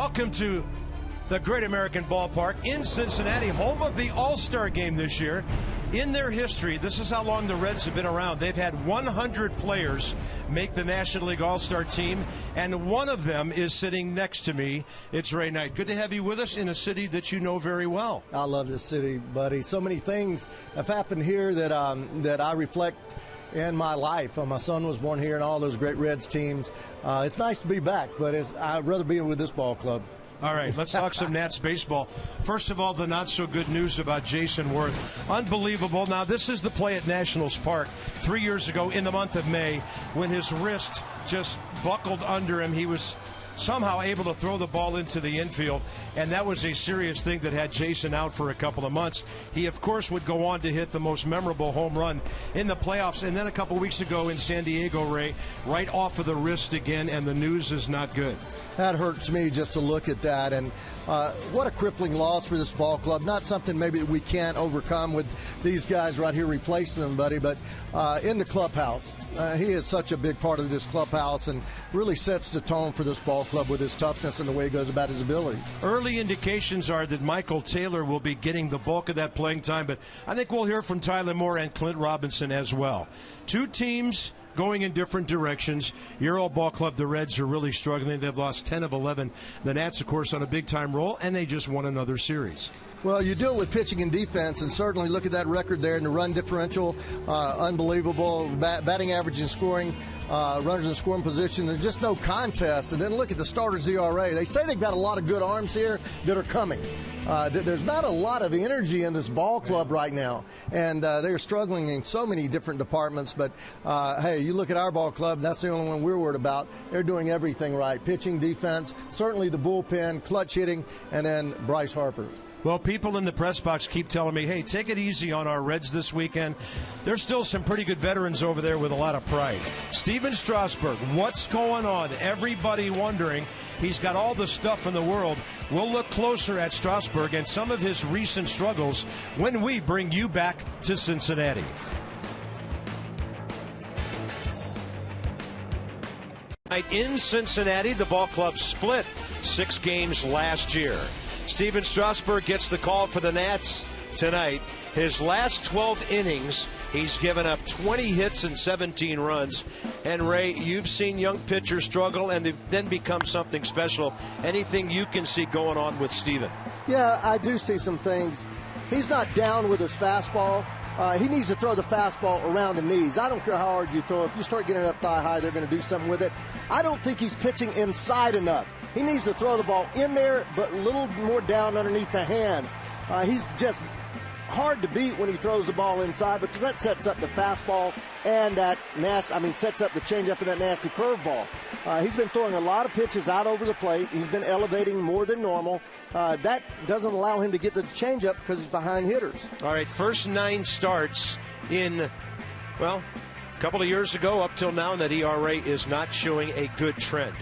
Welcome to the Great American Ballpark in Cincinnati, home of the All-Star Game this year. In their history, this is how long the Reds have been around. They've had 100 players make the National League All-Star team, and one of them is sitting next to me. It's Ray Knight. Good to have you with us in a city that you know very well. I love this city, buddy. So many things have happened here that I reflect in my life. My son was born here and all those great Reds teams. It's nice to be back, but I'd rather be with this ball club. All right, let's talk some Nats baseball. First of all, the not-so-good news about Jason Worth. Unbelievable. Now, this is the play at Nationals Park 3 years ago in the month of May when his wrist just buckled under him. He was somehow able to throw the ball into the infield, and that was a serious thing that had Jason out for a couple of months. He, of course, would go on to hit the most memorable home run in the playoffs, and then a couple weeks ago in San Diego, Ray, right off of the wrist again, and the news is not good. That hurts me just to look at that, and what a crippling loss for this ball club. Not something maybe that we can't overcome with these guys right here replacing them, buddy, but in the clubhouse. He is such a big part of this clubhouse and really sets the tone for this ball club with his toughness and the way he goes about his ability. Early indications are that Michael Taylor will be getting the bulk of that playing time, but I think we'll hear from Tyler Moore and Clint Robinson as well. Two teams going in different directions. Your old ball club, the Reds, are really struggling. They've lost 10 of 11. The Nats, of course, on a big-time roll, and they just won another series. Well, you do it with pitching and defense, and certainly look at that record there in the run differential. Unbelievable. Batting average and scoring, runners in scoring position. There's just no contest. And then look at the starters ERA. They say they've got a lot of good arms here that are coming. There's not a lot of energy in this ball club right now, and they're struggling in so many different departments. But, hey, you look at our ball club, that's the only one we're worried about. They're doing everything right. Pitching, defense, certainly the bullpen, clutch hitting, and then Bryce Harper. Well, people in the press box keep telling me, hey, take it easy on our Reds this weekend. There's still some pretty good veterans over there with a lot of pride. Steven Strasburg, what's going on? Everybody wondering. He's got all the stuff in the world. We'll look closer at Strasburg and some of his recent struggles when we bring you back to Cincinnati. In Cincinnati, the ball club split 6 games last year. Steven Strasburg gets the call for the Nats tonight. His last 12 innings, he's given up 20 hits and 17 runs. And, Ray, you've seen young pitchers struggle and then become something special. Anything you can see going on with Steven? Yeah, I do see some things. He's not down with his fastball. He needs to throw the fastball around the knees. I don't care how hard you throw. If you start getting it up thigh high, they're going to do something with it. I don't think he's pitching inside enough. He needs to throw the ball in there, but a little more down underneath the hands. He's just hard to beat when he throws the ball inside because that sets up the fastball and sets up the changeup and that nasty curveball. He's been throwing a lot of pitches out over the plate. He's been elevating more than normal. That doesn't allow him to get the changeup because he's behind hitters. All right, first 9 starts in, well, a couple of years ago up till now, and that ERA is not showing a good trend.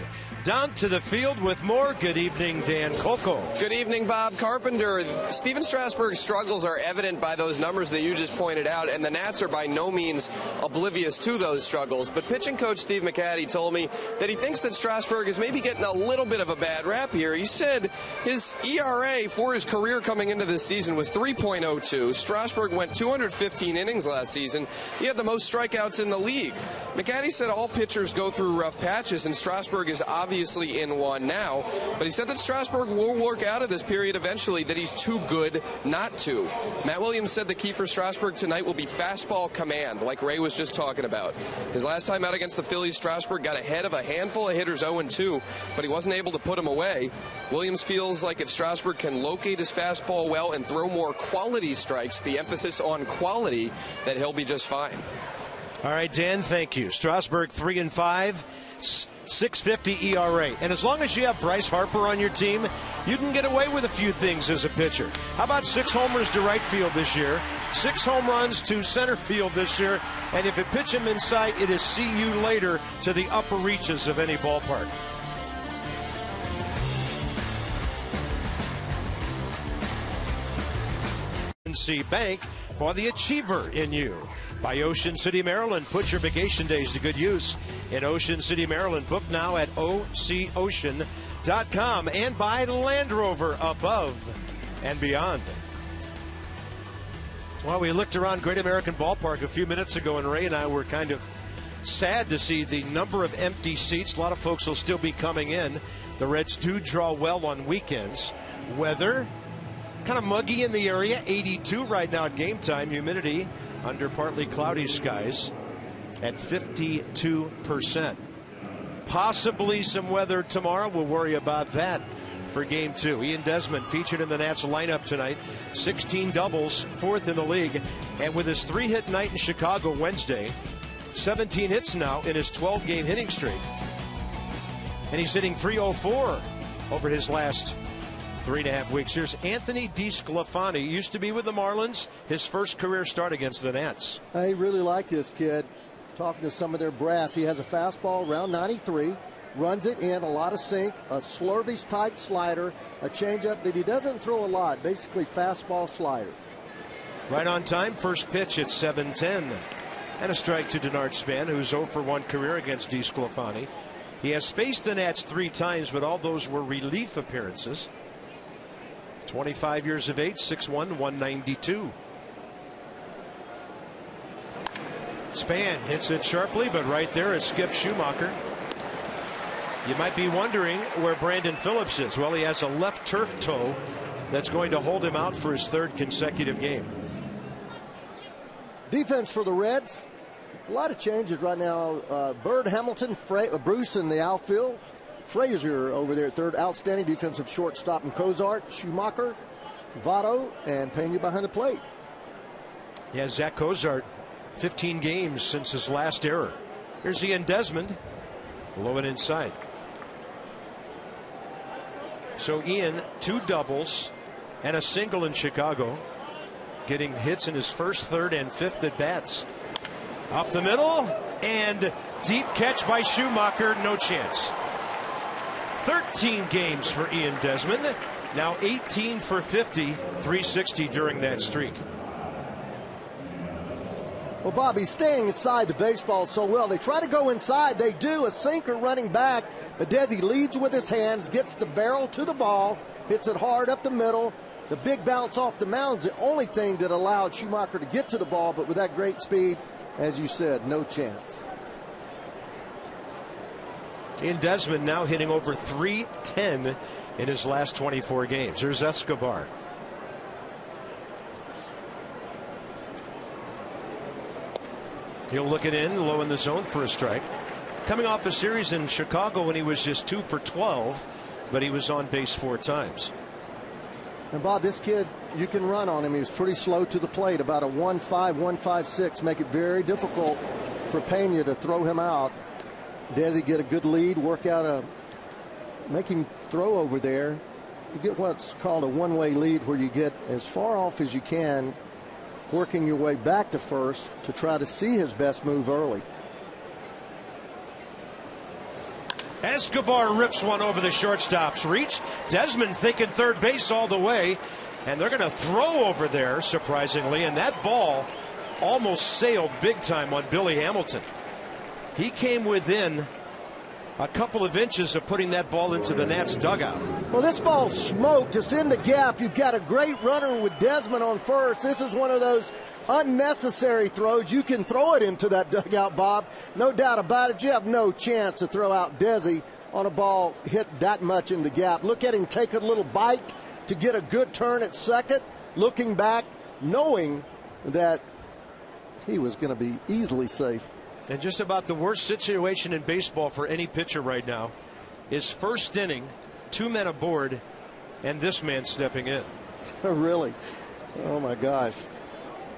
Down to the field with more. Good evening, Dan Coco. Good evening, Bob Carpenter. Steven Strasburg's struggles are evident by those numbers that you just pointed out, and the Nats are by no means oblivious to those struggles. But pitching coach Steve McCatty told me that he thinks that Strasburg is maybe getting a little bit of a bad rap here. He said his ERA for his career coming into this season was 3.02. Strasburg went 215 innings last season. He had the most strikeouts in the league. McCatty said all pitchers go through rough patches, and Strasburg is obviously in one now, but he said that Strasburg will work out of this period eventually, that he's too good not to. Matt Williams said the key for Strasburg tonight will be fastball command, like Ray was just talking about. His last time out against the Phillies, Strasburg got ahead of a handful of hitters 0-2, but he wasn't able to put them away. Williams feels like if Strasburg can locate his fastball well and throw more quality strikes, the emphasis on quality, that he'll be just fine. All right, Dan, thank you. Strasburg 3-5. 6.50 ERA. And as long as you have Bryce Harper on your team, you can get away with a few things as a pitcher. How about 6 homers to right field this year, 6 home runs to center field this year, and if you pitch him inside, it is see you later to the upper reaches of any ballpark. Bank for the achiever in you. By Ocean City, Maryland. Put your vacation days to good use in Ocean City, Maryland. Book now at ococean.com. LandRover.com and by Land Rover, above and beyond. Well, we looked around Great American Ballpark a few minutes ago, and Ray and I were kind of sad to see the number of empty seats. A lot of folks will still be coming in. The Reds do draw well on weekends. Weather, kind of muggy in the area, 82 right now at game time. Humidity under partly cloudy skies at 52%. Possibly some weather tomorrow. We'll worry about that for game 2. Ian Desmond featured in the Nats lineup tonight. 16 doubles, 4th in the league. And with his 3-hit night in Chicago Wednesday, 17 hits now in his 12-game hitting streak. And he's hitting .304 over his last 3.5 weeks. Here's Anthony DeSclafani. Used to be with the Marlins. His first career start against the Nats. I really like this kid. Talking to some of their brass, he has a fastball around 93, runs it in, a lot of sink, a slurvish type slider, a changeup that he doesn't throw a lot, basically fastball slider. Right on time. First pitch at 7:10. And a strike to Denard Span, who's 0 for 1 career against DeSclafani. He has faced the Nats 3 times, but all those were relief appearances. 25 years of age, 6'1", 192. Span hits it sharply, but right there is Skip Schumacher. You might be wondering where Brandon Phillips is. Well, he has a left turf toe that's going to hold him out for his 3rd consecutive game. Defense for the Reds. A lot of changes right now. Bird, Hamilton, Bruce in the outfield. Frazier over there at 3rd. Outstanding defensive shortstop and Cozart, Schumacher, Votto, and Pena behind the plate. Yeah, Zack Cozart, 15 games since his last error. Here's Ian Desmond, low and inside. So Ian, 2 doubles and a single in Chicago, getting hits in his first, 3rd, and 5th at bats. Up the middle, and deep catch by Schumacher, no chance. 13 games for Ian Desmond, now 18 for 50, 360 during that streak. Well, Bobby, staying inside the baseball so well. They try to go inside. They do. A sinker running back. But Desi leads with his hands, gets the barrel to the ball, hits it hard up the middle. The big bounce off the mound's the only thing that allowed Schumacher to get to the ball, but with that great speed, as you said, no chance. Ian Desmond now hitting over .310 in his last 24 games. There's Escobar. He'll look it in, low in the zone for a strike. Coming off a series in Chicago when he was just 2 for 12, but he was on base 4 times. And Bob, this kid, you can run on him. He was pretty slow to the plate, about a 1.5, 1.56, make it very difficult for Pena to throw him out. Desi get a good lead, work out make him throw over there. You get what's called a one-way lead, where you get as far off as you can, working your way back to first to try to see his best move early. Escobar rips one over the shortstop's reach. Desmond thinking 3rd base all the way, and they're going to throw over there, surprisingly, and that ball almost sailed big time on Billy Hamilton. He came within a couple of inches of putting that ball into the Nats dugout. Well, this ball smoked. It's in the gap. You've got a great runner with Desmond on first. This is one of those unnecessary throws. You can throw it into that dugout, Bob. No doubt about it. You have no chance to throw out Desi on a ball hit that much in the gap. Look at him take a little bite to get a good turn at second, looking back, knowing that he was going to be easily safe. And just about the worst situation in baseball for any pitcher right now is first inning, 2 men aboard, and this man stepping in. Really? Oh, my gosh.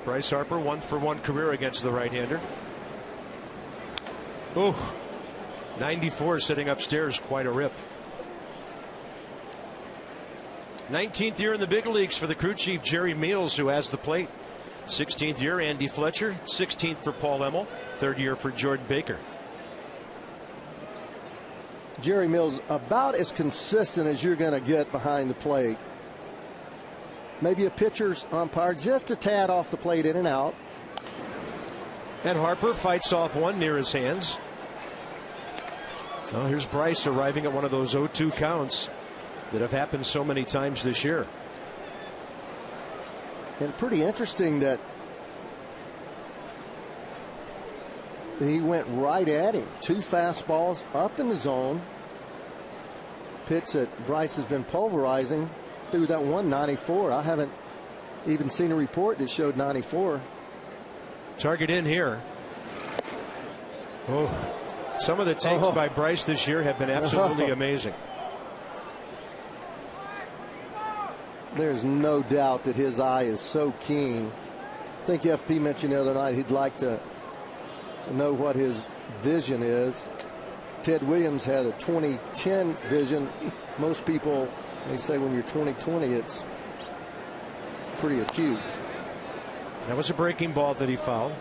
Bryce Harper, 1 for 1 career against the right-hander. Ooh, 94 sitting upstairs, quite a rip. 19th year in the big leagues for the crew chief Jerry Meals, who has the plate. 16th year Andy Fletcher, 16th for Paul Emmel, 3rd year for Jordan Baker. Jerry Mills about as consistent as you're going to get behind the plate. Maybe a pitcher's umpire just a tad off the plate, in and out. And Harper fights off one near his hands. Well, here's Bryce arriving at one of those 0-2 counts that have happened so many times this year. And pretty interesting that he went right at him. 2 fastballs up in the zone. Pitch that Bryce has been pulverizing through that 194. I haven't even seen a report that showed 94. Target in here. Oh, some of the takes by Bryce this year have been absolutely amazing. There's no doubt that his eye is so keen. I think FP mentioned the other night he'd like to know what his vision is. Ted Williams had a 2010 vision. Most people, they say when you're 2020, it's pretty acute. That was a breaking ball that he fouled.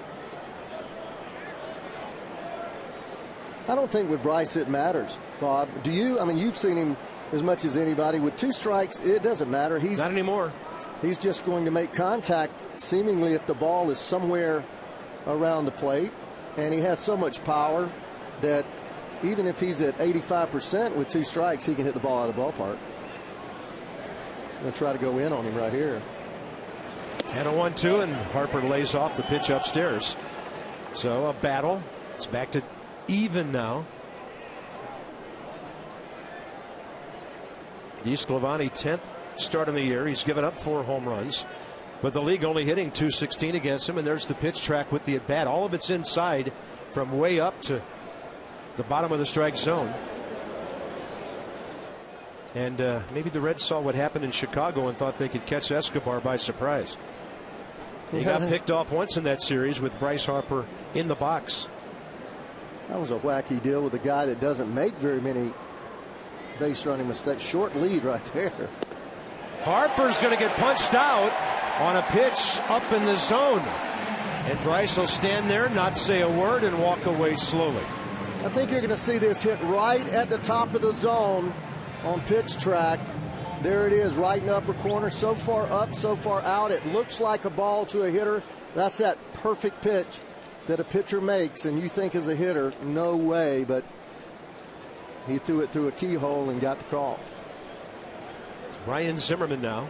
I don't think with Bryce it matters, Bob. Do you? I mean, you've seen him as much as anybody. With 2 strikes, it doesn't matter. He's not anymore. He's just going to make contact, seemingly, if the ball is somewhere around the plate. And he has so much power that even if he's at 85% with 2 strikes, he can hit the ball out of the ballpark. I'm going to try to go in on him right here. And a 1-2, and Harper lays off the pitch upstairs. So a battle. It's back to even now. DeSclafani, 10th start of the year. He's given up 4 home runs, but the league only hitting .216 against him. And there's the pitch track with the at bat. All of it's inside from way up to the bottom of the strike zone. And maybe the Reds saw what happened in Chicago and thought they could catch Escobar by surprise. He got picked off once in that series with Bryce Harper in the box. That was a wacky deal with a guy that doesn't make very many base running mistakes. Short lead right there. Harper's going to get punched out on a pitch up in the zone. And Bryce will stand there, not say a word, and walk away slowly. I think you're going to see this hit right at the top of the zone on pitch track. There it is, right in the upper corner. So far up, so far out. It looks like a ball to a hitter. That's that perfect pitch that a pitcher makes, and you think as a hitter, no way, but he threw it through a keyhole and got the call. Ryan Zimmerman now.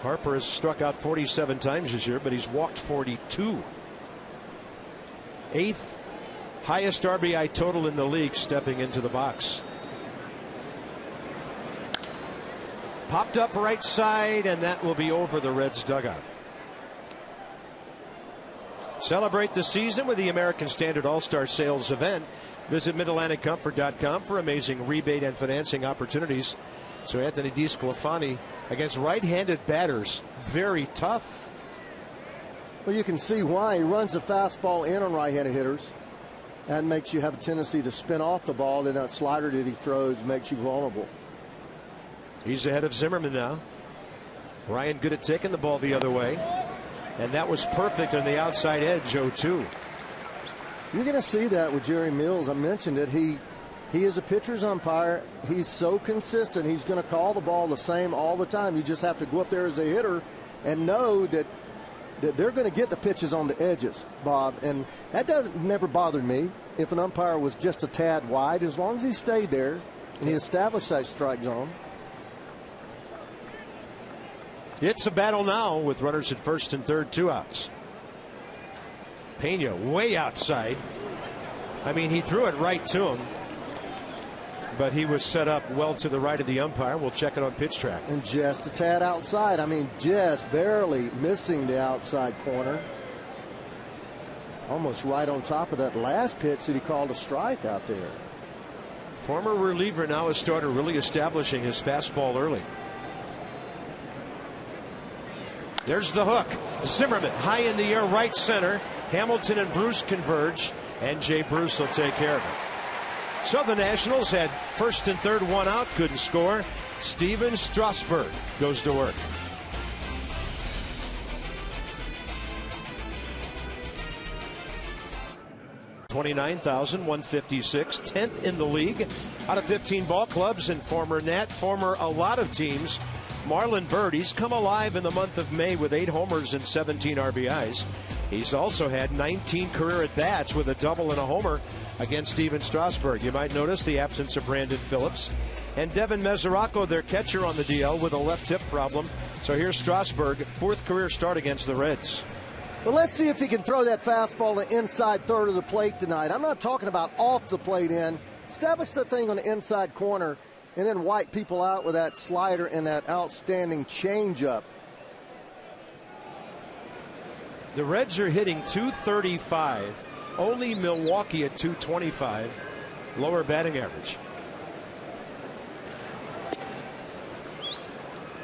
Harper has struck out 47 times this year, but he's walked 42. 8th highest RBI total in the league stepping into the box. Popped up right side, and that will be over the Reds dugout. Celebrate the season with the American Standard All-Star Sales event. Visit MidAtlanticComfort.com for amazing rebate and financing opportunities. So Anthony DeSclafani against right-handed batters, very tough. Well, you can see why. He runs the fastball in on right-handed hitters. That makes you have a tendency to spin off the ball, and that slider that he throws makes you vulnerable. He's ahead of Zimmerman now. Ryan good at taking the ball the other way. And that was perfect on the outside edge, 0-2. You're going to see that with Jerry Mills. I mentioned it. He is a pitcher's umpire. He's so consistent. He's going to call the ball the same all the time. You just have to go up there as a hitter and know that they're going to get the pitches on the edges, Bob. And that never bothered me if an umpire was just a tad wide, as long as he stayed there and he established that strike zone. It's a battle now with runners at first and third, 2 outs. Pena way outside. I mean, he threw it right to him, but he was set up well to the right of the umpire. We'll check it on pitch track. And just a tad outside. I mean, just barely missing the outside corner. Almost right on top of that last pitch that he called a strike out there. Former reliever, now a starter, really establishing his fastball early. There's the hook. Zimmerman high in the air, right center. Hamilton and Bruce converge, and Jay Bruce will take care of it. So the Nationals had first and third, 1 out, couldn't score. Steven Strasburg goes to work. $29,156, 10th in the league out of 15 ball clubs, and former Nat, former a lot of teams. Marlon Byrd, he's come alive in the month of May with 8 homers and 17 RBIs. He's also had 19 career at-bats with a double and a homer against Steven Strasburg. You might notice the absence of Brandon Phillips. And Devin Mesoraco, their catcher, on the DL with a left hip problem. So here's Strasburg, 4th career start against the Reds. Well, let's see if he can throw that fastball the inside third of the plate tonight. I'm not talking about off the plate in. Establish the thing on the inside corner and then wipe people out with that slider and that outstanding changeup. The Reds are hitting .235. Only Milwaukee at .225. Lower batting average.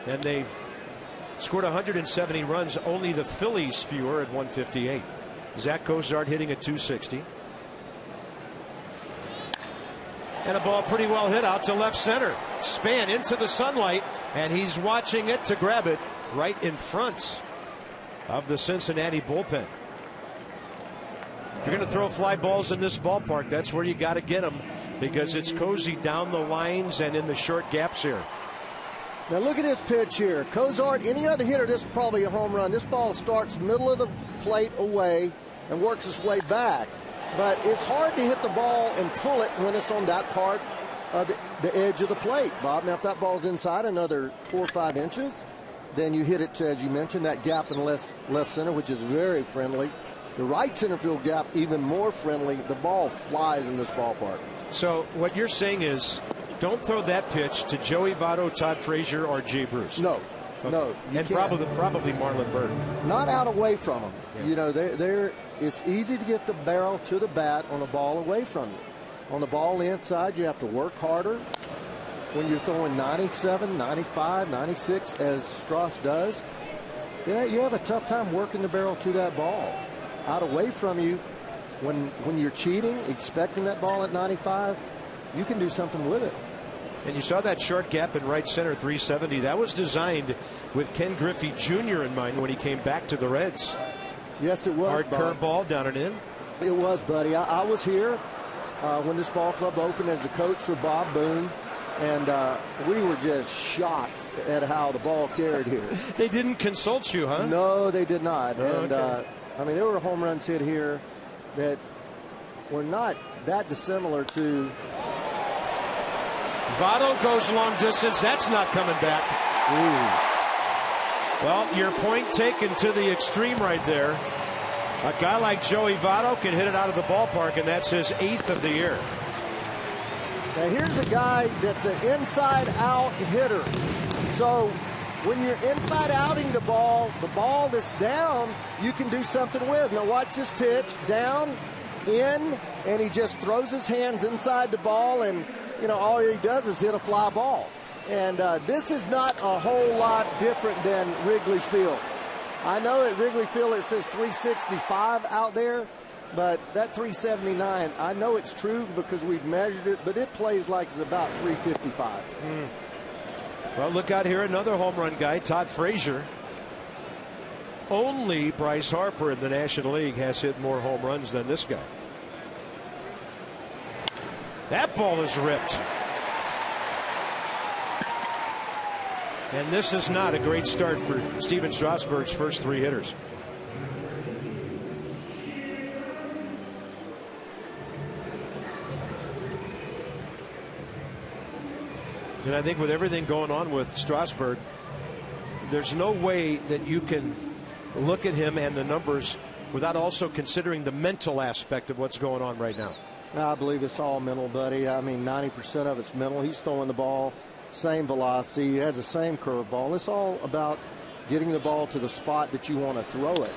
And they've scored 170 runs. Only the Phillies fewer at 158. Zack Cozart hitting at .260. And a ball pretty well hit out to left center. Span into the sunlight, and he's watching it to grab it right in front of the Cincinnati bullpen. If you're going to throw fly balls in this ballpark, that's where you got to get them, because it's cozy down the lines and in the short gaps here. Now look at this pitch here. Cozart, any other hitter, this is probably a home run. This ball starts middle of the plate away and works its way back. But it's hard to hit the ball and pull it when it's on that part of the edge of the plate, Bob. Now, if that ball's inside another 4 or 5 inches, then you hit it, as you mentioned, that gap in left center, which is very friendly. The right center field gap, even more friendly. The ball flies in this ballpark. So what you're saying is, don't throw that pitch to Joey Votto, Todd Frazier, or Jay Bruce. No, okay. No. And probably Marlon Byrd. Not out away from them. Yeah. You know, it's easy to get the barrel to the bat on a ball away from you. On the ball inside, you have to work harder. When you're throwing 97, 95, 96, as Strauss does, you have a tough time working the barrel to that ball. Out away from you, when you're cheating, expecting that ball at 95, you can do something with it. And you saw that short gap in right center, 370. That was designed with Ken Griffey Jr. in mind when he came back to the Reds. Yes, it was. Hard curveball down and in. It was, buddy. I was here when this ball club opened as a coach for Bob Boone, and we were just shocked at how the ball carried here. They didn't consult you, huh? No, they did not. Oh, and okay. I mean, there were home runs hit here that were not that dissimilar to. Votto goes long distance. That's not coming back. Ooh. Well, your point taken to the extreme right there. A guy like Joey Votto can hit it out of the ballpark, and that's his 8th of the year. Now, here's a guy that's an inside-out hitter. So when you're inside-outing the ball that's down, you can do something with. Now, watch this pitch. Down, in, and he just throws his hands inside the ball, and you know, all he does is hit a fly ball. And this is not a whole lot different than Wrigley Field. I know at Wrigley Field it says 365 out there, but that 379, I know it's true because we've measured it, but it plays like it's about 355. Well, look out here, another home run guy, Todd Frazier. Only Bryce Harper in the National League has hit more home runs than this guy. That ball is ripped. And this is not a great start for Steven Strasburg's first 3 hitters. And I think with everything going on with Strasburg, there's no way that you can look at him and the numbers without also considering the mental aspect of what's going on right now. I believe it's all mental, buddy. I mean, 90% of it's mental. He's throwing the ball, same velocity, he has the same curveball. It's all about getting the ball to the spot that you want to throw it.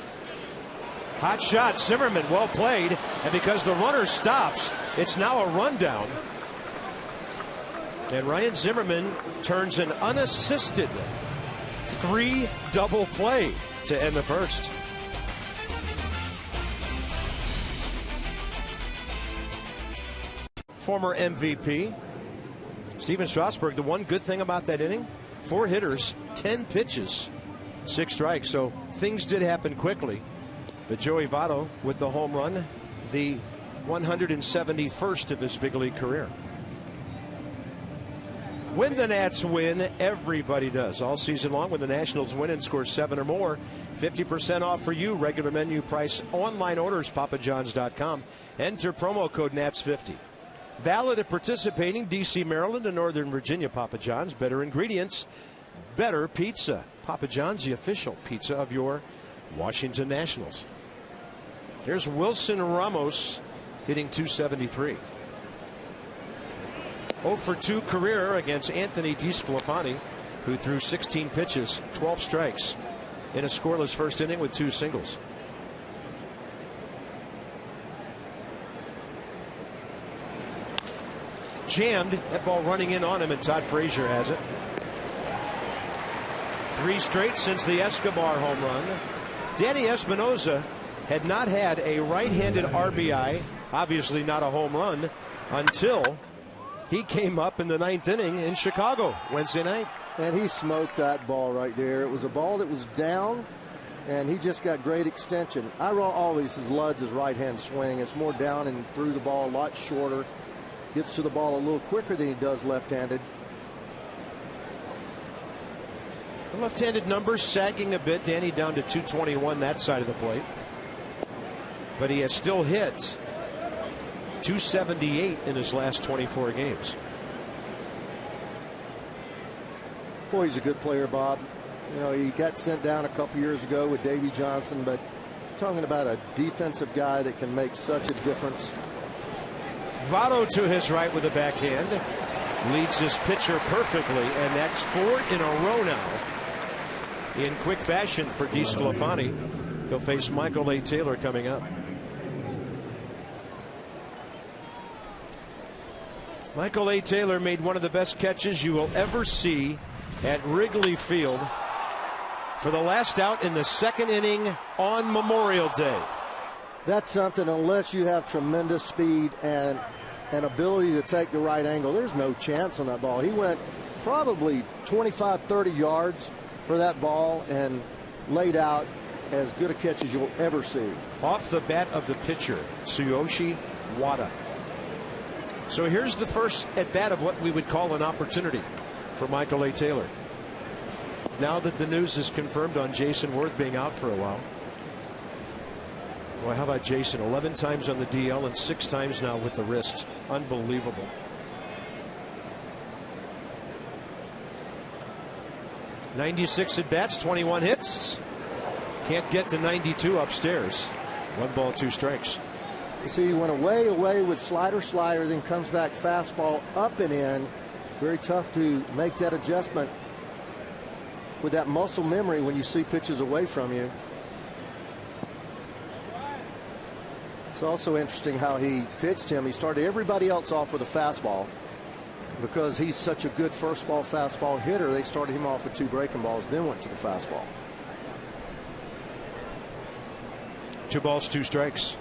Hot shot, Zimmerman, well played. And because the runner stops, it's now a rundown. And Ryan Zimmerman turns an unassisted 3 double play to end the first. Former MVP Steven Strasburg. The one good thing about that inning, 4 hitters, 10 pitches, 6 strikes. So things did happen quickly. But Joey Votto with the home run, the 171st of his big league career. When the Nats win, everybody does. All season long, when the Nationals win and score 7 or more, 50% off for you. Regular menu price. Online orders, papajohns.com. Enter promo code NATS50. Valid at participating D.C., Maryland, and Northern Virginia Papa John's. Better ingredients, better pizza. Papa John's, the official pizza of your Washington Nationals. Here's Wilson Ramos hitting .273. 0 for 2 career against Anthony DeSclafani, who threw 16 pitches, 12 strikes in a scoreless first inning with 2 singles. Jammed, that ball running in on him, and Todd Frazier has it. 3 straight since the Escobar home run. Danny Espinosa had not had a right-handed RBI, obviously not a home run, until he came up in the 9th inning in Chicago Wednesday night. And he smoked that ball right there. It was a ball that was down, and he just got great extension. I always loves his right-hand swing. It's more down and through the ball, a lot shorter. Gets to the ball a little quicker than he does left-handed. The left-handed numbers sagging a bit. Danny down to .221 that side of the plate. But he has still hit .278 in his last 24 games. Boy, he's a good player, Bob. You know, he got sent down a couple years ago with Davey Johnson, but talking about a defensive guy that can make such a difference. Votto to his right with a backhand. Leads his pitcher perfectly, and that's 4 in a row now in quick fashion for DeSclafani. He'll face Michael A. Taylor coming up. Michael A. Taylor made one of the best catches you will ever see at Wrigley Field for the last out in the 2nd inning on Memorial Day. That's something, unless you have tremendous speed and an ability to take the right angle, there's no chance on that ball. He went probably 25, 30 yards for that ball and laid out as good a catch as you'll ever see. Off the bat of the pitcher, Tsuyoshi Wada. So here's the first at bat of what we would call an opportunity for Michael A. Taylor. Now that the news is confirmed on Jason Worth being out for a while. Well, how about Jason? 11 times on the DL and 6 times now with the wrist. Unbelievable. .96 at bats, 21 hits. Can't get to 92 upstairs. 1 ball, 2 strikes. You see, he went away with slider, then comes back fastball up and in. Very tough to make that adjustment with that muscle memory when you see pitches away from you. It's also interesting how he pitched him. He started everybody else off with a fastball. Because he's such a good first ball fastball hitter, they started him off with 2 breaking balls, then went to the fastball. 2 balls, 2 strikes.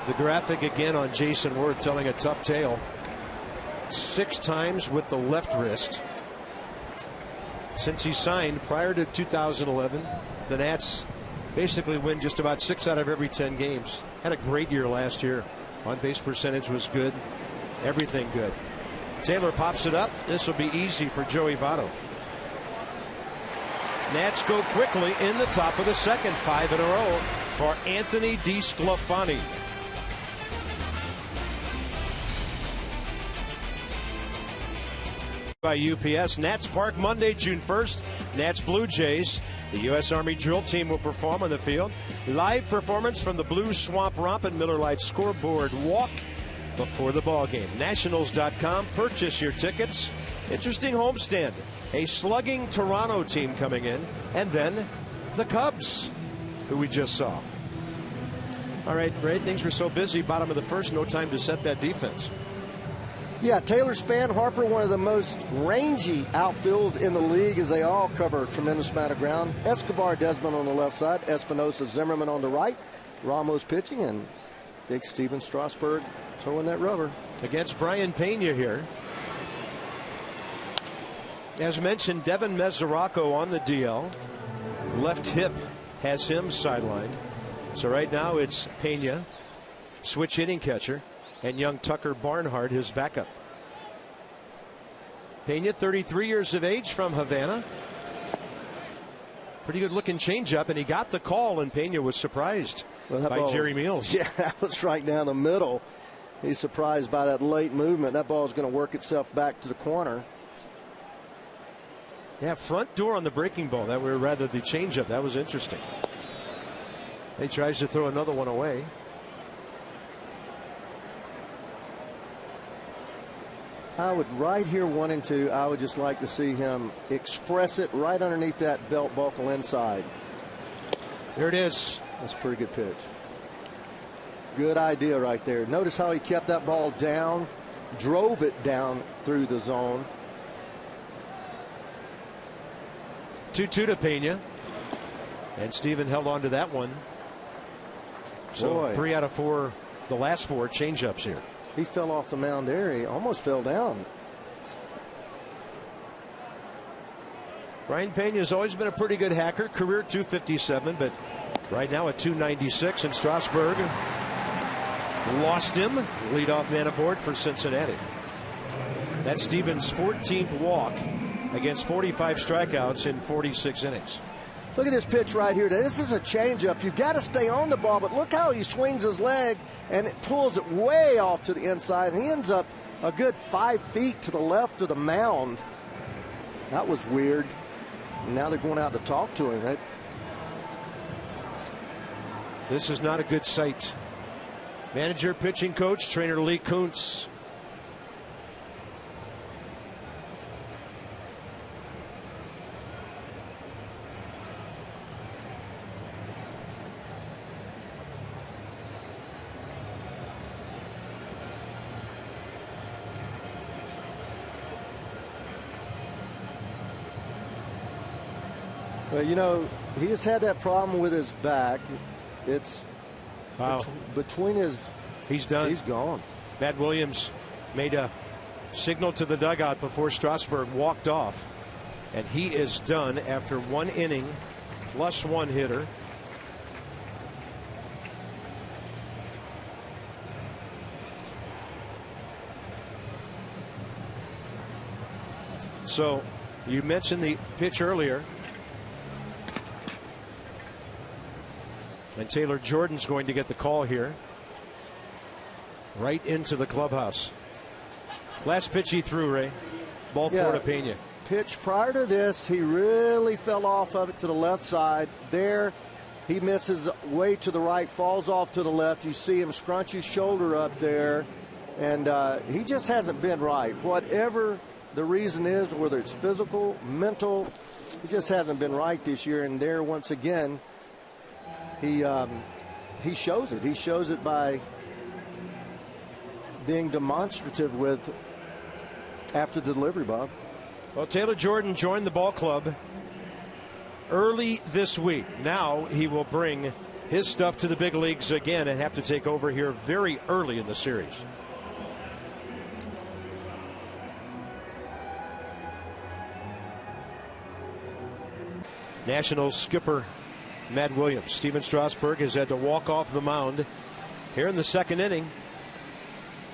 The graphic again on Jason Worth telling a tough tale. 6 times with the left wrist. Since he signed prior to 2011, the Nats basically win just about 6 out of every 10 games. Had a great year last year. On-base percentage was good. Everything good. Taylor pops it up. This will be easy for Joey Votto. Nats go quickly in the top of the 2nd. 5 in a row for Anthony DeSclafani. By UPS. Nats Park Monday, June 1st. Nats Blue Jays. The U.S. Army drill team will perform on the field. Live performance from the Blue Swamp Romp and Miller Lite scoreboard walk before the ball game. Nationals.com. Purchase your tickets. Interesting homestand. A slugging Toronto team coming in, and then the Cubs, who we just saw. All right, Ray, things were so busy. Bottom of the 1st, no time to set that defense. Yeah, Taylor, Span, Harper, one of the most rangy outfields in the league as they all cover a tremendous amount of ground. Escobar, Desmond on the left side, Espinosa, Zimmerman on the right, Ramos pitching, and big Steven Strasburg throwing that rubber. Against Brian Pena here. As mentioned, Devin Mesoraco on the DL. Left hip has him sidelined. So right now it's Pena switch hitting catcher, and young Tucker Barnhart, his backup. Pena, 33 years of age, from Havana. Pretty good looking changeup, and he got the call, and Pena was surprised by Jerry Meals. Yeah, that was right down the middle. He's surprised by that late movement. That ball is going to work itself back to the corner. Yeah, front door on the breaking ball. That were rather the changeup. That was interesting. He tries to throw another one away. I would, right here 1-2, I would just like to see him express it right underneath that belt buckle inside. There it is. That's a pretty good pitch. Good idea right there. Notice how he kept that ball down, drove it down through the zone. 2-2 to Pena. And Steven held on to that one. So Boy. 3 out of 4, the last 4 changeups here. He fell off the mound there. He almost fell down. Brian Pena has always been a pretty good hacker. Career .257, but right now at .296, and Strasburg lost him. Leadoff man aboard for Cincinnati. That's Steven's 14th walk against 45 strikeouts in 46 innings. Look at this pitch right here. This is a changeup. You've got to stay on the ball, but look how he swings his leg and it pulls it way off to the inside. And he ends up a good 5 feet to the left of the mound. That was weird. And now they're going out to talk to him. This is not a good sight. Manager, pitching coach, trainer Lee Kuntz. Well, you know, he has had that problem with his back. It's between his. He's done. He's gone. Matt Williams made a signal to the dugout before Strasburg walked off. And he is done after 1 inning plus 1 hitter. So you mentioned the pitch earlier. And Taylor Jordan's going to get the call here. Right into the clubhouse. Last pitch he threw, Ray. Ball 4 to Pena. Pitch prior to this, he really fell off of it to the left side. There, he misses way to the right, falls off to the left. You see him scrunch his shoulder up there. And he just hasn't been right. Whatever the reason is, whether it's physical, mental, he just hasn't been right this year. And there, once again, he shows it. He shows it by being demonstrative with after the delivery, Bob. Well, Taylor Jordan joined the ball club early this week. Now he will bring his stuff to the big leagues again and have to take over here very early in the series. Nationals skipper Matt Williams. Steven Strasburg has had to walk off the mound here in the 2nd inning,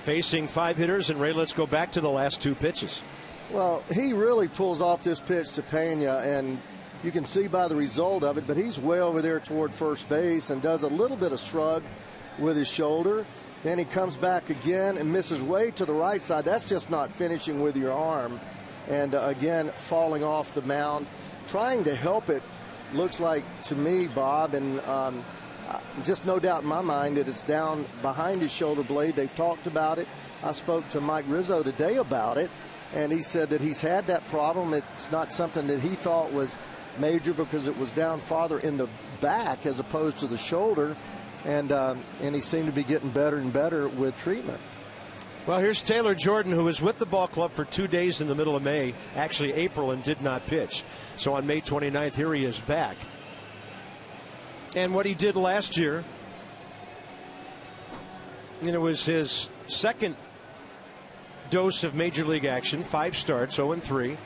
facing 5 hitters. And Ray, let's go back to the last 2 pitches. Well, he really pulls off this pitch to Pena, and you can see by the result of it, but he's way over there toward first base and does a little bit of shrug with his shoulder. Then he comes back again and misses way to the right side. That's just not finishing with your arm. And again, falling off the mound, trying to help it. Looks like to me, Bob, and just no doubt in my mind that it's down behind his shoulder blade. They've talked about it. I spoke to Mike Rizzo today about it, and he said that he's had that problem. It's not something that he thought was major because it was down farther in the back as opposed to the shoulder, and he seemed to be getting better and better with treatment. Well, here's Taylor Jordan, who was with the ball club for 2 days in the middle of May, actually April, and did not pitch. So on May 29th, here he is back. And what he did last year, and it was his 2nd dose of major league action, 5 starts, 0-3.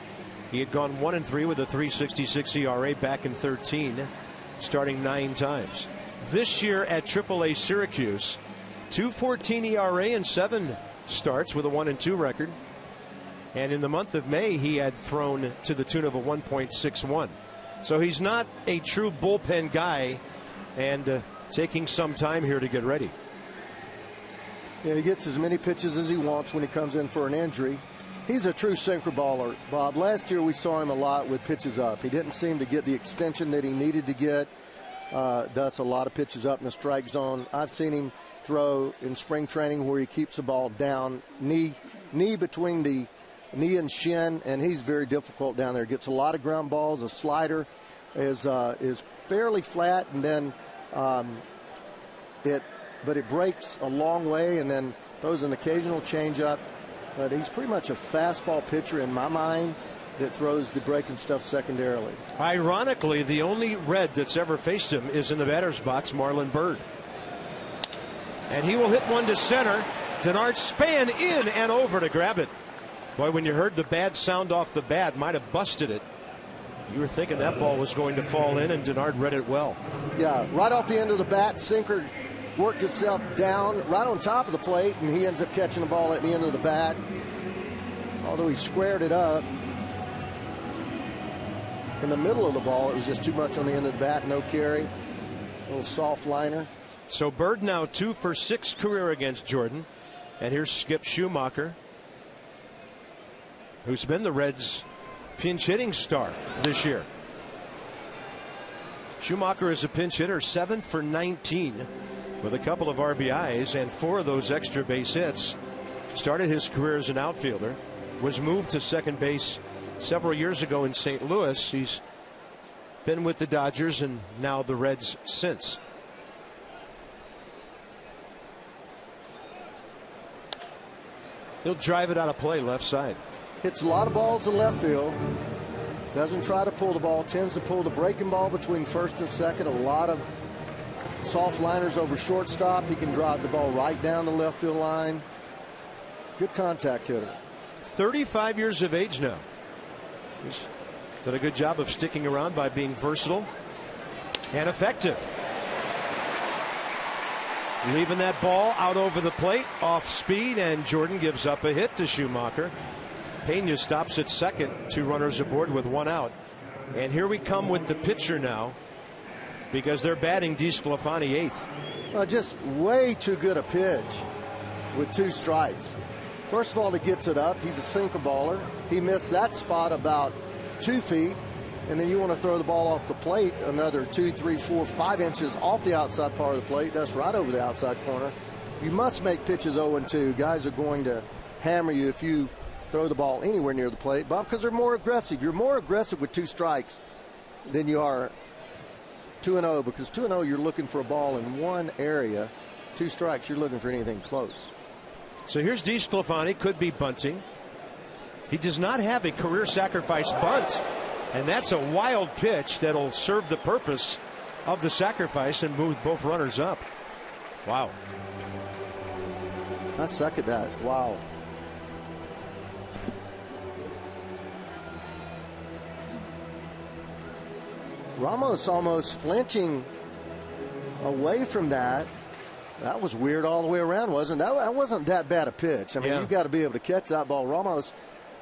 He had gone 1-3 with a 3.66 ERA back in 13, starting 9 times. This year at AAA Syracuse, 2.14 ERA and 7 starts with a 1-2 record. And in the month of May, he had thrown to the tune of a 1.61. So he's not a true bullpen guy, and taking some time here to get ready. Yeah, he gets as many pitches as he wants when he comes in for an injury. He's a true sinker baller, Bob. Last year we saw him a lot with pitches up. He didn't seem to get the extension that he needed to get. Thus, a lot of pitches up in the strike zone. I've seen him throw in spring training where he keeps the ball down, knee between the knee and shin, and he's very difficult down there. Gets a lot of ground balls. A slider is fairly flat, and then it breaks a long way, and then throws an occasional changeup. But he's pretty much a fastball pitcher in my mind that throws the breaking stuff secondarily. Ironically, the only Red that's ever faced him is in the batter's box, Marlon Byrd. And he will hit one to center. Denard Span in and over to grab it. Boy, when you heard the bad sound off the bat, might have busted it. You were thinking that ball was going to fall in, and Denard read it well. Yeah, right off the end of the bat, sinker worked itself down right on top of the plate, and he ends up catching the ball at the end of the bat. Although he squared it up in the middle of the ball, it was just too much on the end of the bat. No carry. A little soft liner. So Byrd now 2 for 6 career against Jordan. And here's Skip Schumacher, who's been the Reds' pinch hitting star this year. Schumacher is a pinch hitter, 7 for 19 with a couple of RBIs and 4 of those extra base hits. Started his career as an outfielder, was moved to second base several years ago in St. Louis. He's been with the Dodgers and now the Reds since. He'll drive it out of play left side. Hits a lot of balls in left field. Doesn't try to pull the ball. Tends to pull the breaking ball between first and second. A lot of soft liners over shortstop. He can drive the ball right down the left field line. Good contact hitter. 35 years of age now. He's done a good job of sticking around by being versatile and effective. Leaving that ball out over the plate, off speed, and Jordan gives up a hit to Schumacher. Pena stops at second, 2 runners aboard with 1 out. And here we come with the pitcher now, because they're batting DeSclafani 8th. Just way too good a pitch with 2 strikes. First of all, he gets it up. He's a sinker baller. He missed that spot about 2 feet. And then you want to throw the ball off the plate another 2, 3, 4, 5 inches off the outside part of the plate. That's right over the outside corner. You must make pitches 0-2. Guys are going to hammer you if you throw the ball anywhere near the plate, Bob, because they're more aggressive. You're more aggressive with 2 strikes than you are 2-0, because 2-0 you're looking for a ball in one area. 2 strikes, you're looking for anything close. So here's DeSclafani, could be bunting. He does not have a career sacrifice bunt. And that's a wild pitch that'll serve the purpose of the sacrifice and move both runners up. Wow. I suck at that. Wow. Ramos almost flinching away from that. That was weird all the way around, wasn't it? That wasn't that bad a pitch. I mean, you've got to be able to catch that ball. Ramos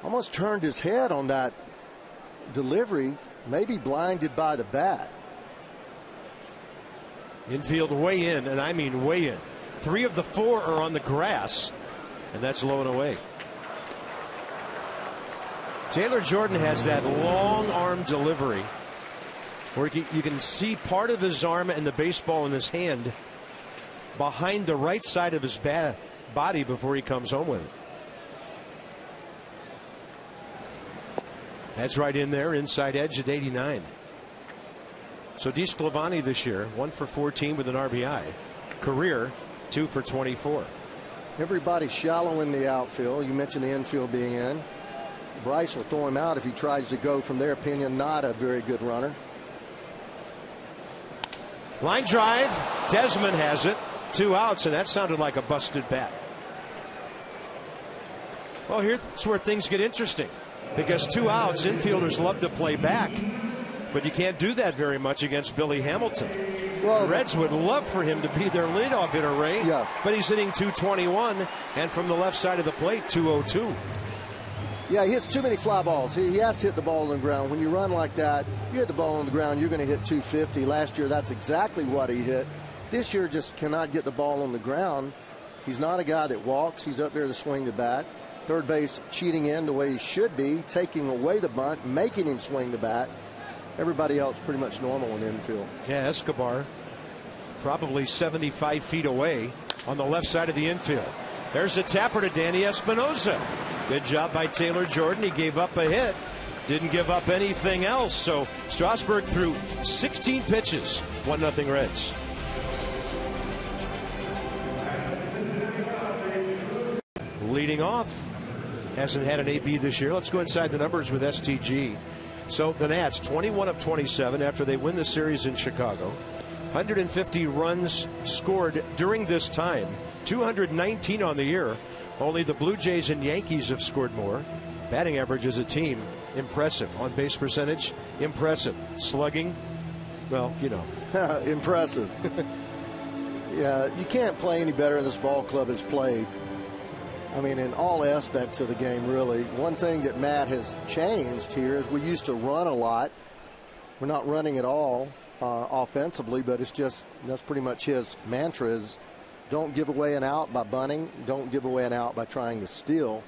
almost turned his head on that delivery, maybe blinded by the bat. Infield way in, and I mean way in. 3 of the 4 are on the grass, and that's low and away. Taylor Jordan has that long arm delivery where you can see part of his arm and the baseball in his hand behind the right side of his body before he comes home with it. That's right in there, inside edge at 89. So DeSclafani this year, 1 for 14 with an RBI. Career, 2 for 24. Everybody's shallow in the outfield. You mentioned the infield being in. Bryce will throw him out if he tries to go, from their opinion, not a very good runner. Line drive. Desmond has it. 2 outs, and that sounded like a busted bat. Well, here's where things get interesting, because 2 outs, infielders love to play back. but you can't do that very much against Billy Hamilton. Well, the Reds would love for him to be their leadoff hitter, Ray. Yeah. But he's hitting .221, and from the left side of the plate, .202. Yeah, he hits too many fly balls. He has to hit the ball on the ground. When you run like that, you hit the ball on the ground, you're going to hit .250. Last year, that's exactly what he hit. This year, just cannot get the ball on the ground. He's not a guy that walks. He's up there to swing the bat. Third base cheating in the way he should be, taking away the bunt, making him swing the bat. Everybody else pretty much normal in the infield. Yeah, Escobar probably 75 feet away on the left side of the infield. There's a tapper to Danny Espinosa. Good job by Taylor Jordan. He gave up a hit. Didn't give up anything else. So Strasburg threw 16 pitches. 1-0 Reds. Leading off. Hasn't had an AB this year. Let's go inside the numbers with STG. So the Nats 21 of 27 after they win the series in Chicago. 150 runs scored during this time. 219 on the year. Only the Blue Jays and Yankees have scored more. Batting average as a team, impressive. On base percentage, impressive. Slugging, well, you know. Impressive. Yeah, you can't play any better than this ball club has played. I mean, in all aspects of the game, really. One thing that Matt has changed here is we used to run a lot. We're not running at all offensively, but it's just, that's pretty much his mantra is don't give away an out by bunting. Don't give away an out by trying to steal.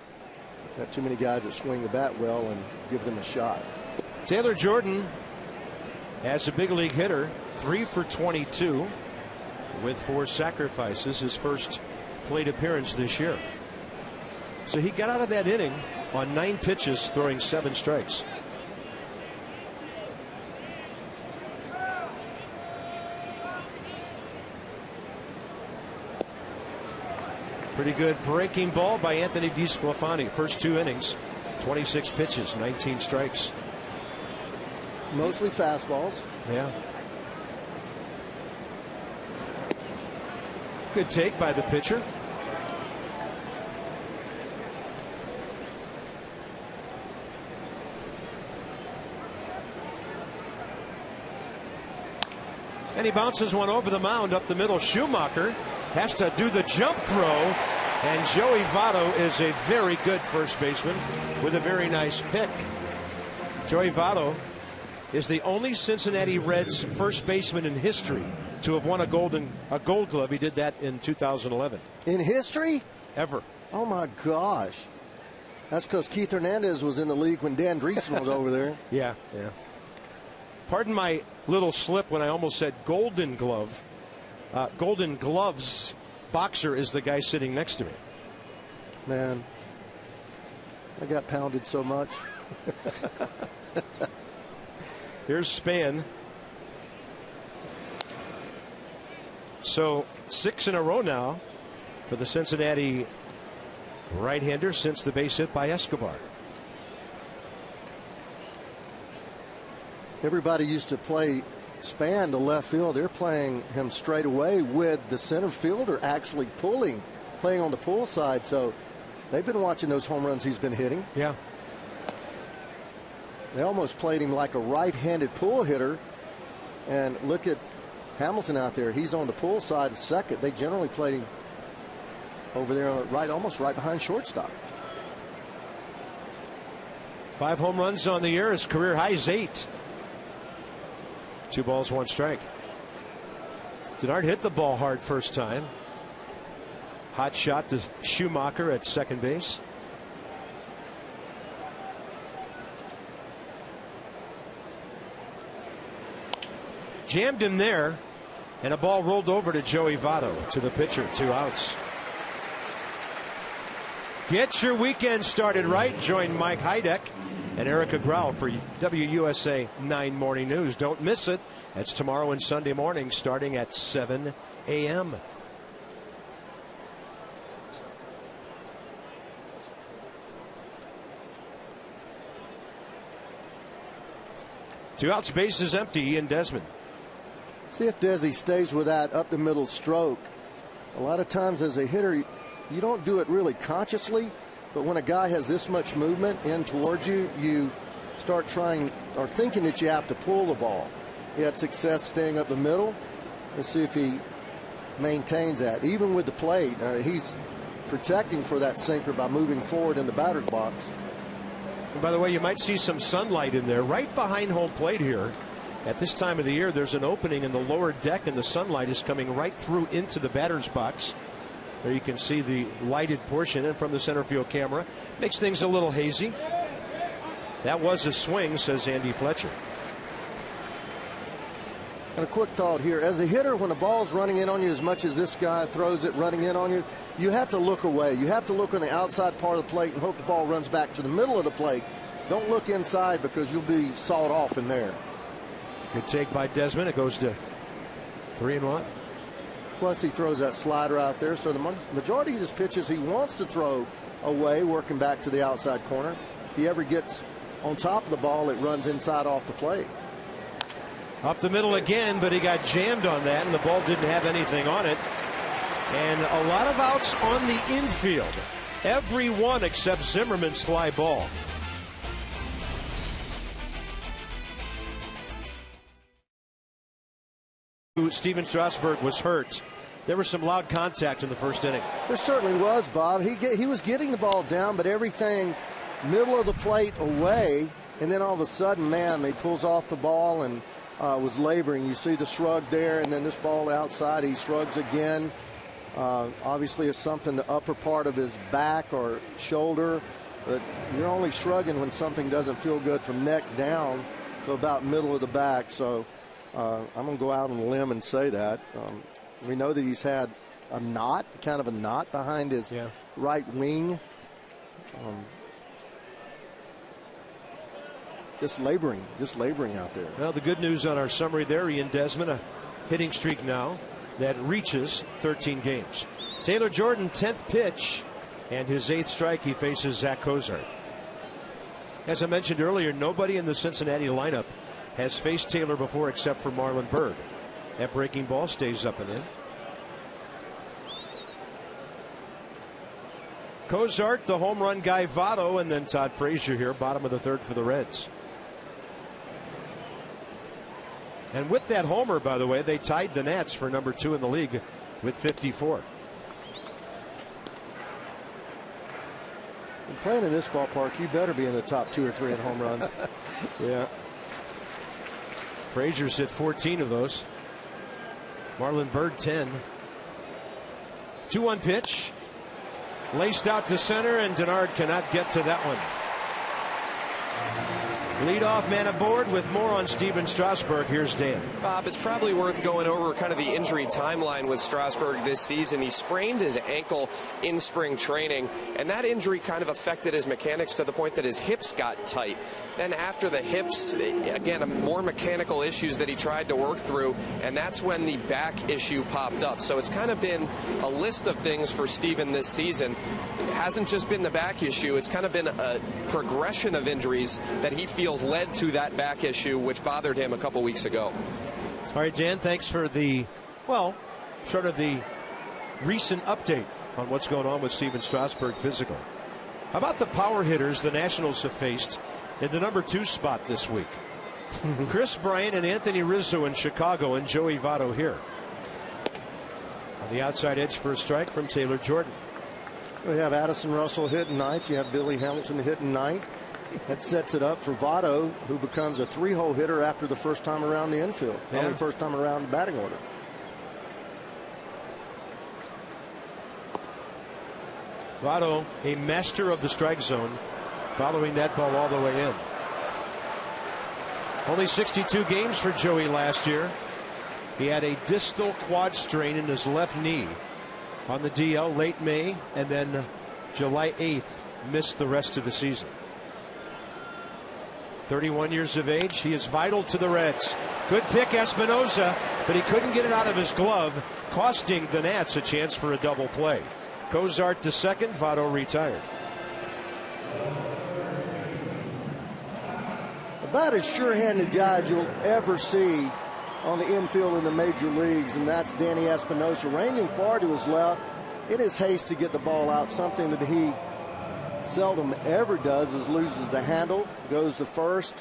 Got too many guys that swing the bat well and give them a shot. Taylor Jordan, as a big league hitter, 3 for 22 with 4 sacrifices, his first plate appearance this year. So he got out of that inning on 9 pitches, throwing 7 strikes. Pretty good breaking ball by Anthony DeSclafani. First 2 innings, 26 pitches, 19 strikes. Mostly fastballs. Yeah. Good take by the pitcher. And he bounces one over the mound up the middle. Schumacher has to do the jump throw. And Joey Votto is a very good first baseman with a very nice pick. Joey Votto is the only Cincinnati Reds first baseman in history to have won a Gold Glove. He did that in 2011. In history? Ever. Oh my gosh. That's because Keith Hernandez was in the league when Dan Dreesen was over there. Yeah. Pardon my little slip when I almost said Golden Glove. Golden Gloves boxer is the guy sitting next to me. Man, I got pounded so much. Here's Span. So 6 in a row now for the Cincinnati right-hander since the base hit by Escobar. Everybody used to play Span to left field. They're playing him straight away with the center fielder actually playing on the pull side. So they've been watching those home runs he's been hitting. Yeah. They almost played him like a right-handed pull hitter. And look at Hamilton out there. He's on the pull side of second. They generally played him over there almost right behind shortstop. 5 home runs on the year. His career high is 8. 2 balls, 1 strike. Denard hit the ball hard first time. Hot shot to Schumacher at second base. Jammed him there, and a ball rolled over to Joey Votto, to the pitcher. 2 outs. Get your weekend started right. Join Mike Heideck and Erica Grau for WUSA 9 Morning News. Don't miss it. That's tomorrow and Sunday morning starting at 7 a.m. Two outs, bases empty. Ian Desmond. See if Desi stays with that up the middle stroke. A lot of times as a hitter, you don't do it really consciously, but when a guy has this much movement in towards you, you start trying or thinking that you have to pull the ball. He had success staying up the middle. Let's see if he maintains that. Even with the plate, he's protecting for that sinker by moving forward in the batter's box. And by the way, you might see some sunlight in there right behind home plate here. At this time of the year, there's an opening in the lower deck, and the sunlight is coming right through into the batter's box. There you can see the lighted portion, and from the center field camera, makes things a little hazy. That was a swing, says Andy Fletcher. And a quick thought here. As a hitter, when the ball's running in on you as much as this guy throws it running in on you, you have to look away. You have to look on the outside part of the plate and hope the ball runs back to the middle of the plate. Don't look inside because you'll be sawed off in there. Good take by Desmond. It goes to 3-1. Plus, he throws that slider out there. So the majority of his pitches he wants to throw away, working back to the outside corner. If he ever gets on top of the ball, it runs inside off the plate. Up the middle again, but he got jammed on that, and the ball didn't have anything on it. And a lot of outs on the infield. Every one except Zimmerman's fly ball. Steven Strasburg was hurt. There was some loud contact in the first inning. There certainly was, Bob. He was getting the ball down, but everything middle of the plate away, and then all of a sudden, man, he pulls off the ball and was laboring. You see the shrug there, and then this ball outside, he shrugs again. Obviously, it's something the upper part of his back or shoulder, but you're only shrugging when something doesn't feel good from neck down to about middle of the back. So I'm going to go out on a limb and say that. We know that he's had a knot, kind of a knot behind his right wing. Just laboring out there. Well, the good news on our summary there, Ian Desmond, a hitting streak now that reaches 13 games. Taylor Jordan, 10th pitch, and his 8th strike. He faces Zack Cozart. As I mentioned earlier, nobody in the Cincinnati lineup has faced Taylor before except for Marlon Byrd. That breaking ball stays up and in. Cozart, the home run guy, Votto, and then Todd Frazier here, bottom of the third for the Reds. And with that homer, by the way, they tied the Nats for number 2 in the league with 54. And playing in this ballpark, you better be in the top 2 or 3 in home runs. Yeah. Frazier's hit 14 of those. Marlon Byrd 10. 2-1 pitch. Laced out to center, and Denard cannot get to that one. Leadoff man aboard with more on Steven Strasburg. Here's Dan. Bob, it's probably worth going over kind of the injury timeline with Strasburg this season. He sprained his ankle in spring training, and that injury kind of affected his mechanics to the point that his hips got tight. Then after the hips, again, more mechanical issues that he tried to work through, and that's when the back issue popped up. So it's kind of been a list of things for Steven this season. It hasn't just been the back issue. It's kind of been a progression of injuries that he feels led to that back issue, which bothered him a couple weeks ago. All right, Dan, thanks for the, well, sort of the recent update on what's going on with Steven Strasburg physically. How about the power hitters the Nationals have faced in the number 2 spot this week? Chris Bryant and Anthony Rizzo in Chicago, and Joey Votto here. On the outside edge for a strike from Taylor Jordan. We have Addison Russell hitting ninth. You have Billy Hamilton hitting ninth. That sets it up for Votto, who becomes a 3-hole hitter after the first time around the infield. Yeah. Only first time around the batting order. Votto, a master of the strike zone, following that ball all the way in. Only 62 games for Joey last year. He had a distal quad strain in his left knee on the DL late May, and then July 8th missed the rest of the season. 31 years of age. He is vital to the Reds. Good pick, Espinoza, but he couldn't get it out of his glove, costing the Nats a chance for a double play. Cozart to second, Votto retired. About as sure-handed guy you'll ever see on the infield in the major leagues, and that's Danny Espinosa, ranging far to his left in his haste to get the ball out, something that he seldom ever does is loses the handle, goes to first.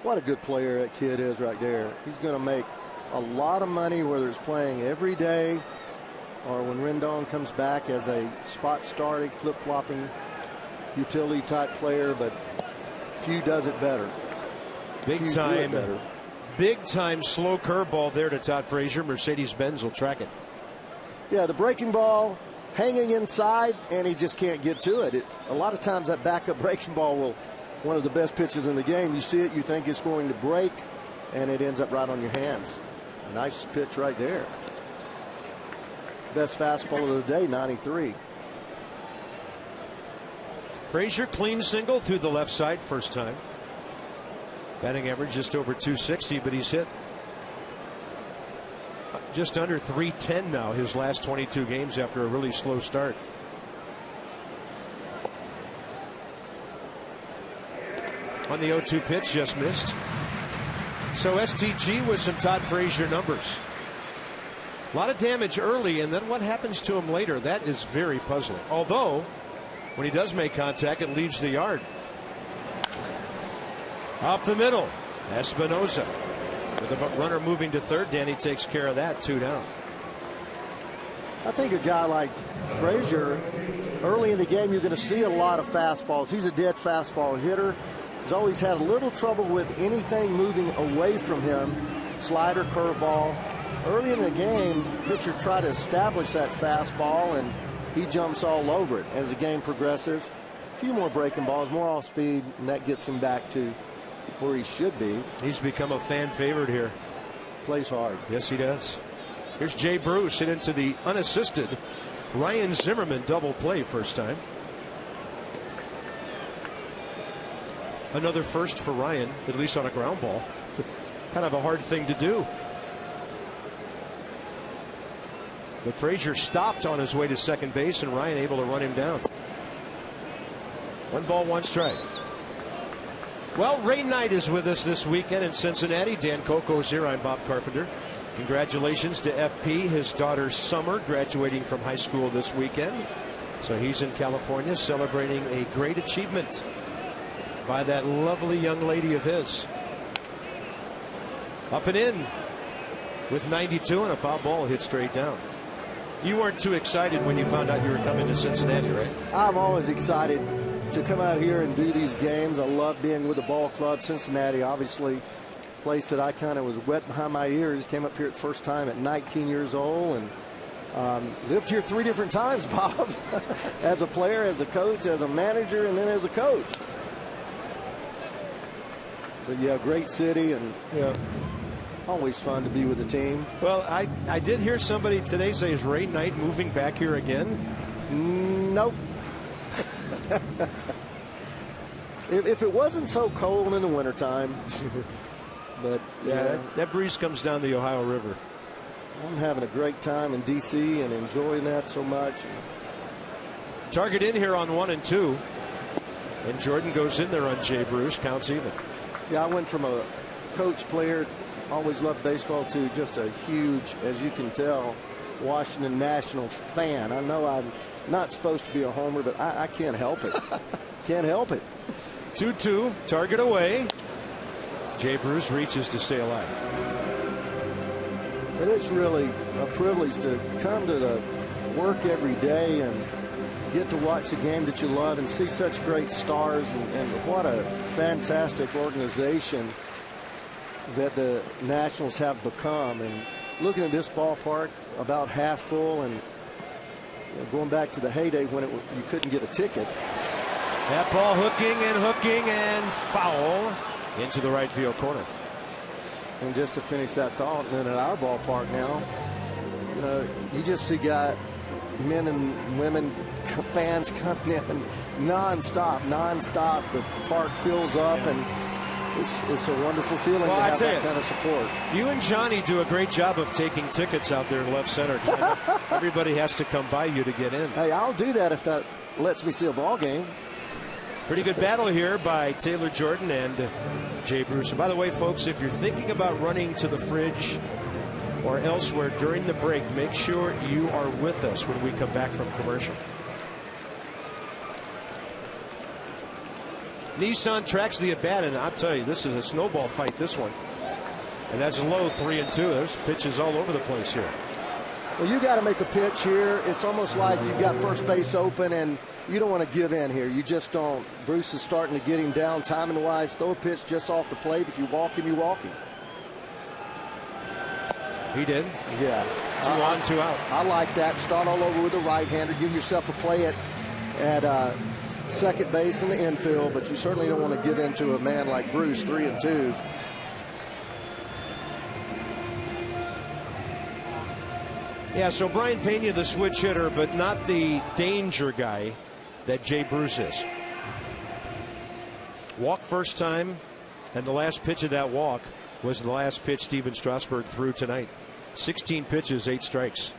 What a good player that kid is right there. He's going to make a lot of money, whether it's playing every day or when Rendon comes back as a spot starting, flip-flopping, utility-type player, but few does it better. Big time slow curveball there to Todd Frazier. Mercedes-Benz will track it. Yeah, the breaking ball hanging inside, and he just can't get to it. A lot of times that backup breaking ball will, one of the best pitches in the game. You see it, you think it's going to break, and it ends up right on your hands. Nice pitch right there. Best fastball of the day, 93. Frazier clean single through the left side first time. Batting average just over 260, but he's hit just under 310 now his last 22 games after a really slow start. On the 0-2 pitch, just missed. So STG with some Todd Frazier numbers. A lot of damage early, and then what happens to him later, that is very puzzling. Although, when he does make contact, it leaves the yard. Up the middle, Espinosa. With the runner moving to third, Danny takes care of that, 2 down. I think a guy like Frazier, early in the game, you're going to see a lot of fastballs. He's a dead fastball hitter. He's always had a little trouble with anything moving away from him, slider, curveball. Early in the game, pitchers try to establish that fastball, and he jumps all over it. As the game progresses, a few more breaking balls, more off speed, and that gets him back to where he should be. He's become a fan favorite here. Plays hard. Yes, he does. Here's Jay Bruce hit into the unassisted Ryan Zimmerman double play first time. Another first for Ryan, at least on a ground ball. Kind of a hard thing to do. But Frazier stopped on his way to second base, and Ryan able to run him down. 1 ball, 1 strike. Well, Ray Knight is with us this weekend in Cincinnati. Dan Coco's here. I'm Bob Carpenter. Congratulations to FP, his daughter Summer, graduating from high school this weekend. So he's in California celebrating a great achievement by that lovely young lady of his. Up and in with 92, and a foul ball hit straight down. You weren't too excited when you found out you were coming to Cincinnati, right? I'm always excited to come out here and do these games. I love being with the ball club. Cincinnati, obviously, place that I kind of was wet behind my ears. Came up here the first time at 19 years old, and lived here 3 different times, Bob. As a player, as a coach, as a manager, and then as a coach. So yeah, great city, and yeah, always fun to be with the team. Well, I did hear somebody today say, is Ray Knight moving back here again? Nope. If it wasn't so cold in the wintertime. But yeah, that breeze comes down the Ohio River. I'm having a great time in D.C. and enjoying that so much. Target in here on 1 and 2. And Jordan goes in there on Jay Bruce. Counts even. Yeah, I went from a coach player, always loved baseball, to just a huge, as you can tell, Washington National fan. I know I'm not supposed to be a homer, but I can't help it. Can't help it. 2-2, target away. Jay Bruce reaches to stay alive. But it's really a privilege to come to the work every day and get to watch the game that you love and see such great stars, and what a fantastic organization that the Nationals have become. And looking at this ballpark, about half full, and going back to the heyday when you couldn't get a ticket. That ball hooking and foul into the right field corner. And just to finish that thought, and then at our ballpark now, you just see men and women, fans coming in nonstop. The park fills up, and it's a wonderful feeling to have that kind of support. You and Johnny do a great job of taking tickets out there in left center. Everybody has to come by you to get in. Hey, I'll do that if that lets me see a ball game. Pretty good battle here by Taylor Jordan and Jay Bruce. And by the way, folks, if you're thinking about running to the fridge or elsewhere during the break, make sure you are with us when we come back from commercial. Nissan tracks the at bat, and I'll tell you, this is a snowball fight, this one. And that's low, 3-2. There's pitches all over the place here. Well, you got to make a pitch here. It's almost like you've got first base open, and you don't want to give in here. You just don't. Bruce is starting to get him down timing-wise. Throw a pitch just off the plate. If you walk him, you walk him. He did? Yeah. 2 on, 2 out. I like that. Start all over with a right-hander. Give yourself a play at second base in the infield, but you certainly don't want to give in to a man like Bruce, 3-2. Yeah, so Brian Pena, the switch hitter, but not the danger guy that Jay Bruce is. Walk first time, and the last pitch of that walk was the last pitch Steven Strasburg threw tonight. 16 pitches, 8 strikes.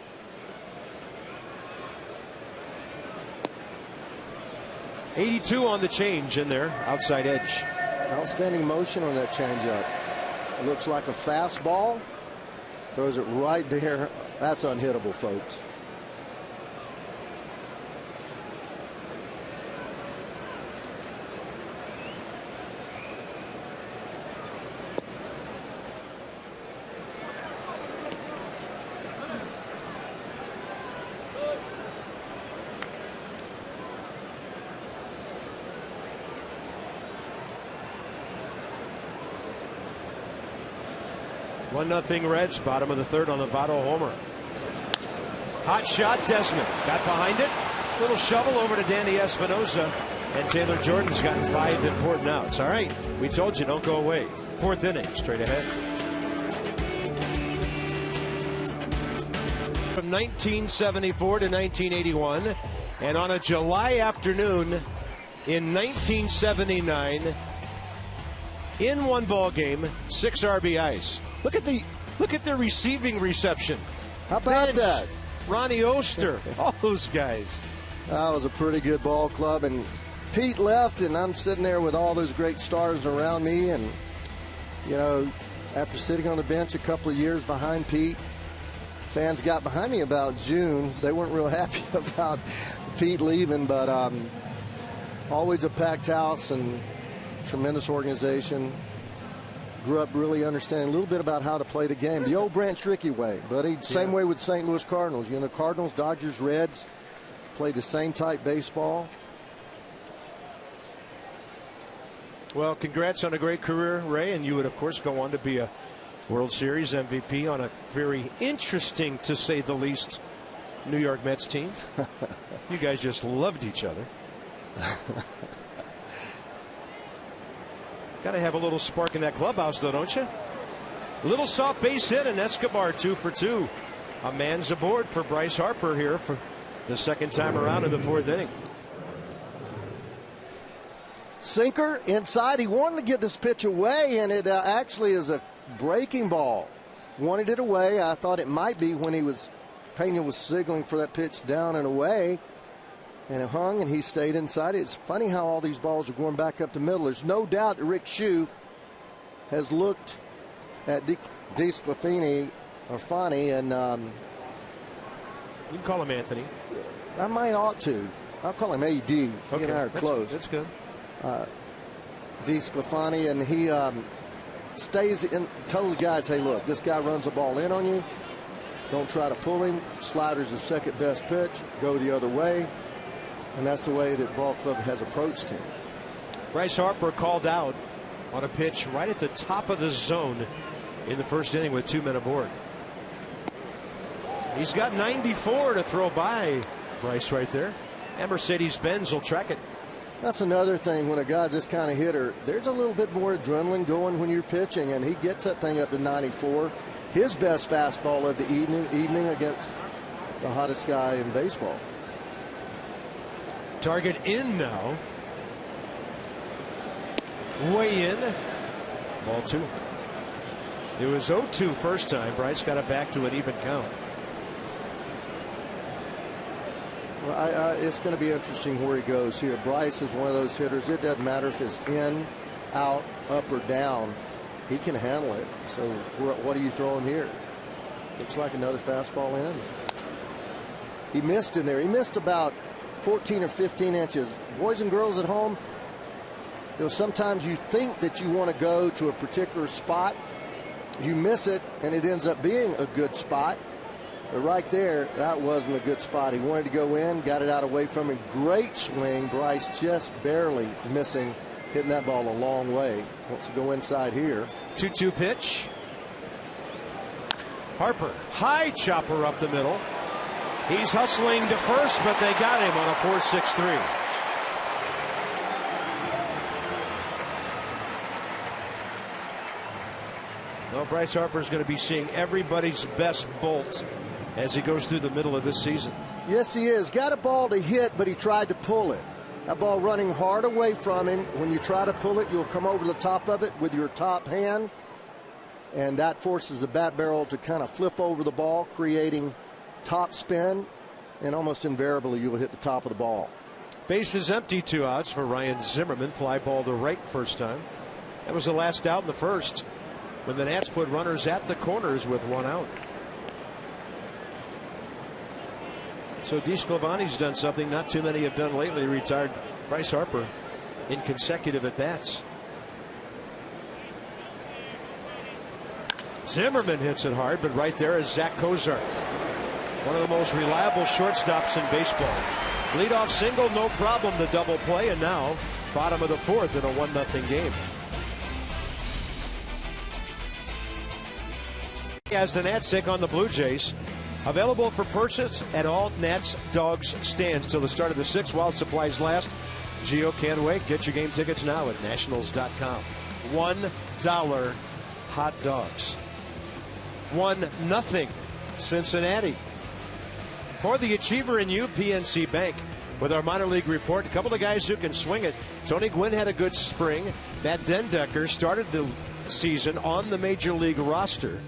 .82 on the change in there, outside edge. Outstanding motion on that changeup. Looks like a fastball. Throws it right there. That's unhittable, folks. One 1-0 Reds, bottom of the third on the Votto homer. Hot shot, Desmond got behind it. Little shovel over to Danny Espinosa, and Taylor Jordan's gotten 5 important outs. All right, we told you, don't go away. 4th inning, straight ahead. From 1974 to 1981, and on a July afternoon in 1979, in one ball game, 6 RBIs. Look at the receiving reception. How about Bench, that? Ronnie Oster, all those guys. That was a pretty good ball club, and Pete left, and I'm sitting there with all those great stars around me, and you know, after sitting on the bench a couple of years behind Pete, fans got behind me about June. They weren't real happy about Pete leaving, but always a packed house and tremendous organization. Grew up really understanding a little bit about how to play the game. The old Branch Rickey way, buddy. Same way with St. Louis Cardinals. You know, Cardinals, Dodgers, Reds played the same type baseball. Well, congrats on a great career, Ray, and you would, of course, go on to be a World Series MVP on a very interesting, to say the least, New York Mets team. You guys just loved each other. Got to have a little spark in that clubhouse, though, don't you? Little soft base hit, and Escobar 2 for 2. A man's aboard for Bryce Harper here for the second time around in the 4th inning. Sinker inside. He wanted to get this pitch away, and it actually is a breaking ball. Wanted it away. I thought it might be when Pena was signaling for that pitch down and away. And it hung, and he stayed inside. It's funny how all these balls are going back up the middle. There's no doubt that Rick Shue has looked at DeSclafani, or Fani, and you can call him Anthony. I might ought to. I'll call him AD. He okay, and I are close. That's good. DeSclafani, and he stays in, told the guys, hey, look, this guy runs the ball in on you. Don't try to pull him. Slider's the second best pitch. Go the other way. And that's the way that ball club has approached him. Bryce Harper called out on a pitch right at the top of the zone in the 1st inning with 2 men aboard. He's got 94 to throw by Bryce right there. And Mercedes-Benz will track it. That's another thing when a guy's this kind of hitter. There's a little bit more adrenaline going when you're pitching, and he gets that thing up to 94. His best fastball of the evening against the hottest guy in baseball. Target in now. Way in. Ball 2. It was 0-2 first time. Bryce got it back to an even count. Well, it's going to be interesting where he goes here. Bryce is one of those hitters. It doesn't matter if it's in, out, up, or down. He can handle it. So what are you throwing here? Looks like another fastball in. He missed in there. He missed about 14 or 15 inches. Boys and girls at home, sometimes you think that you want to go to a particular spot, you miss it, and it ends up being a good spot. But right there, that wasn't a good spot. He wanted to go in, got it out away from him. Great swing. Bryce just barely missing, hitting that ball a long way. Wants to go inside here. 2-2 pitch. Harper, high chopper up the middle. He's hustling to first, but they got him on a 4-6-3. Well, Bryce Harper's going to be seeing everybody's best bolt as he goes through the middle of this season. Yes, he is. Got a ball to hit, but he tried to pull it. That ball running hard away from him. When you try to pull it, you'll come over the top of it with your top hand, and that forces the bat barrel to kind of flip over the ball, creating top spin, and almost invariably you will hit the top of the ball. Bases empty, 2 outs for Ryan Zimmerman. Fly ball to right first time. That was the last out in the first when the Nats put runners at the corners with 1 out. So DeSclafani's done something not too many have done lately. Retired Bryce Harper in consecutive at bats. Zimmerman hits it hard, but right there is Zack Cozart, one of the most reliable shortstops in baseball. Leadoff single, no problem. The double play, and now bottom of the 4th in a 1-0 game. As the Nats take on the Blue Jays, available for purchase at all Nats Dogs stands till the start of the 6th while supplies last. Gio can't wait. Get your game tickets now at nationals.com. $1 hot dogs. 1-0 Cincinnati. For the Achiever in you, PNC Bank. With our minor league report, a couple of guys who can swing it. Tony Gwynn had a good spring. Matt Dendecker started the season on the major league roster.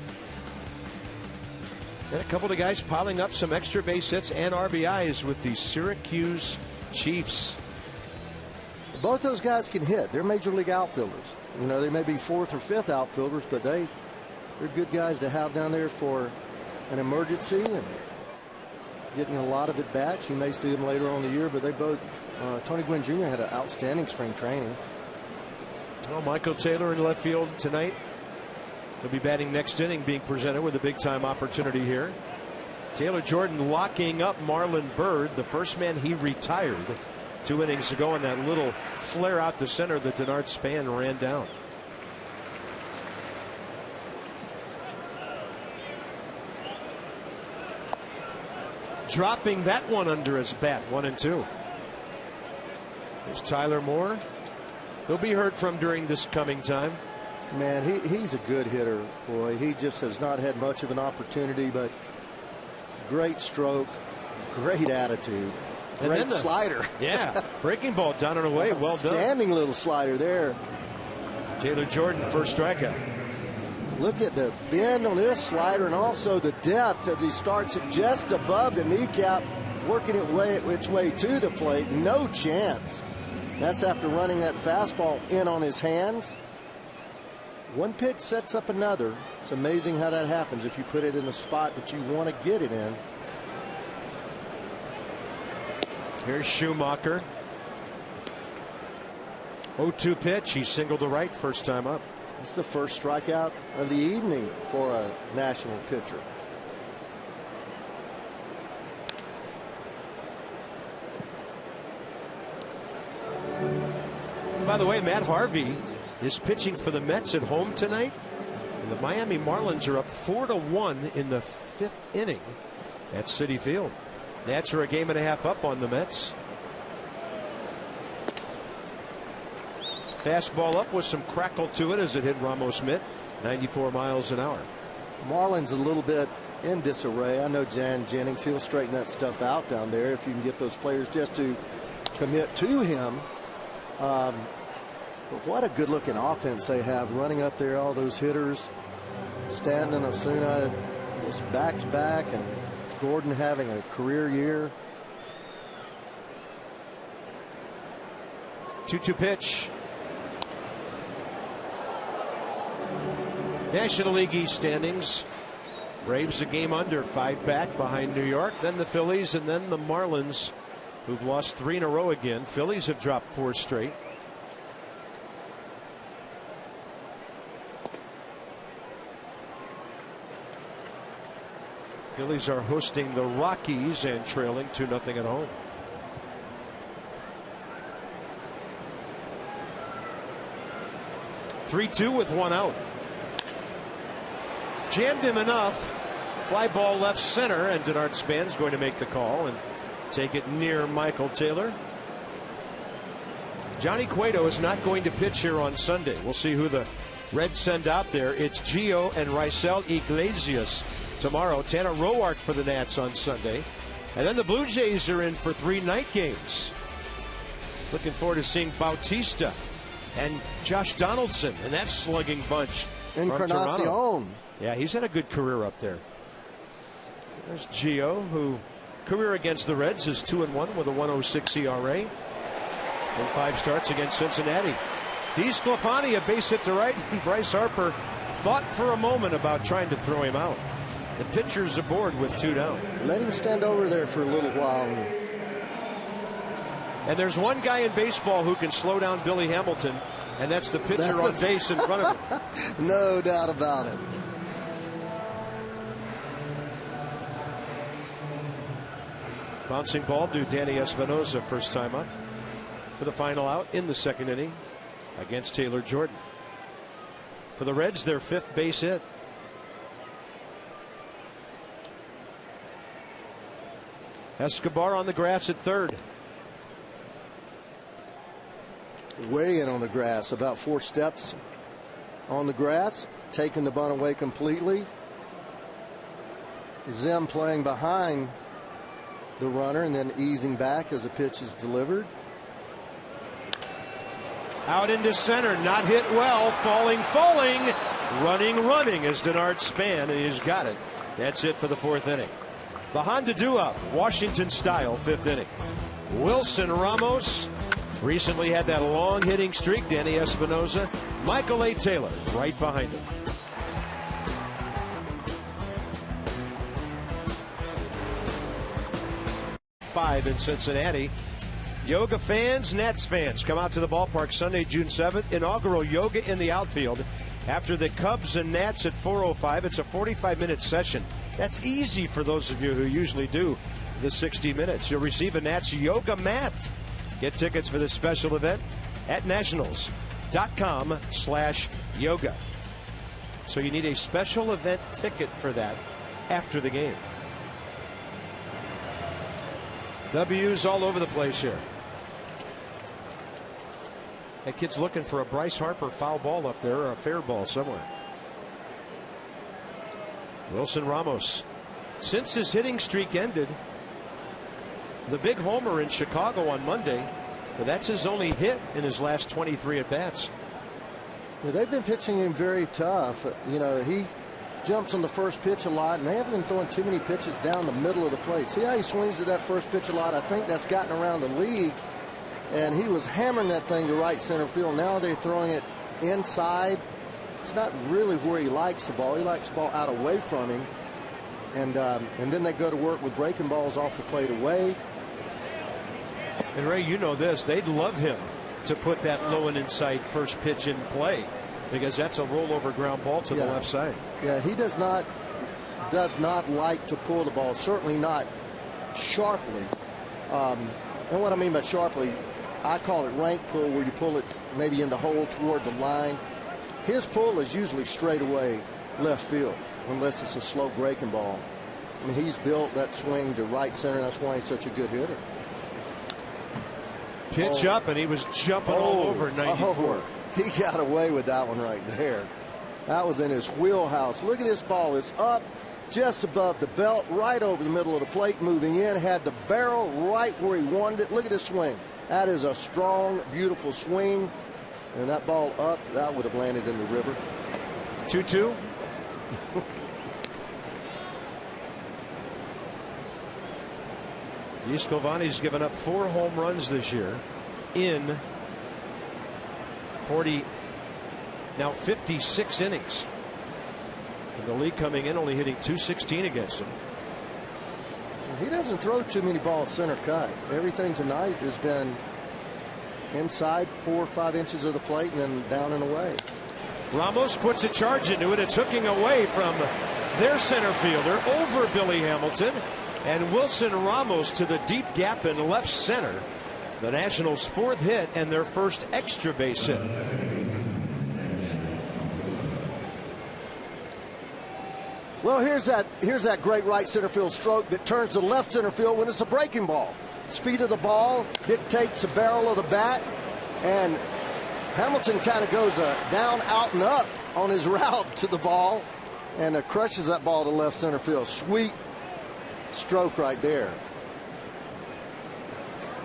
And a couple of guys piling up some extra base hits and RBIs with the Syracuse Chiefs. Both those guys can hit. They're major league outfielders. You know, they may be 4th or 5th outfielders, but they're good guys to have down there for an emergency and getting a lot of at bats. You may see them later on in the year, but they both, Tony Gwynn Jr. had an outstanding spring training. Well, Michael Taylor in left field tonight. He'll be batting next inning, being presented with a big-time opportunity here. Taylor Jordan locking up Marlon Byrd, the first man he retired 2 innings ago, in that little flare out the center that Denard Span ran down. Dropping that one under his bat, 1-2. There's Tyler Moore. He'll be heard from during this coming time. Man, he's a good hitter, boy. He just has not had much of an opportunity, but great stroke, great attitude, great slider. Yeah, breaking ball down and away. Well done. Outstanding little slider there. Taylor Jordan, first strikeout. Look at the bend on this slider and also the depth as he starts it just above the kneecap, working its way to the plate. No chance. That's after running that fastball in on his hands. One pitch sets up another. It's amazing how that happens if you put it in the spot that you want to get it in. Here's Schumacher. 0-2 pitch. He singled to right first time up. It's the first strikeout of the evening for a national pitcher. By the way, Matt Harvey is pitching for the Mets at home tonight. And the Miami Marlins are up 4-1 in the 5th inning at Citi Field. Nats are a game and a half up on the Mets. Fastball up with some crackle to it as it hit Ramos mitt, 94 miles an hour. Marlins a little bit in disarray. I know Jan Jennings, he'll straighten that stuff out down there if you can get those players just to commit to him. But what a good looking offense they have running up there, all those hitters. Stanton and Osuna just back to back, and Gordon having a career year. 2-2 pitch. National League East standings. Braves a game under, 5 back behind New York, then the Phillies, and then the Marlins, who've lost 3 in a row again. Phillies have dropped 4 straight. Phillies are hosting the Rockies and trailing 2-0 at home. (3-2) with one out. Jammed him enough. Fly ball left center, and Denard Span's going to make the call and take it near Michael Taylor. Johnny Cueto is not going to pitch here on Sunday. We'll see who the Reds send out there. It's Gio and Raisel Iglesias tomorrow. Tanner Roark for the Nats on Sunday. And then the Blue Jays are in for 3 night games. Looking forward to seeing Bautista and Josh Donaldson and that slugging bunch. Encarnacion. Yeah, he's had a good career up there. There's Gio, who career against the Reds is 2-1 with a 1.06 ERA in 5 starts against Cincinnati. DeSclafani, a base hit to right, and Bryce Harper thought for a moment about trying to throw him out. The pitcher's aboard with 2 down. Let him stand over there for a little while. And there's one guy in baseball who can slow down Billy Hamilton, and that's the pitcher on base in front of him. No doubt about it. Bouncing ball to Danny Espinosa, first time up for the final out in the 2nd inning against Taylor Jordan. For the Reds, their 5th base hit. Escobar on the grass at 3rd. Way in on the grass, about 4 steps on the grass, taking the bunt away completely. Zim playing behind the runner and then easing back as the pitch is delivered. Out into center, not hit well, falling, running as Denard Span, and he's got it. That's it for the 4th inning. The Honda Do-Up, Washington style, 5th inning. Wilson Ramos recently had that long hitting streak. Danny Espinosa, Michael A. Taylor right behind him. Five in Cincinnati. Yoga fans, Nats fans, come out to the ballpark Sunday, June 7th. Inaugural yoga in the outfield after the Cubs and Nats at 4:05. It's a 45-minute session. That's easy for those of you who usually do the 60 minutes. You'll receive a Nats yoga mat. Get tickets for this special event at nationals.com/yoga. So you need a special event ticket for that after the game. W's all over the place here. That kid's looking for a Bryce Harper foul ball up there, or a fair ball somewhere. Wilson Ramos, since his hitting streak ended, the big homer in Chicago on Monday, but that's his only hit in his last 23 at-bats. Yeah, they've been pitching him very tough. You know, he jumps on the first pitch a lot, and they haven't been throwing too many pitches down the middle of the plate. See how he swings at that first pitch a lot? I think that's gotten around the league, and he was hammering that thing to right center field. Now they're throwing it inside. It's not really where he likes the ball. He likes the ball out away from him, and then they go to work with breaking balls off the plate away. And Ray, you know this, they'd love him to put that low and inside first pitch in play, because that's a rollover ground ball to the left side. Yeah, he does not like to pull the ball, certainly not sharply. And what I mean by sharply, I call it rank pull, where you pull it maybe in the hole toward the line. His pull is usually straight away left field, unless it's a slow breaking ball. I mean, he's built that swing to right center. That's why he's such a good hitter. Pitch up, and he was jumping all over 94. He got away with that one right there. That was in his wheelhouse. Look at this ball. It's up just above the belt, right over the middle of the plate, moving in. Had the barrel right where he wanted it. Look at this swing. That is a strong, beautiful swing. And that ball up, that would have landed in the river. 2-2. Escovani's given up 4 home runs this year in 56 innings. And the league coming in only hitting .216 against him. He doesn't throw too many balls center cut. Everything tonight has been inside 4 or 5 inches of the plate and then down and away. Ramos puts a charge into it. It's hooking away from their center fielder over Billy Hamilton, and Wilson Ramos to the deep gap in left center. The Nationals' 4th hit and their first extra base hit. Well, here's that great right center field stroke that turns to left center field when it's a breaking ball. Speed of the ball dictates the barrel of the bat, and Hamilton kind of goes down, out, and up on his route to the ball, and crushes that ball to left center field. Sweet stroke right there.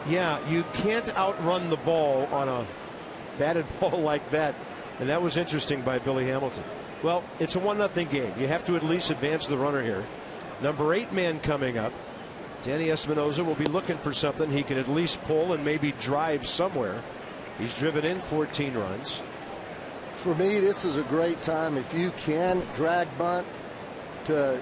Yeah, you can't outrun the ball on a batted ball like that, and that was interesting by Billy Hamilton. Well, it's a 1-0 game. You have to at least advance the runner here. Number 8 man coming up. Danny Espinosa will be looking for something he can at least pull and maybe drive somewhere. He's driven in 14 runs. For me, this is a great time. If you can drag bunt to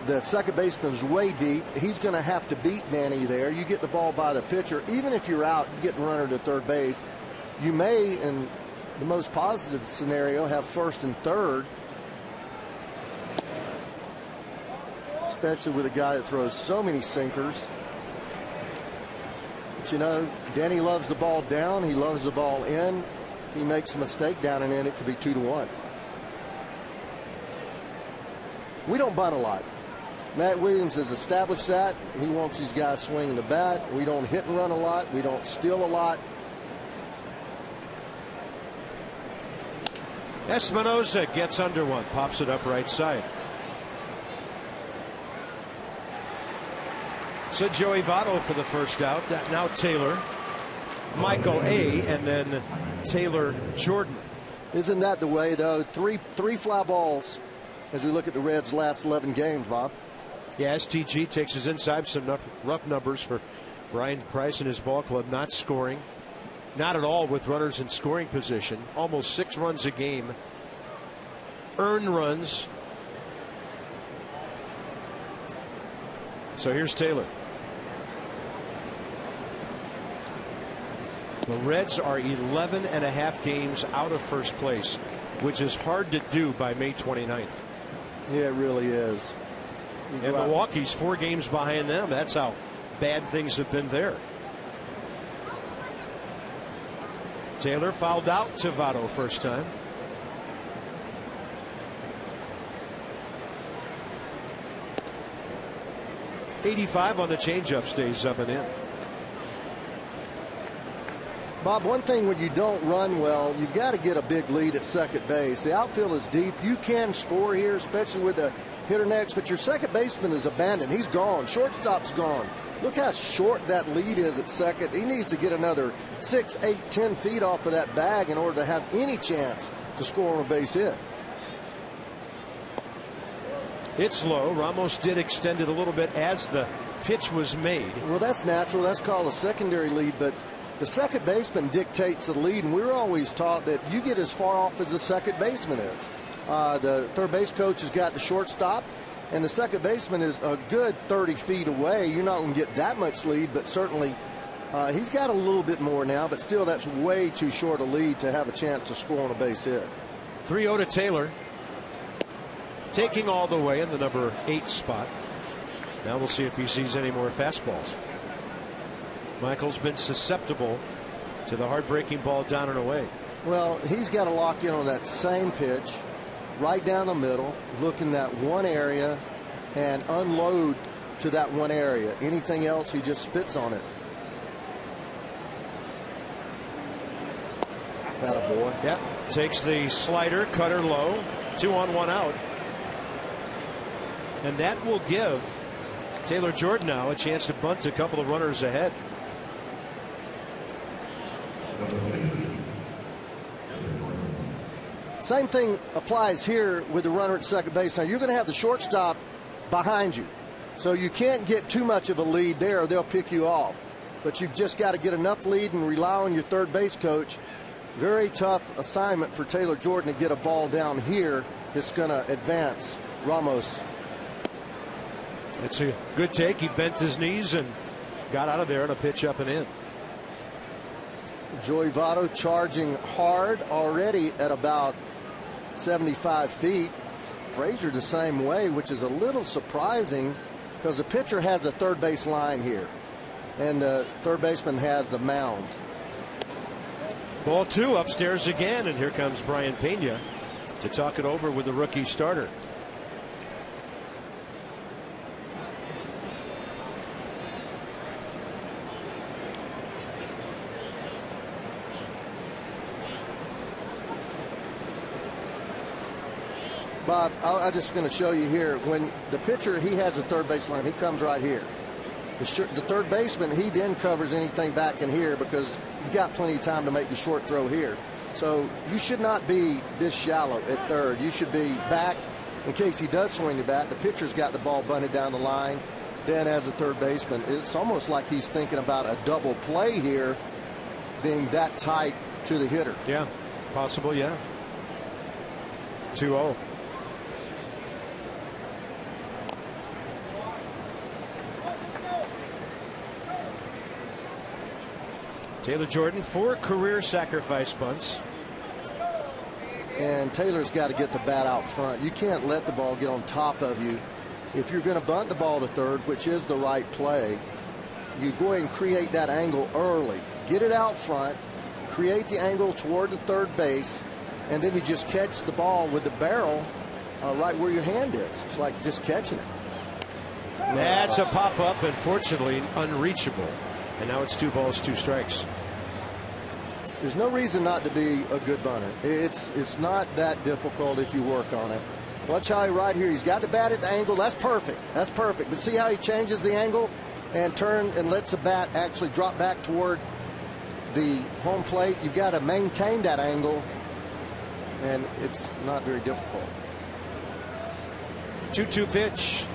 the second baseman's way deep, he's going to have to beat Danny there. You get the ball by the pitcher. Even if you're out, you get the runner to third base. You may, in the most positive scenario, have first and third, especially with a guy that throws so many sinkers. But you know, Danny loves the ball down. He loves the ball in. If he makes a mistake down and in, it could be 2-1. We don't bunt a lot. Matt Williams has established that. He wants these guys swinging the bat. We don't hit and run a lot. We don't steal a lot. Espinosa gets under one, pops it up right side. So Joey Votto for the first out. Now Taylor, Michael A., and then Taylor Jordan. Isn't that the way, though? Three fly balls as we look at the Reds' last 11 games, Bob. Yeah, STG takes his inside, some rough numbers for Brian Price and his ball club. Not scoring. Not at all with runners in scoring position. Almost 6 runs a game. Earned runs. So here's Taylor. The Reds are 11.5 games out of first place, which is hard to do by May 29th. Yeah, it really is. And Milwaukee's 4 games behind them. That's how bad things have been there. Taylor fouled out to Votto first time. .85 on the changeup, stays up and in. Bob, one thing when you don't run well, you've got to get a big lead at second base. The outfield is deep. You can score here, especially with the hitter next, but your second baseman is abandoned. He's gone. Shortstop's gone. Look how short that lead is at second. He needs to get another 6, 8, 10 feet off of that bag in order to have any chance to score on a base hit. It's low. Ramos did extend it a little bit as the pitch was made. Well, that's natural. That's called a secondary lead, but the second baseman dictates the lead, and we're always taught that you get as far off as the second baseman is. The third base coach has got the shortstop, and the second baseman is a good 30 feet away. You're not going to get that much lead, but certainly he's got a little bit more now, but still that's way too short a lead to have a chance to score on a base hit. 3-0 to Taylor. Taking all the way in the number 8 spot. Now we'll see if he sees any more fastballs. Michael's been susceptible to the hard-breaking ball down and away. Well, he's got to lock in on that same pitch, right down the middle, look in that one area, and unload to that one area. Anything else, he just spits on it. Attaboy. Yeah, takes the slider, cutter low, 2 on 1 out. And that will give Taylor Jordan now a chance to bunt a couple of runners ahead. Same thing applies here with the runner at second base. Now you're going to have the shortstop behind you, so you can't get too much of a lead there or they'll pick you off, but you've just got to get enough lead and rely on your third base coach. Very tough assignment for Taylor Jordan to get a ball down here that's going to advance Ramos. It's a good take. He bent his knees and got out of there on a pitch up and in. Joey Votto charging hard already at about 75 feet. Frazier the same way, which is a little surprising because the pitcher has the third base line here, and the third baseman has the mound. Ball 2 upstairs again, and here comes Brian Pena to talk it over with the rookie starter. Bob, I'm just going to show you here. When the pitcher, he has the third base line, he comes right here. The third baseman, he then covers anything back in here because you've got plenty of time to make the short throw here. So you should not be this shallow at third. You should be back in case he does swing the bat. The pitcher's got the ball bunted down the line. Then as a third baseman, it's almost like he's thinking about a double play here, being that tight to the hitter. Yeah, possible, yeah. 2-0. Taylor Jordan, 4 career sacrifice bunts. And Taylor's got to get the bat out front. You can't let the ball get on top of you. If you're going to bunt the ball to third, which is the right play, you go ahead and create that angle early. Get it out front, create the angle toward the third base, and then you just catch the ball with the barrel right where your hand is. It's like just catching it. That's a pop-up, and fortunately unreachable. And now it's 2 balls, 2 strikes. There's no reason not to be a good bunter. It's not that difficult if you work on it. Watch how he right here. He's got the bat at the angle. That's perfect. That's perfect. But see how he changes the angle and turn and lets the bat actually drop back toward the home plate. You've got to maintain that angle, and it's not very difficult. 2-2 pitch.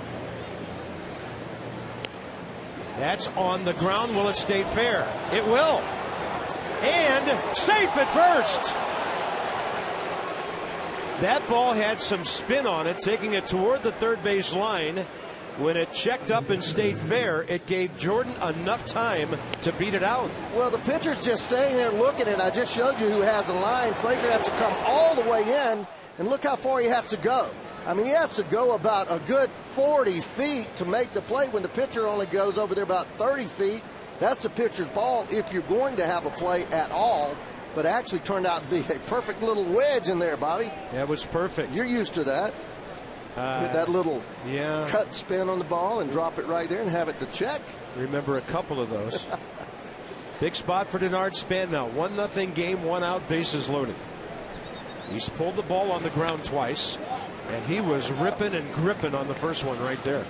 That's on the ground. Will it stay fair? It will. And safe at first. That ball had some spin on it, taking it toward the third base line. When it checked up and stayed fair, it gave Jordan enough time to beat it out. Well, the pitcher's just staying there looking, and I just showed you who has the line. Frazier has to come all the way in, and look how far he has to go. I mean, he has to go about a good 40 feet to make the play when the pitcher only goes over there about 30 feet. That's the pitcher's ball if you're going to have a play at all. But it actually turned out to be a perfect little wedge in there, Bobby. That was perfect. You're used to that. With that little cut spin on the ball and drop it right there and have it to check. Remember a couple of those. Big spot for Denard Span now. 1-0 game, 1 out, bases loaded. He's pulled the ball on the ground twice. And he was ripping and gripping on the first one right there.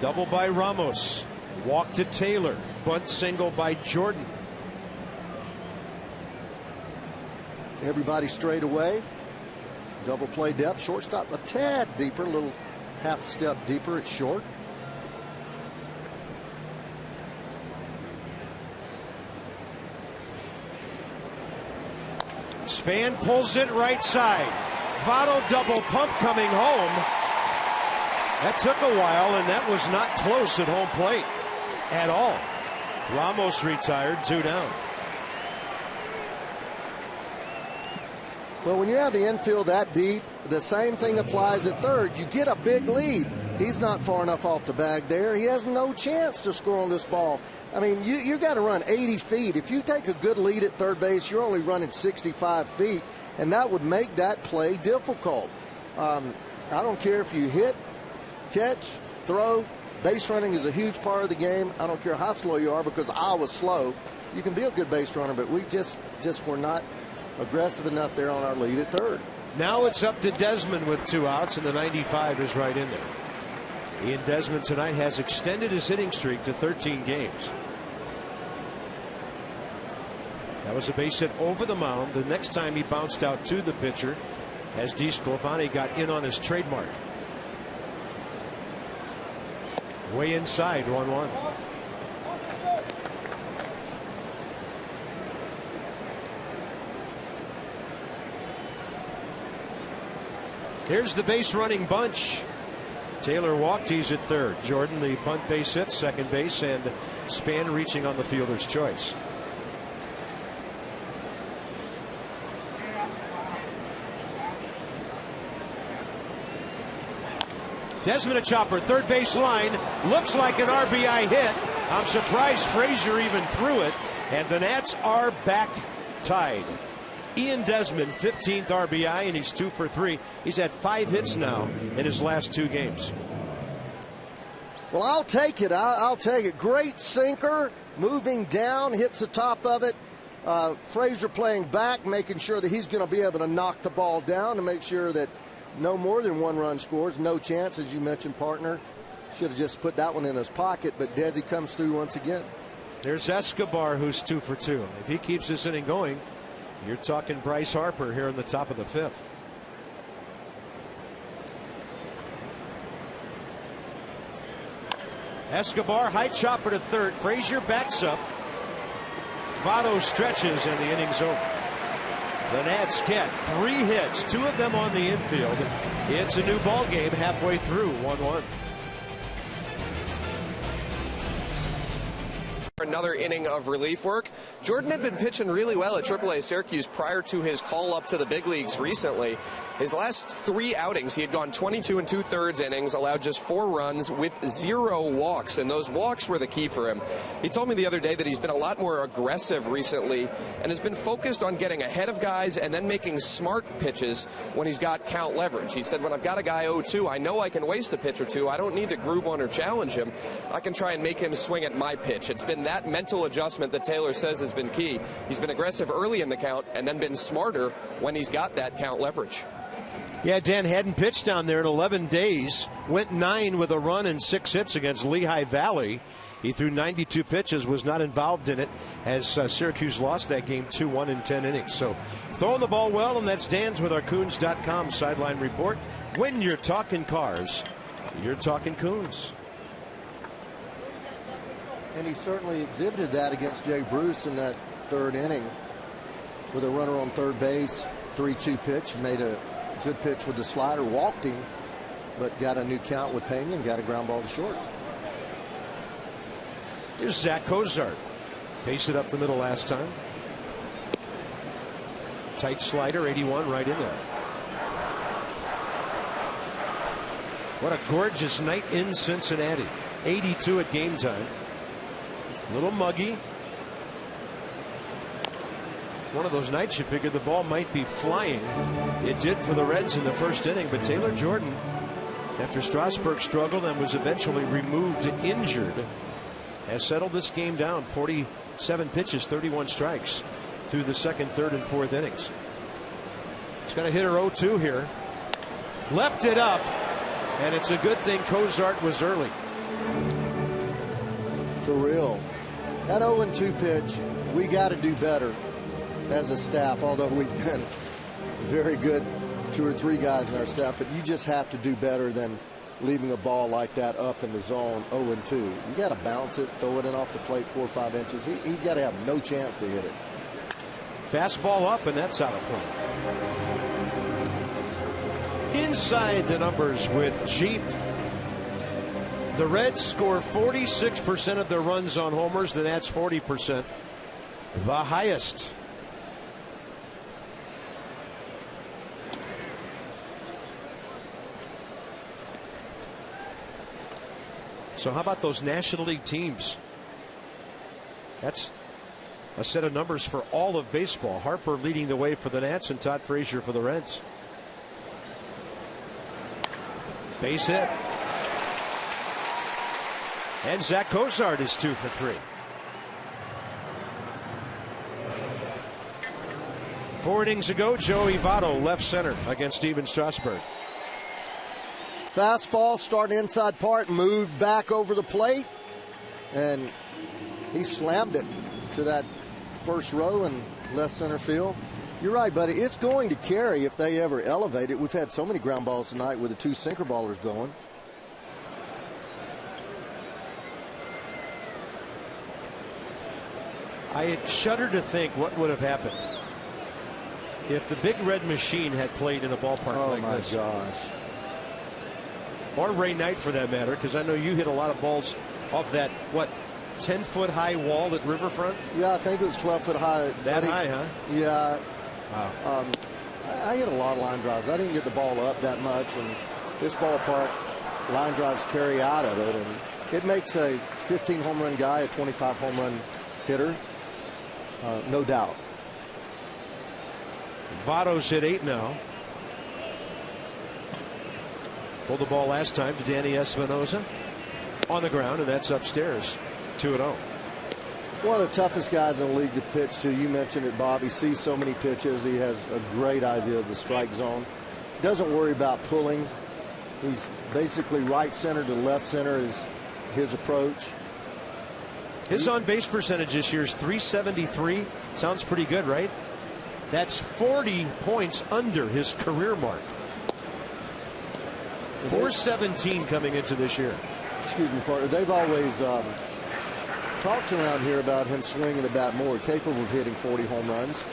Double by Ramos. Walk to Taylor. Bunt single by Jordan. Everybody straight away. Double play depth. Shortstop a tad deeper. A little half step deeper at short. Span pulls it right side. Votto double pump coming home. That took a while, and that was not close at home plate at all. Ramos retired, 2 down. Well, when you have the infield that deep, the same thing applies at third. You get a big lead. He's not far enough off the bag there. He has no chance to score on this ball. I mean, you got to run 80 feet. If you take a good lead at third base, you're only running 65 feet, and that would make that play difficult. I don't care if you hit, catch, throw. Base running is a huge part of the game. I don't care how slow you are, because I was slow. You can be a good base runner, but we just were not aggressive enough there on our lead at third. Now it's up to Desmond with 2 outs, and the 95 is right in there. Ian Desmond tonight has extended his hitting streak to 13 games. That was a base hit over the mound. The next time he bounced out to the pitcher, as DeSclafani got in on his trademark. Way inside, 1-1. Here's the base running bunch. Taylor walked, he's at third. Jordan the bunt base hit, second base, and Span reaching on the fielder's choice. Desmond a chopper, third base line. Looks like an RBI hit. I'm surprised Frazier even threw it. And the Nats are back tied. Ian Desmond, 15th RBI, and he's 2 for 3. He's had 5 hits now in his last 2 games. Well, I'll take it. I'll take it. Great sinker, moving down, hits the top of it. Frazier playing back, making sure that he's going to be able to knock the ball down to make sure that no more than 1 run scores. No chance, as you mentioned, partner. Should have just put that one in his pocket, but Desi comes through once again. There's Escobar, who's 2 for 2. If he keeps this inning going, you're talking Bryce Harper here in the top of the 5th. Escobar, high chopper to third. Frazier backs up. Votto stretches, and the inning's over. The Nats get 3 hits, 2 of them on the infield. It's a new ball game halfway through, 1-1. Another inning of relief work. Jordan had been pitching really well at AAA Syracuse prior to his call up to the big leagues recently. His last 3 outings, he had gone 22 2/3 innings, allowed just 4 runs with 0 walks, and those walks were the key for him. He told me the other day that he's been a lot more aggressive recently and has been focused on getting ahead of guys and then making smart pitches when he's got count leverage. He said, when I've got a guy 0-2, I know I can waste a pitch or 2. I don't need to groove one or challenge him. I can try and make him swing at my pitch. It's been that mental adjustment that Taylor says has been key. He's been aggressive early in the count and then been smarter when he's got that count leverage. Yeah, Dan hadn't pitched down there in 11 days. Went 9 with a run and 6 hits against Lehigh Valley. He threw 92 pitches, was not involved in it as Syracuse lost that game 2-1 in 10 innings. So throwing the ball well, and that's Dan's with our Coons.com sideline report. When you're talking cars, you're talking Coons. And he certainly exhibited that against Jay Bruce in that 3rd inning with a runner on third base, 3-2 pitch, made a good pitch with the slider, walked him, but got a new count with Pena and got a ground ball to short. Here's Zack Cozart. Pace it up the middle last time. Tight slider, 81 right in there. What a gorgeous night in Cincinnati. 82 at game time. A little muggy. One of those nights you figured the ball might be flying. It did for the Reds in the 1st inning, but Taylor Jordan, after Strasburg struggled and was eventually removed injured, has settled this game down. 47 pitches, 31 strikes through the 2nd, 3rd, and 4th innings. He's got a hitter 0-2 here. Left it up, and it's a good thing Cozart was early. For real. That 0-2 pitch, we got to do better as a staff, although we've been very good 2 or 3 guys in our staff, but you just have to do better than leaving a ball like that up in the zone 0-2. You got to bounce it, throw it in off the plate 4 or 5 inches. He's got to have no chance to hit it. Fastball up, and that's out of play. Inside the numbers with Jeep. The Reds score 46% of their runs on homers. The Nats 40%. The highest. So how about those National League teams? That's a set of numbers for all of baseball. Harper leading the way for the Nats and Todd Frazier for the Reds. Base hit. And Zack Cozart is 2 for 3. 4 innings ago, Joey Votto left center against Steven Strasburg. Fastball, starting inside part, moved back over the plate, and he slammed it to that first row in left center field. You're right, buddy. It's going to carry if they ever elevate it. We've had so many ground balls tonight with the 2 sinker ballers going. I shudder to think what would have happened if the Big Red Machine had played in a ballpark like this. Oh, my gosh. Or Ray Knight, for that matter, because I know you hit a lot of balls off that, 10-foot high wall at Riverfront? Yeah, I think it was 12-foot high. That high, huh? Yeah. Wow. I hit a lot of line drives. I didn't get the ball up that much, and this ballpark, line drives carry out of it, and it makes a 15 home run guy a 25 home run hitter, no doubt. Votto's hit 8 now. Pulled the ball last time to Danny Espinosa on the ground, and that's upstairs. 2-0. One of the toughest guys in the league to pitch to. You mentioned it, Bob. He sees so many pitches. He has a great idea of the strike zone. Doesn't worry about pulling. He's basically right center to left center is his approach. His on-base percentage this year is .373. Sounds pretty good, right? That's 40 points under his career mark. .417 coming into this year. Excuse me, partner. They've always talked around here about him swinging the bat more, capable of hitting 40 home runs.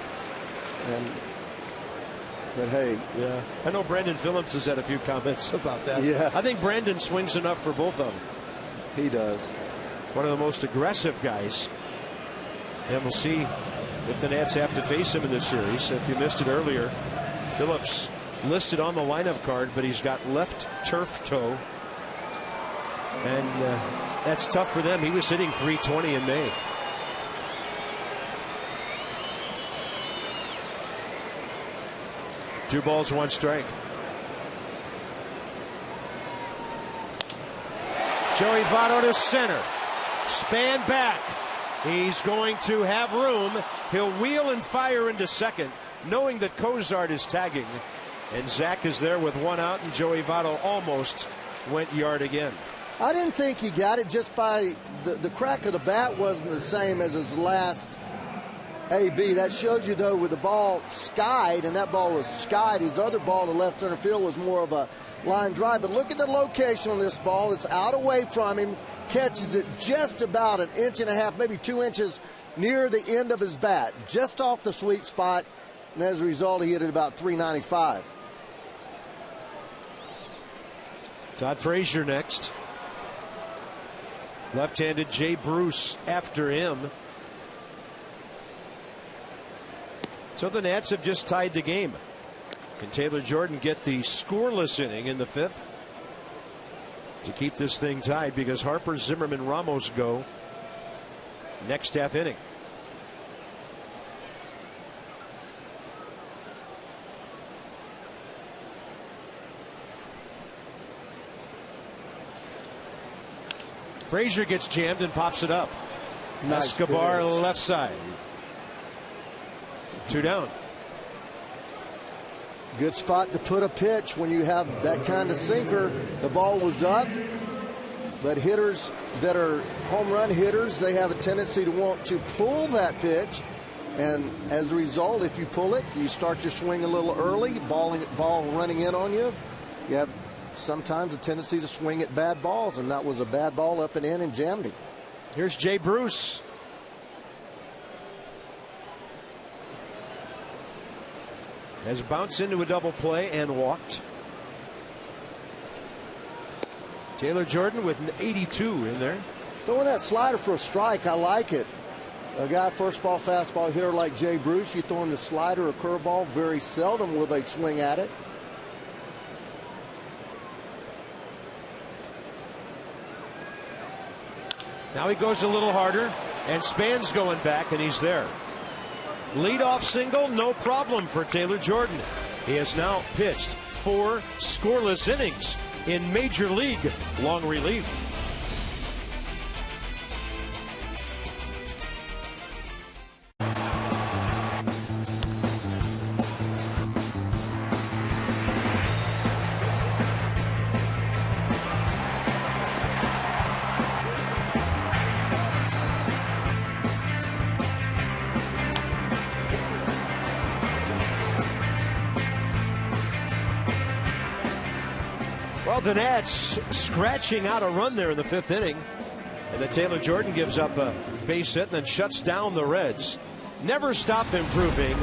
But hey, yeah, I know Brandon Phillips has had a few comments about that. Yeah, I think Brandon swings enough for both of them. He does. One of the most aggressive guys. And we'll see if the Nats have to face him in this series. If you missed it earlier, Phillips listed on the lineup card, but he's got left turf toe, and that's tough for them. He was hitting .320 in May. Two balls, one strike. Joey Votto to center. Span back. He's going to have room. He'll wheel and fire into second, knowing that Cozart is tagging. And Zack is there with one out, and Joey Votto almost went yard again. I didn't think he got it just by the crack of the bat wasn't the same as his last AB. That shows you, though, with the ball skied, and that ball was skied. His other ball to left center field was more of a line drive. But look at the location on this ball. It's out away from him, catches it just about 1.5 inches, maybe 2 inches near the end of his bat, just off the sweet spot. And as a result, he hit it about .395. Todd Frazier next. Left-handed Jay Bruce after him. So the Nats have just tied the game. Can Taylor Jordan get the scoreless inning in the 5th to keep this thing tied, because Harper, Zimmerman, Ramos go next half inning. Frazier gets jammed and pops it up. Nice Escobar pitch. left side. 2 down. Good spot to put a pitch when you have that kind of sinker. The ball was up, but hitters that are home run hitters, they have a tendency to want to pull that pitch. And as a result, if you pull it, you start your swing a little early, ball running in on you. You have sometimes a tendency to swing at bad balls, and that was a bad ball up and in and jammed him. Here's Jay Bruce. Has bounced into a double play and walked. Taylor Jordan with an 82 in there. Throwing that slider for a strike, I like it. A guy, first ball, fastball hitter like Jay Bruce, you throw him the slider or curveball, very seldom will they swing at it. Now he goes a little harder, and Span's going back, and he's there. Leadoff single, no problem for Taylor Jordan. He has now pitched 4 scoreless innings in Major League long relief. Well, the Nats scratching out a run there in the 5th inning. And then Taylor Jordan gives up a base hit and then shuts down the Reds. Never stop improving.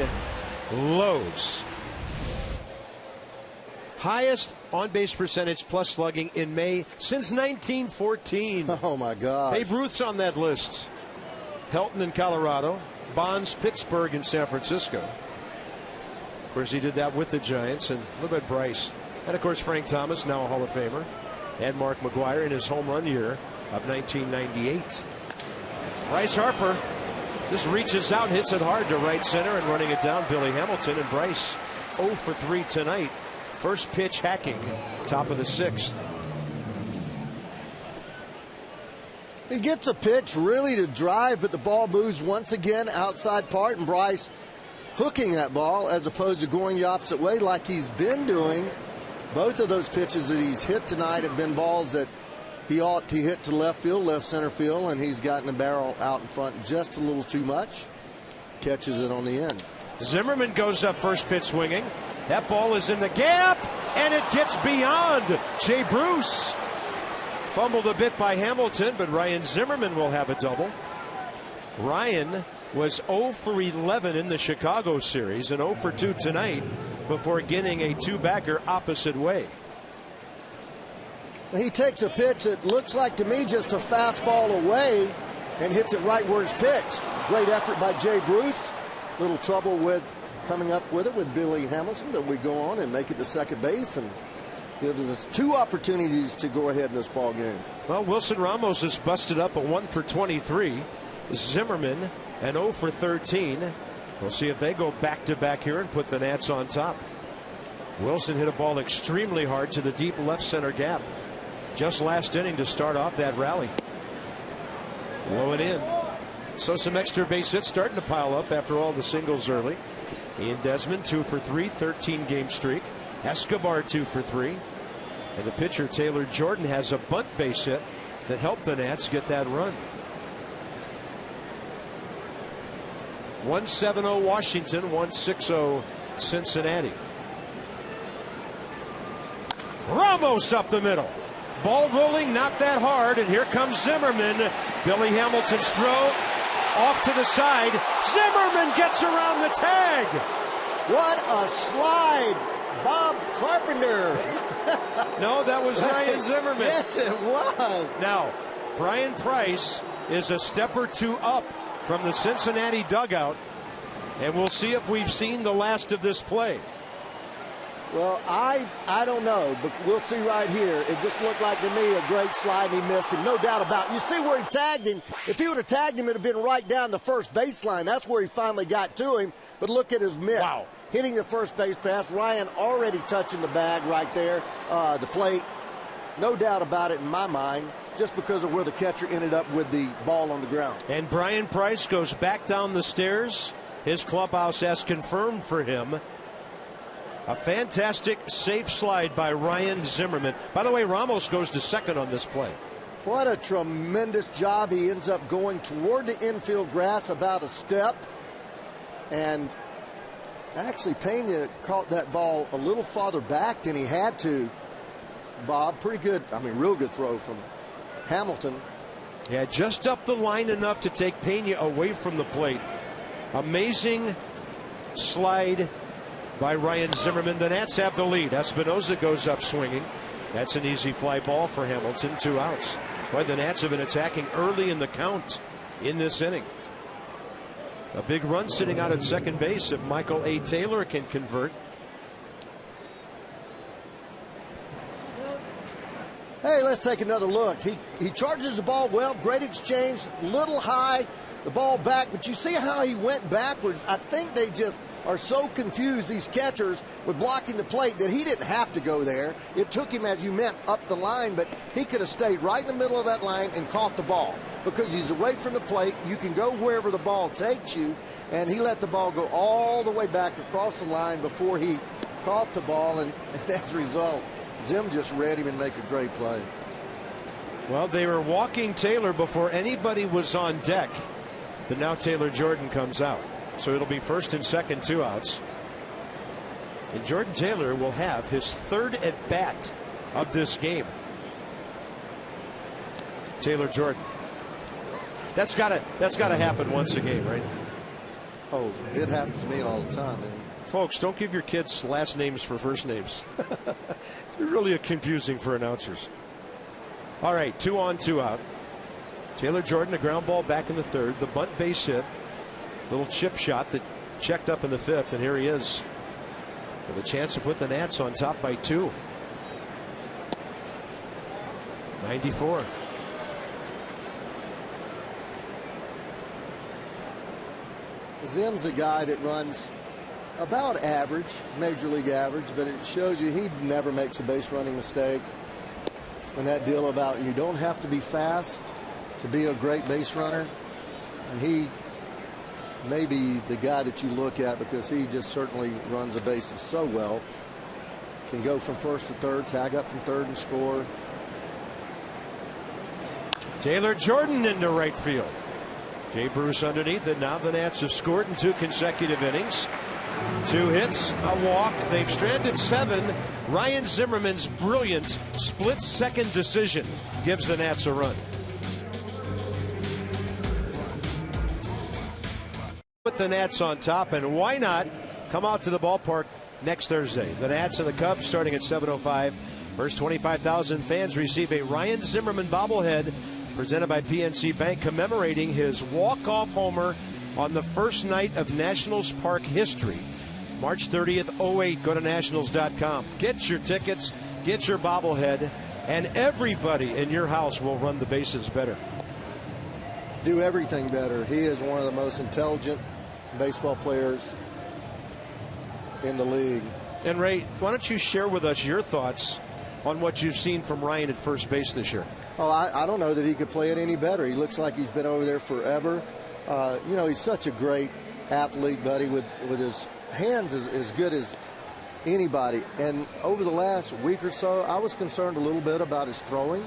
Loads. Highest on-base percentage plus slugging in May since 1914. Oh, my God. Babe Ruth's on that list. Helton in Colorado. Bonds, Pittsburgh, and San Francisco. Of course, he did that with the Giants. And look at Bryce. And, of course, Frank Thomas, now a Hall of Famer. and Mark McGwire in his home run year of 1998. Bryce Harper just reaches out, hits it hard to right center, and running it down, Billy Hamilton. And Bryce 0 for 3 tonight. First pitch hacking, top of the 6th. He gets a pitch really to drive, but the ball moves once again outside part, and Bryce hooking that ball as opposed to going the opposite way like he's been doing. Both of those pitches that he's hit tonight have been balls that he ought to hit to left field, left center field, and he's gotten the barrel out in front just a little too much. Catches it on the end. Zimmerman goes up first pitch swinging. That ball is in the gap, and it gets beyond Jay Bruce. Fumbled a bit by Hamilton, but Ryan Zimmerman will have a double. Ryan was 0 for 11 in the Chicago series and 0 for 2 tonight before getting a two-bagger opposite way. He takes a pitch that looks like to me just a fastball away and hits it right where it's pitched. Great effort by Jay Bruce. Little trouble with coming up with it with Billy Hamilton, but we go on and make it to second base and gives us 2 opportunities to go ahead in this ball game. Well, Wilson Ramos is busted up at 1 for 23. Zimmerman and 0 for 13. We'll see if they go back-to-back here and put the Nats on top. Wilson hit a ball extremely hard to the deep left center gap just last inning to start off that rally. Low and in. So some extra base hits starting to pile up after all the singles early. Ian Desmond 2 for 3, 13 game streak. Escobar 2 for 3. And the pitcher Taylor Jordan has a bunt base hit that helped the Nats get that run. 1-7-0 Washington, 1-6-0 Cincinnati. Ramos up the middle. Ball rolling, not that hard, and here comes Zimmerman. Billy Hamilton's throw off to the side. Zimmerman gets around the tag. What a slide, Bob Carpenter. No, that was Ryan Zimmerman. Yes, it was. Now, Brian Price is a step or 2 up from the Cincinnati dugout, and we'll see if we've seen the last of this play. Well, I don't know, but we'll see right here. It just looked like to me a great slide, and he missed him, no doubt about it. You see where he tagged him. If he would have tagged him, it would have been right down the first baseline. That's where he finally got to him. But look at his mitt. Wow. Hitting the first base pass. Ryan already touching the bag right there, the plate. No doubt about it in my mind, just because of where the catcher ended up with the ball on the ground. And Brian Price goes back down the stairs. His clubhouse has confirmed for him a fantastic safe slide by Ryan Zimmerman. By the way, Ramos goes to second on this play. What a tremendous job. He ends up going toward the infield grass about a step. And actually, Pena caught that ball a little farther back than he had to. Bob, pretty good, I mean, real good throw from Hamilton. Yeah, just up the line enough to take Pena away from the plate. Amazing slide by Ryan Zimmerman. The Nats have the lead. Espinosa goes up swinging. That's an easy fly ball for Hamilton. 2 outs. Boy, the Nats have been attacking early in the count in this inning. A big run sitting out at second base if Michael A. Taylor can convert. Hey, let's take another look. He charges the ball well. Great exchange. Little high. The ball back. But you see how he went backwards. I think they just are so confused, these catchers, with blocking the plate that he didn't have to go there. It took him, as you meant, up the line, but he could have stayed right in the middle of that line and caught the ball. Because he's away from the plate, you can go wherever the ball takes you, and he let the ball go all the way back across the line before he caught the ball, and as a result, Zim just read him and make a great play. Well, they were walking Taylor before anybody was on deck, but now Taylor Jordan comes out. So it'll be first and second, 2 outs. And Jordan Taylor will have his 3rd at bat of this game. Taylor Jordan. That's gotta happen once a game, right? Oh, it happens to me all the time, man. Folks, don't give your kids last names for first names. It's really confusing for announcers. All right, 2 on, 2 out. Taylor Jordan, a ground ball back in the 3rd. The bunt base hit. Little chip shot that checked up in the 5th, and here he is with a chance to put the Nats on top by 2. 94. Zim's a guy that runs about average, major league average, but it shows you he never makes a base running mistake. And that deal about you don't have to be fast to be a great base runner. And he may be the guy that you look at because he just certainly runs the bases so well. Can go from first to third, tag up from third and score. Taylor Jordan into right field. Jay Bruce underneath it. Now the Nats have scored in 2 consecutive innings. 2 hits, a walk. They've stranded 7. Ryan Zimmerman's brilliant split-second decision gives the Nats a run. Put the Nats on top, and why not come out to the ballpark next Thursday? The Nats and the Cubs starting at 7:05. First 25,000 fans receive a Ryan Zimmerman bobblehead presented by PNC Bank commemorating his walk-off homer on the first night of Nationals Park history. March 30th, 08. Go to nationals.com. Get your tickets, get your bobblehead, and everybody in your house will run the bases better. Do everything better. He is one of the most intelligent baseball players in the league. And Ray, why don't you share with us your thoughts on what you've seen from Ryan at first base this year? Oh, I don't know that he could play it any better. He looks like he's been over there forever. You know, he's such a great athlete, buddy, with his hands as good as anybody. And over the last week or so, I was concerned a little bit about his throwing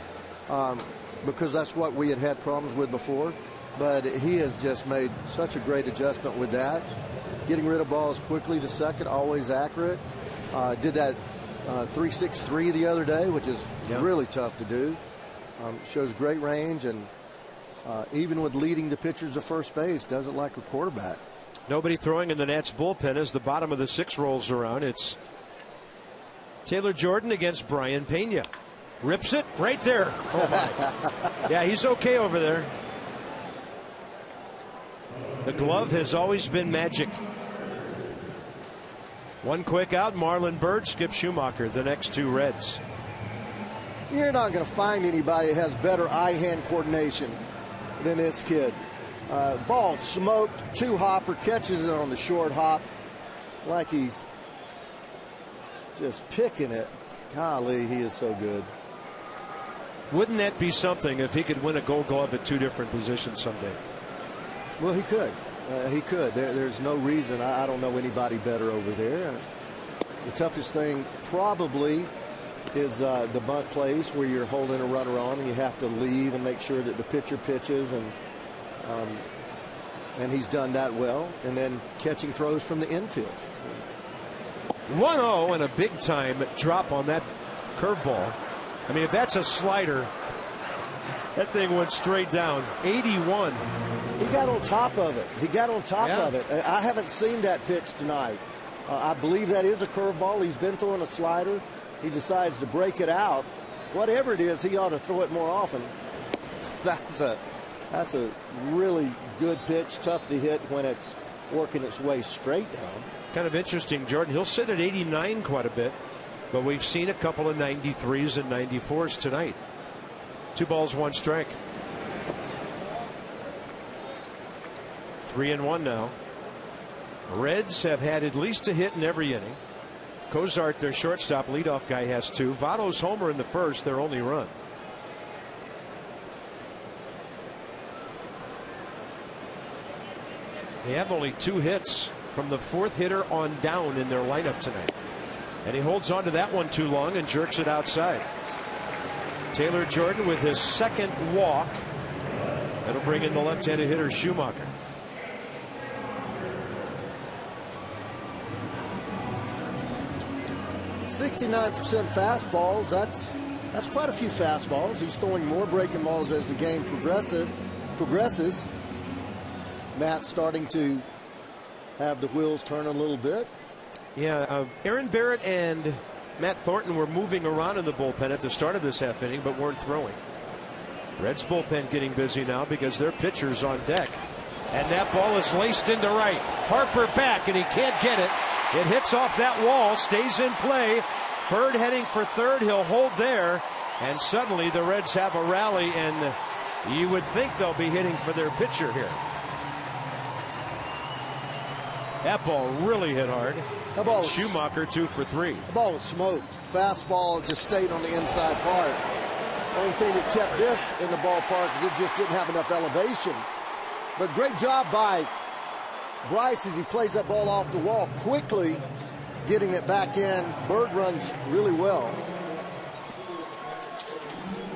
because that's what we had problems with before. But he has just made such a great adjustment with that. Getting rid of balls quickly to second, always accurate. Did that 3.63 the other day, which is really tough to do. Shows great range, and even with leading the pitchers to first base, does it like a quarterback. Nobody throwing in the Nats bullpen as the bottom of the 6 rolls around. It's Taylor Jordan against Brian Pena. Rips it right there. Oh my. Yeah, he's okay over there. The glove has always been magic. One quick out, Marlon Byrd, Skip Schumacher, the next 2 Reds. You're not going to find anybody that has better eye-hand coordination than this kid. Ball smoked, 2-hopper, catches it on the short hop like he's just picking it. Golly, he is so good. Wouldn't that be something if he could win a Gold Glove at 2 different positions someday? Well, he could. He could. There's no reason. I don't know anybody better over there. The toughest thing probably is the bunt plays where you're holding a runner on and you have to leave and make sure that the pitcher pitches, and he's done that well. And then catching throws from the infield. 1-0 and a big time drop on that curveball. I mean, if that's a slider, that thing went straight down. 81. He got on top of it. He got on top of it. I haven't seen that pitch tonight. I believe that is a curveball. He's been throwing a slider. He decides to break it out. Whatever it is, he ought to throw it more often. That's a really good pitch. Tough to hit when it's working its way straight down. Kind of interesting, Jordan. He'll sit at 89 quite a bit, but we've seen a couple of 93s and 94s tonight. 2 balls, 1 strike. 3-1 now. Reds have had at least a hit in every inning. Cozart, their shortstop, leadoff guy, has 2. Votto's homer in the first, their only run. They have only 2 hits from the 4th hitter on down in their lineup tonight. And he holds on to that one too long and jerks it outside. Taylor Jordan with his 2nd walk. That'll bring in the left-handed hitter Schumacher. .69% fastballs. That's quite a few fastballs. He's throwing more breaking balls as the game progresses. Matt starting to have the wheels turn a little bit. Yeah, Aaron Barrett and Matt Thornton were moving around in the bullpen at the start of this half inning, but weren't throwing. Reds bullpen getting busy now because their pitcher's on deck. And that ball is laced into right. Harper back, and he can't get it. It hits off that wall, stays in play. Bird heading for third. He'll hold there. And suddenly the Reds have a rally, and you would think they'll be hitting for their pitcher here. That ball really hit hard. That ball was, Schumacher 2 for 3. The ball was smoked. Fastball just stayed on the inside part. Only thing that kept this in the ballpark is it just didn't have enough elevation. But great job by Bryce as he plays that ball off the wall quickly, getting it back in. Bird runs really well.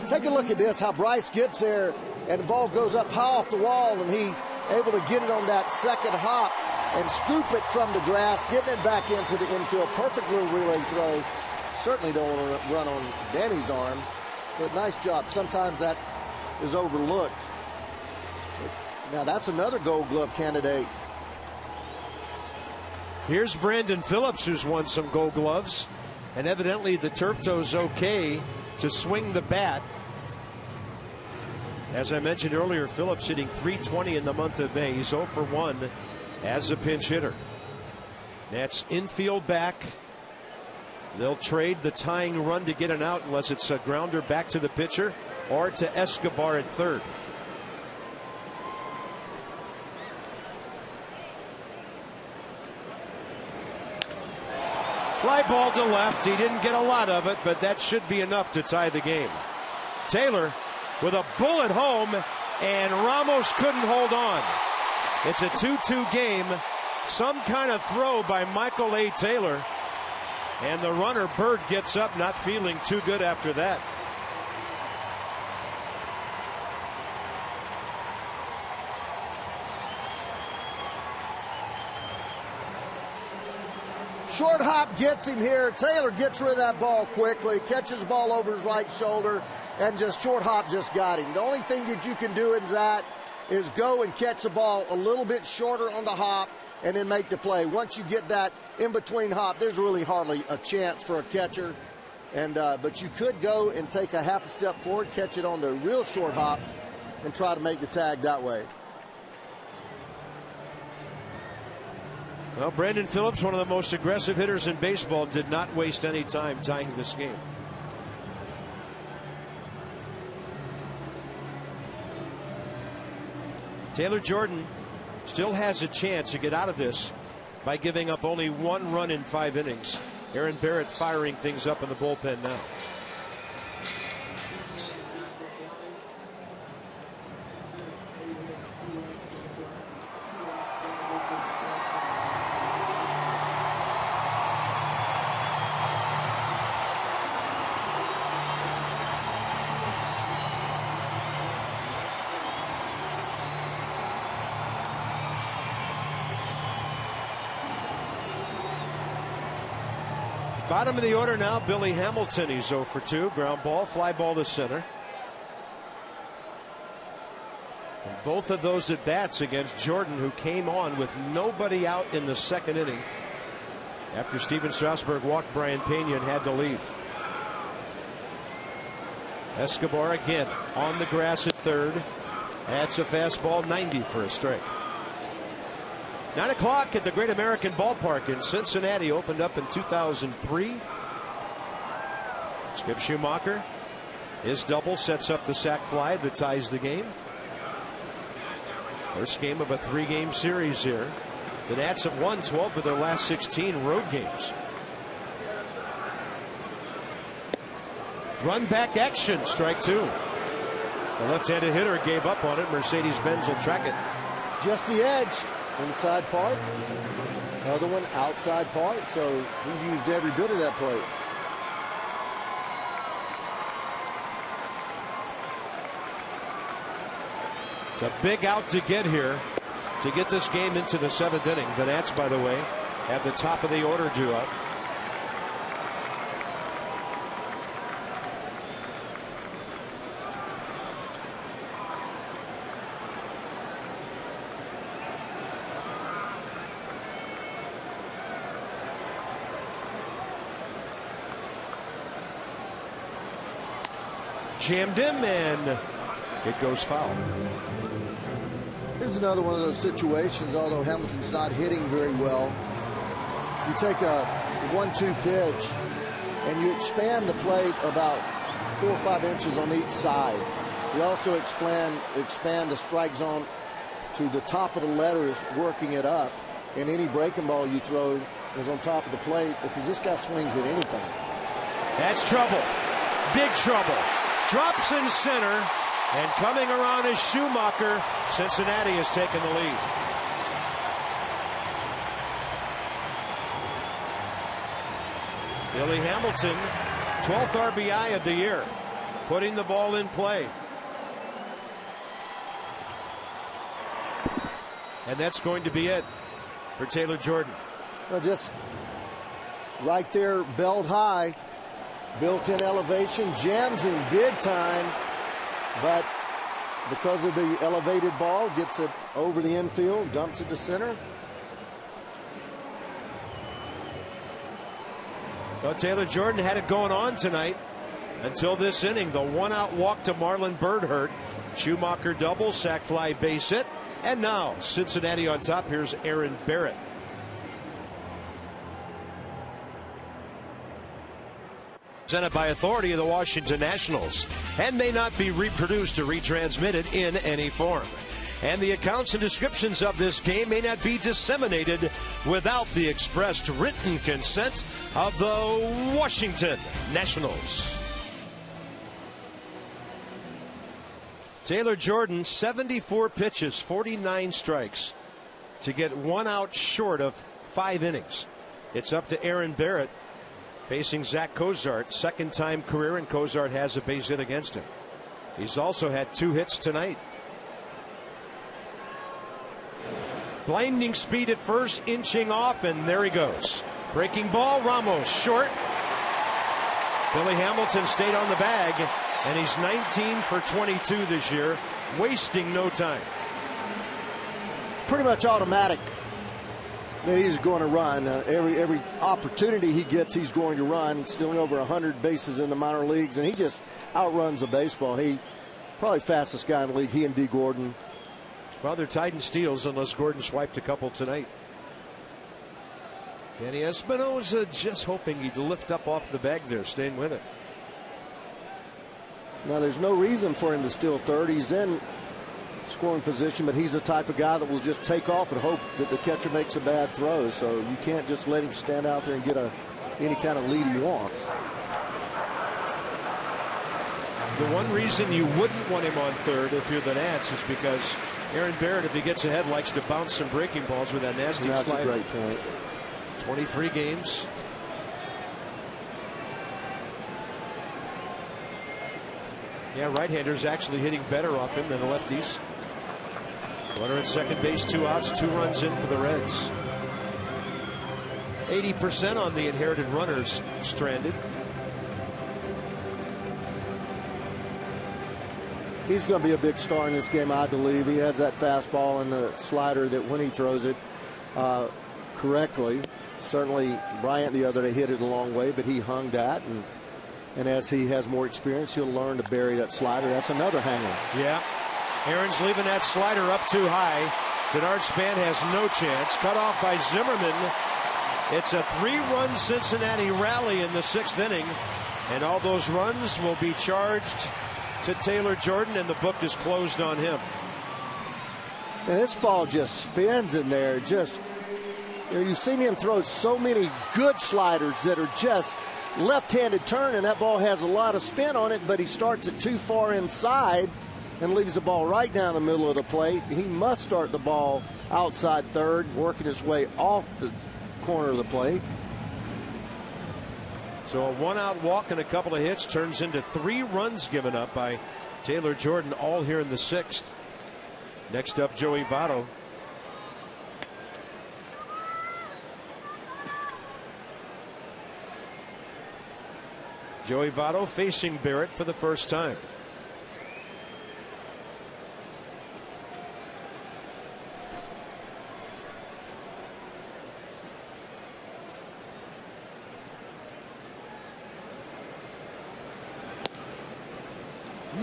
Take a look at this, how Bryce gets there, and the ball goes up high off the wall, and he able to get it on that second hop and scoop it from the grass, getting it back into the infield. Perfect little relay throw. Certainly don't want to run on Danny's arm, but nice job. Sometimes that is overlooked. Now that's another Gold Glove candidate. Here's Brandon Phillips, who's won some Gold Gloves, and evidently the turf toe's okay to swing the bat. As I mentioned earlier, Phillips hitting .320 in the month of May. He's 0 for 1 as a pinch hitter. That's infield back. They'll trade the tying run to get an out unless it's a grounder back to the pitcher or to Escobar at third. Fly ball to left. He didn't get a lot of it, but that should be enough to tie the game. Taylor with a bullet home, and Ramos couldn't hold on. It's a 2-2 game. Some kind of throw by Michael A. Taylor. And the runner, Bird, gets up, not feeling too good after that. Short hop gets him here. Taylor gets rid of that ball quickly, catches the ball over his right shoulder, and just short hop just got him. The only thing that you can do in that is go and catch the ball a little bit shorter on the hop and then make the play. Once you get that in between hop, there's really hardly a chance for a catcher. And but you could go and take a half a step forward, catch it on the real short hop, and try to make the tag that way. Well, Brandon Phillips, one of the most aggressive hitters in baseball, did not waste any time tying this game. Taylor Jordan still has a chance to get out of this by giving up only 1 run in 5 innings. Aaron Barrett firing things up in the bullpen now. Bottom of the order now, Billy Hamilton. He's 0 for 2. Ground ball, fly ball to center. And both of those at bats against Jordan, who came on with nobody out in the second inning after Steven Strasburg walked Brian Pena and had to leave. Escobar again on the grass at third. That's a fastball, 90 for a strike. 9 o'clock at the Great American Ballpark in Cincinnati, opened up in 2003. Skip Schumacher, his double sets up the sac fly that ties the game. First game of a 3-game series here. The Nats have won 12 of their last 16 road games. Run back action, strike 2. The left-handed hitter gave up on it. Mercedes-Benz will track it. Just the edge. Inside part, other one outside part, so he's used every bit of that plate. It's a big out to get here to get this game into the 7th inning. The Nats, by the way, have the top of the order due up. Jammed him, and it goes foul. Here's another one of those situations, although Hamilton's not hitting very well. You take a 1-2 pitch and you expand the plate about 4 or 5 inches on each side. We also expand the strike zone to the top of the letters, working it up. And any breaking ball you throw is on top of the plate because this guy swings at anything. That's trouble. Big trouble. Drops in center, and coming around is Schumacher. Cincinnati has taken the lead. Billy Hamilton, 12th RBI of the year, putting the ball in play. And that's going to be it for Taylor Jordan. Well, just right there, belt high, built-in elevation, jams him big time, but because of the elevated ball, gets it over the infield, dumps it to center. Well, Taylor Jordan had it going on tonight until this inning. The one-out walk to Marlon Birdhurt. Schumacher double, sac fly, base hit. And now Cincinnati on top. Here's Aaron Barrett. Presented by authority of the Washington Nationals and may not be reproduced or retransmitted in any form. And the accounts and descriptions of this game may not be disseminated without the expressed written consent of the Washington Nationals. Taylor Jordan, 74 pitches, 49 strikes to get one out short of 5 innings. It's up to Aaron Barrett facing Zack Cozart, second time career, and Cozart has a base hit against him. He's also had 2 hits tonight. Blinding speed at first, inching off, and there he goes. Breaking ball, Ramos short. Billy Hamilton stayed on the bag, and he's 19 for 22 this year, wasting no time. Pretty much automatic that he's going to run. Every opportunity he gets, he's going to run. Stealing over 100 bases in the minor leagues, and he just outruns the baseball. He probably fastest guy in the league, he and D. Gordon. Well, they're tied in steals unless Gordon swiped a couple tonight. Danny Espinosa just hoping he'd lift up off the bag there, staying with it. Now, there's no reason for him to steal third. He's in scoring position, but he's the type of guy that will just take off and hope that the catcher makes a bad throw. So you can't just let him stand out there and get any kind of lead he wants. The one reason you wouldn't want him on third if you're the Nats is because Aaron Barrett, if he gets ahead, likes to bounce some breaking balls with that nasty That's slider. a great point. 23 games. Yeah, right-handers actually hitting better off him than the lefties. Runner at second base, 2 outs, 2 runs in for the Reds. 80% on the inherited runners stranded. He's going to be a big star in this game, I believe. He has that fastball and the slider that when he throws it correctly. Certainly, Bryant the other day hit it a long way, but he hung that. And as he has more experience, he'll learn to bury that slider. That's another hanger. Yeah. Aaron's leaving that slider up too high. Denard Span has no chance. Cut off by Zimmerman. It's a 3-run Cincinnati rally in the 6th inning. And all those runs will be charged to Taylor Jordan, and the book is closed on him. And this ball just spins in there. Just, you've seen him throw so many good sliders that are just left-handed turn, and that ball has a lot of spin on it, but he starts it too far inside and leaves the ball right down the middle of the plate. He must start the ball outside third, working his way off the corner of the plate. So a 1-out walk and a couple of hits turns into 3 runs given up by Taylor Jordan, all here in the 6th. Next up, Joey Votto. Joey Votto facing Barrett for the first time.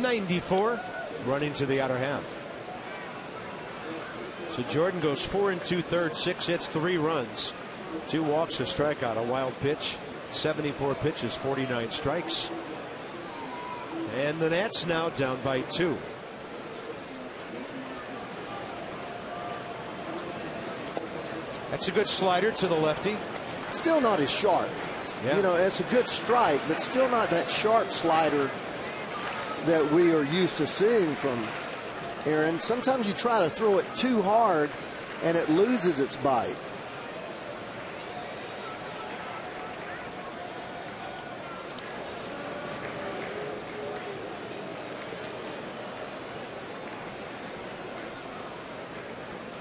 .94, running to the outer half. So Jordan goes 4 2/3, 6 hits, 3 runs, 2 walks, a strikeout, a wild pitch, 74 pitches, 49 strikes. And the Nats now down by 2. That's a good slider to the lefty. Still not as sharp. Yeah. You know, it's a good strike, but still not that sharp slider that we are used to seeing from Aaron. Sometimes you try to throw it too hard and it loses its bite.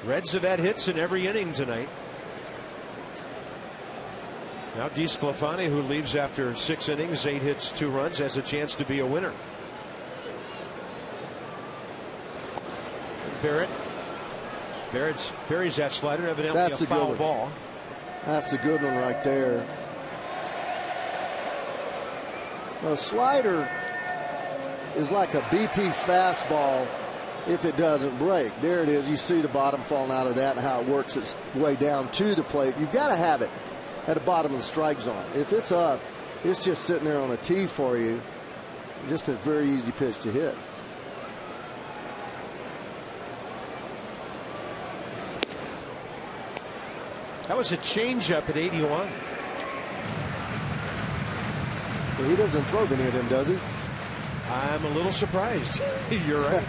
Reds have had hits in every inning tonight. Now DeSclafani, who leaves after 6 innings, 8 hits, 2 runs, has a chance to be a winner. Barrett buries that slider, evidently That's a foul good ball. That's a good one right there. Well, a slider is like a BP fastball if it doesn't break. There it is. You see the bottom falling out of that and how it works its way down to the plate. You've got to have it at the bottom of the strike zone. If it's up, it's just sitting there on a tee for you. Just a very easy pitch to hit. That was a changeup at 81. Well, he doesn't throw any of them, does he? I'm a little surprised. You're right.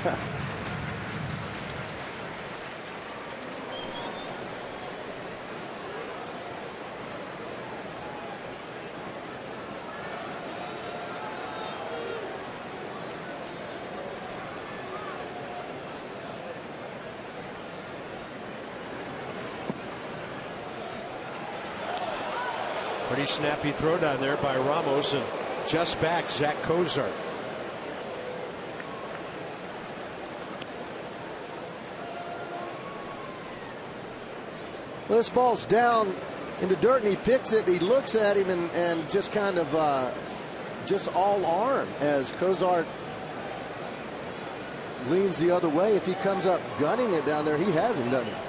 Pretty snappy throw down there by Ramos, and just back Zack Cozart. Well, this ball's down in the dirt and he picks it. He looks at him and just kind of just all arm as Cozart leans the other way. If he comes up gunning it down there, he has him, doesn't he?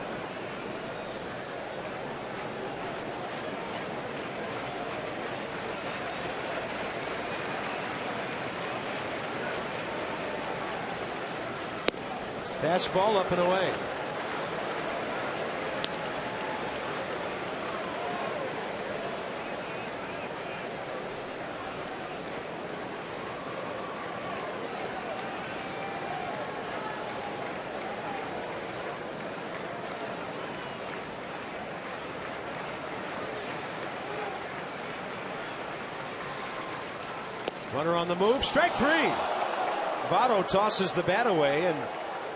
Fastball up and away. Runner on the move, strike 3. Votto tosses the bat away and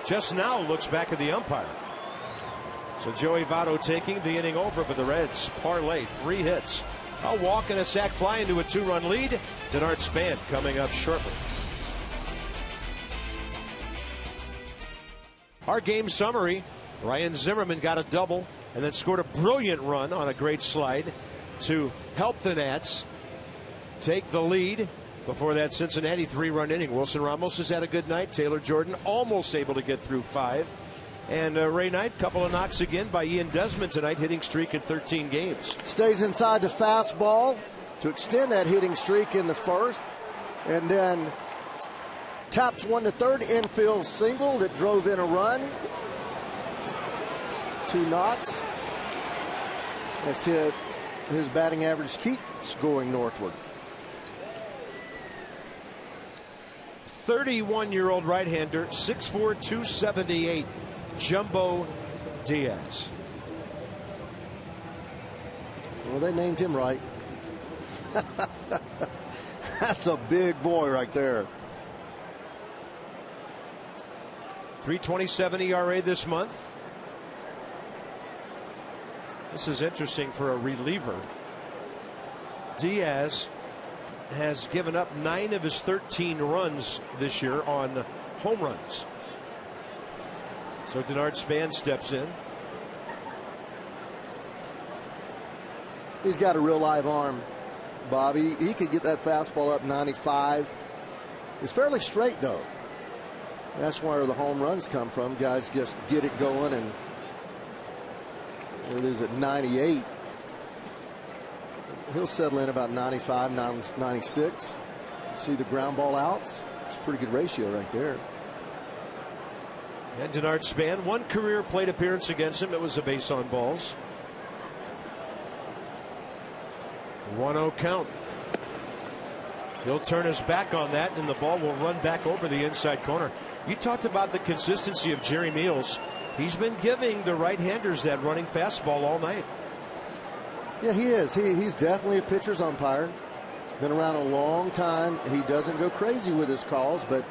just now looks back at the umpire. So Joey Votto taking the inning over for the Reds. Parlay 3 hits, a walk and a sac fly into a 2-run lead. Denard Span coming up shortly. Our game summary: Ryan Zimmerman got a double and then scored a brilliant run on a great slide to help the Nats take the lead before that Cincinnati 3-run inning. Wilson Ramos has had a good night. Taylor Jordan almost able to get through 5. And Ray Knight, couple of knocks again by Ian Desmond tonight, hitting streak at 13 games. Stays inside the fastball to extend that hitting streak in the first. And then taps 1 to third, infield single that drove in a run. 2 knocks. That's it. His batting average keeps going northward. 31-year-old right-hander, 6'4", 278, Jumbo Diaz. Well, they named him right. That's a big boy right there. 3.27 ERA this month. This is interesting for a reliever. Diaz has given up 9 of his 13 runs this year on home runs. So Denard Span steps in. He's got a real live arm, Bobby. He could get that fastball up 95. It's fairly straight, though. That's where the home runs come from. Guys just get it going, and there it is at 98. He'll settle in about 95, 96. See the ground ball outs. It's a pretty good ratio right there. And Denard Span, one career plate appearance against him. It was a base on balls. 1-0 count. He'll turn his back on that, and the ball will run back over the inside corner. You talked about the consistency of Jerry Meals. He's been giving the right-handers that running fastball all night. Yeah, he is. He's definitely a pitcher's umpire. Been around a long time. He doesn't go crazy with his calls, but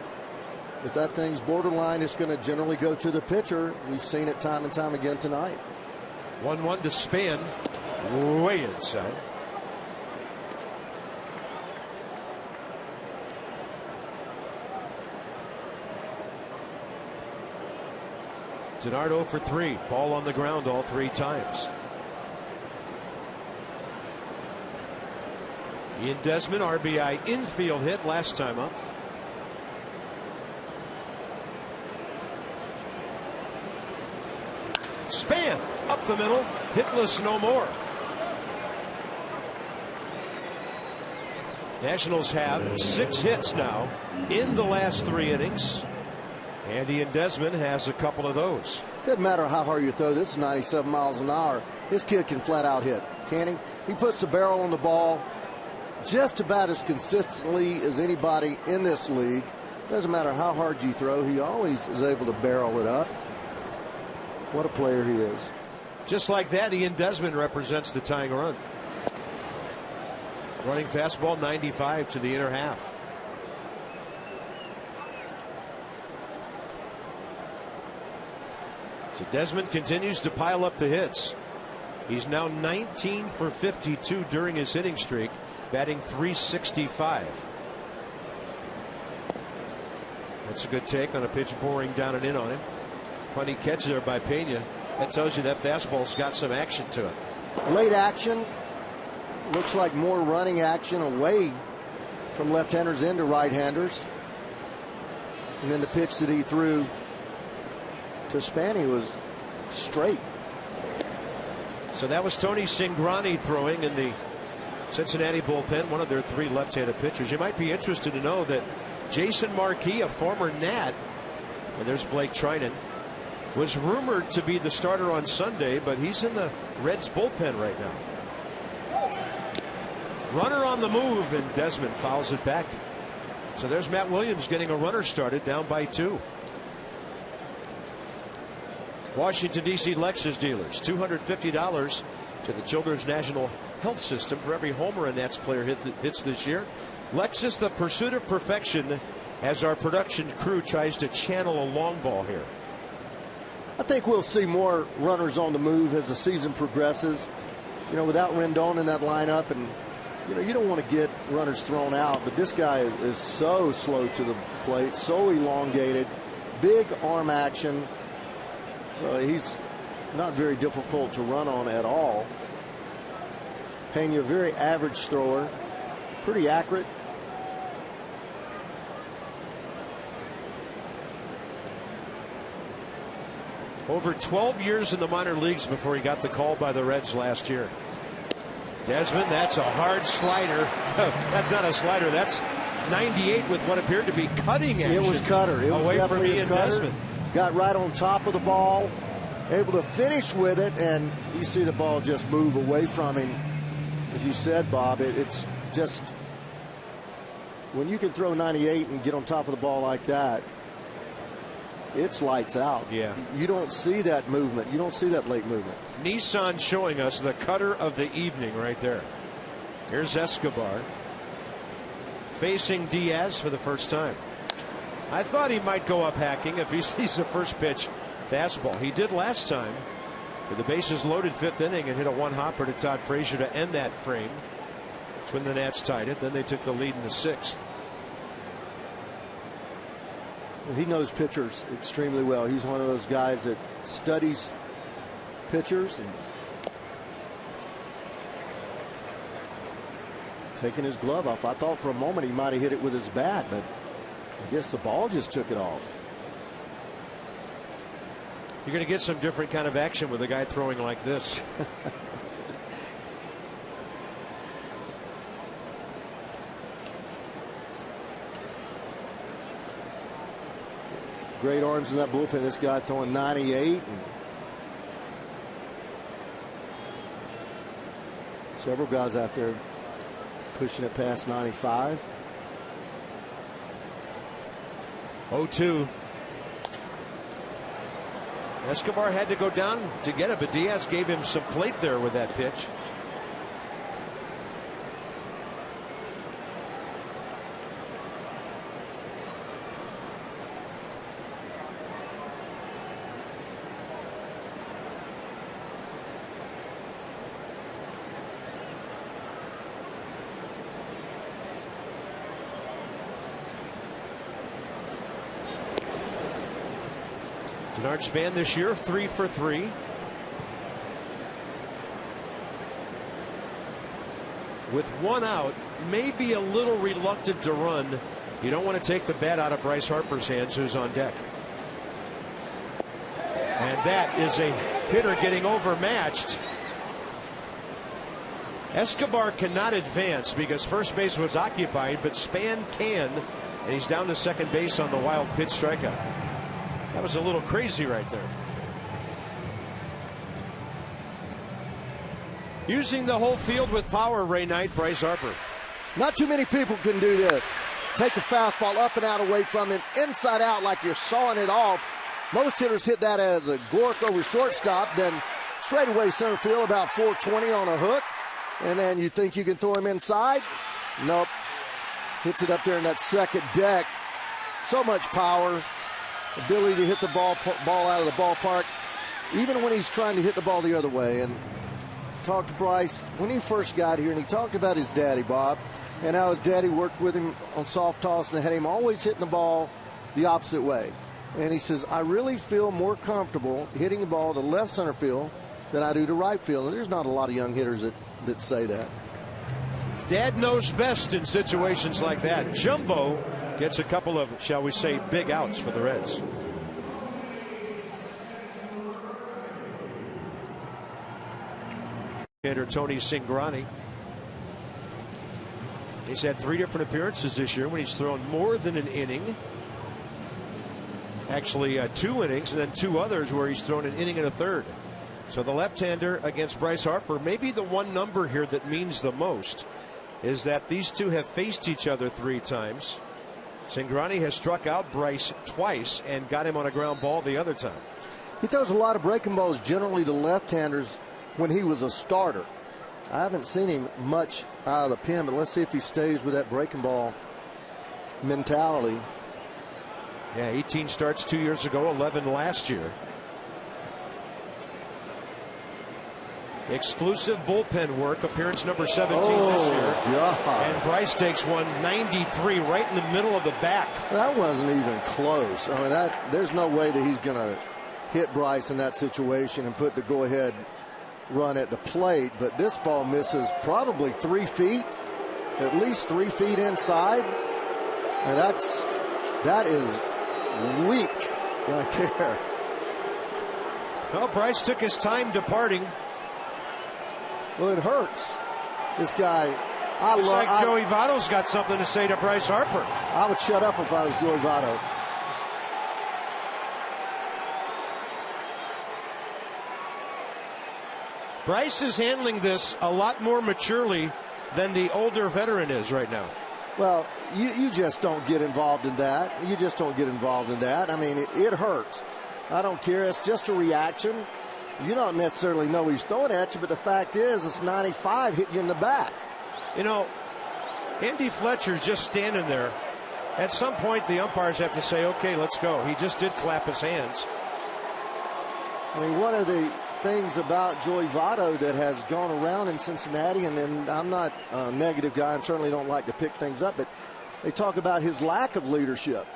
if that thing's borderline, it's going to generally go to the pitcher. We've seen it time and time again tonight. 1-1 to Span. Way inside. Denard 0 for 3. Ball on the ground all 3 times. Ian Desmond, RBI infield hit last time up. Span up the middle, hitless no more. Nationals have 6 hits now in the last 3 innings. And Ian Desmond has a couple of those. Doesn't matter how hard you throw. This is 97 miles an hour. This kid can flat out hit, can't he? He puts the barrel on the ball just about as consistently as anybody in this league. Doesn't matter how hard you throw. He always is able to barrel it up. What a player he is. Just like that, Ian Desmond represents the tying run. Running fastball 95 to the inner half. So Desmond continues to pile up the hits. He's now 19 for 52 during his hitting streak, batting .365. That's a good take on a pitch boring down and in on him. Funny catch there by Pena. That tells you that fastball's got some action to it. Late action. Looks like more running action away from left-handers into right-handers. And then the pitch that he threw to Spanny was straight. So that was Tony Cingrani throwing in the Cincinnati bullpen, one of their 3 left-handed pitchers. You might be interested to know that Jason Marquis, a former Nat, and there's Blake Trinan, was rumored to be the starter on Sunday, but he's in the Reds bullpen right now. Runner on the move, and Desmond fouls it back. So there's Matt Williams getting a runner started, down by 2. Washington, D.C. Lexus dealers, $250 to the Children's National Health System for every homer a Nats player hits this year. Lexus, the pursuit of perfection, as our production crew tries to channel a long ball here. I think we'll see more runners on the move as the season progresses. You know, without Rendon in that lineup, and you don't want to get runners thrown out, but this guy is so slow to the plate, so elongated, big arm action. So he's not very difficult to run on at all. Pena, a very average thrower, pretty accurate. Over 12 years in the minor leagues before he got the call by the Reds last year. Desmond, that's a hard slider. That's not a slider. That's 98 with what appeared to be cutting action. It was cutter. It was away from Ian cutter. Desmond. Got right on top of the ball, able to finish with it, and you see the ball just move away from him. As you said, Bob, it's just when you can throw 98 and get on top of the ball like that, it's lights out. Yeah. You don't see that movement. You don't see that late movement. Nissan showing us the cutter of the evening right there. Here's Escobar facing Diaz for the first time. I thought he might go up hacking if he sees the first pitch fastball. He did last time with the bases loaded 5th inning and hit a 1-hopper to Todd Frazier to end that frame. It's when the Nats tied it. Then they took the lead in the 6th. He knows pitchers extremely well. He's one of those guys that studies pitchers and taking his glove off. I thought for a moment he might have hit it with his bat, but I guess the ball just took it off. You're going to get some different kind of action with a guy throwing like this. great arms in that bullpen. This guy throwing 98. And several guys out there pushing it past 95. 0-2. Escobar had to go down to get it, but Diaz gave him some plate there with that pitch. Denard Span this year 3 for 3. With one out, maybe a little reluctant to run. You don't want to take the bat out of Bryce Harper's hands, who's on deck. And that is a hitter getting overmatched. Escobar cannot advance because first base was occupied, but Span can, and he's down to second base on the wild pitch strikeout. That was a little crazy right there. Using the whole field with power, Ray Knight, Bryce Harper. Not too many people can do this. Take a fastball up and out away from him, inside out like you're sawing it off. Most hitters hit that as a gork over shortstop, then straightaway center field about 420 on a hook, and then you think you can throw him inside. Nope. Hits it up there in that second deck. So much power. Ability to hit the ball out of the ballpark, even when he's trying to hit the ball the other way. And talked to Bryce when he first got here, and he talked about his daddy, Bob, and how his daddy worked with him on soft toss and had him always hitting the ball the opposite way. And he says, I really feel more comfortable hitting the ball to left center field than I do to right field. And there's not a lot of young hitters that say that. Dad knows best in situations like that. Jumbo gets a couple of, shall we say, big outs for the Reds. Hitter Tony Cingrani. He's had 3 different appearances this year when he's thrown more than an inning. Actually 2 innings and then 2 others where he's thrown an inning and a third. So the left-hander against Bryce Harper, maybe the one number here that means the most is that these two have faced each other 3 times. Cingrani has struck out Bryce twice and got him on a ground ball the other time. He throws a lot of breaking balls generally to left-handers when he was a starter. I haven't seen him much out of the pen, but let's see if he stays with that breaking ball mentality. Yeah, 18 starts 2 years ago, 11 last year. Exclusive bullpen work, appearance number 17 this year. God. And Bryce takes one 93 right in the middle of the back. That wasn't even close. I mean, there's no way that he's going to hit Bryce in that situation and put the go-ahead run at the plate. But this ball misses probably 3 feet, at least 3 feet inside. And that is weak right there. Well, Bryce took his time departing. Well, it hurts. This guy, Looks like Joey Votto's got something to say to Bryce Harper. I would shut up if I was Joey Votto. Bryce is handling this a lot more maturely than the older veteran is right now. Well, you just don't get involved in that. You just don't get involved in that. I mean, it hurts. I don't care. It's just a reaction. You don't necessarily know he's throwing at you, but the fact is it's 95 hitting you in the back. You know, Andy Fletcher's just standing there. At some point, the umpires have to say, okay, let's go. He just did clap his hands. I mean, one of the things about Joey Votto that has gone around in Cincinnati, and I'm not a negative guy, I certainly don't like to pick things up, but they talk about his lack of leadership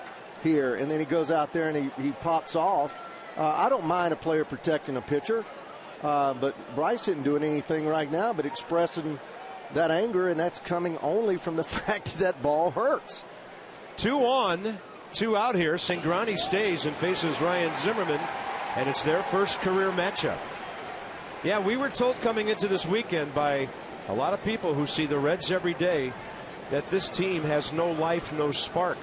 here, and then he goes out there and he pops off. I don't mind a player protecting a pitcher, but Bryce isn't doing anything right now but expressing that anger, and that's coming only from the fact that ball hurts. 2 on, 2 out here. Cingrani stays and faces Ryan Zimmerman, and it's their first career matchup. Yeah, we were told coming into this weekend by a lot of people who see the Reds every day that this team has no life, no spark.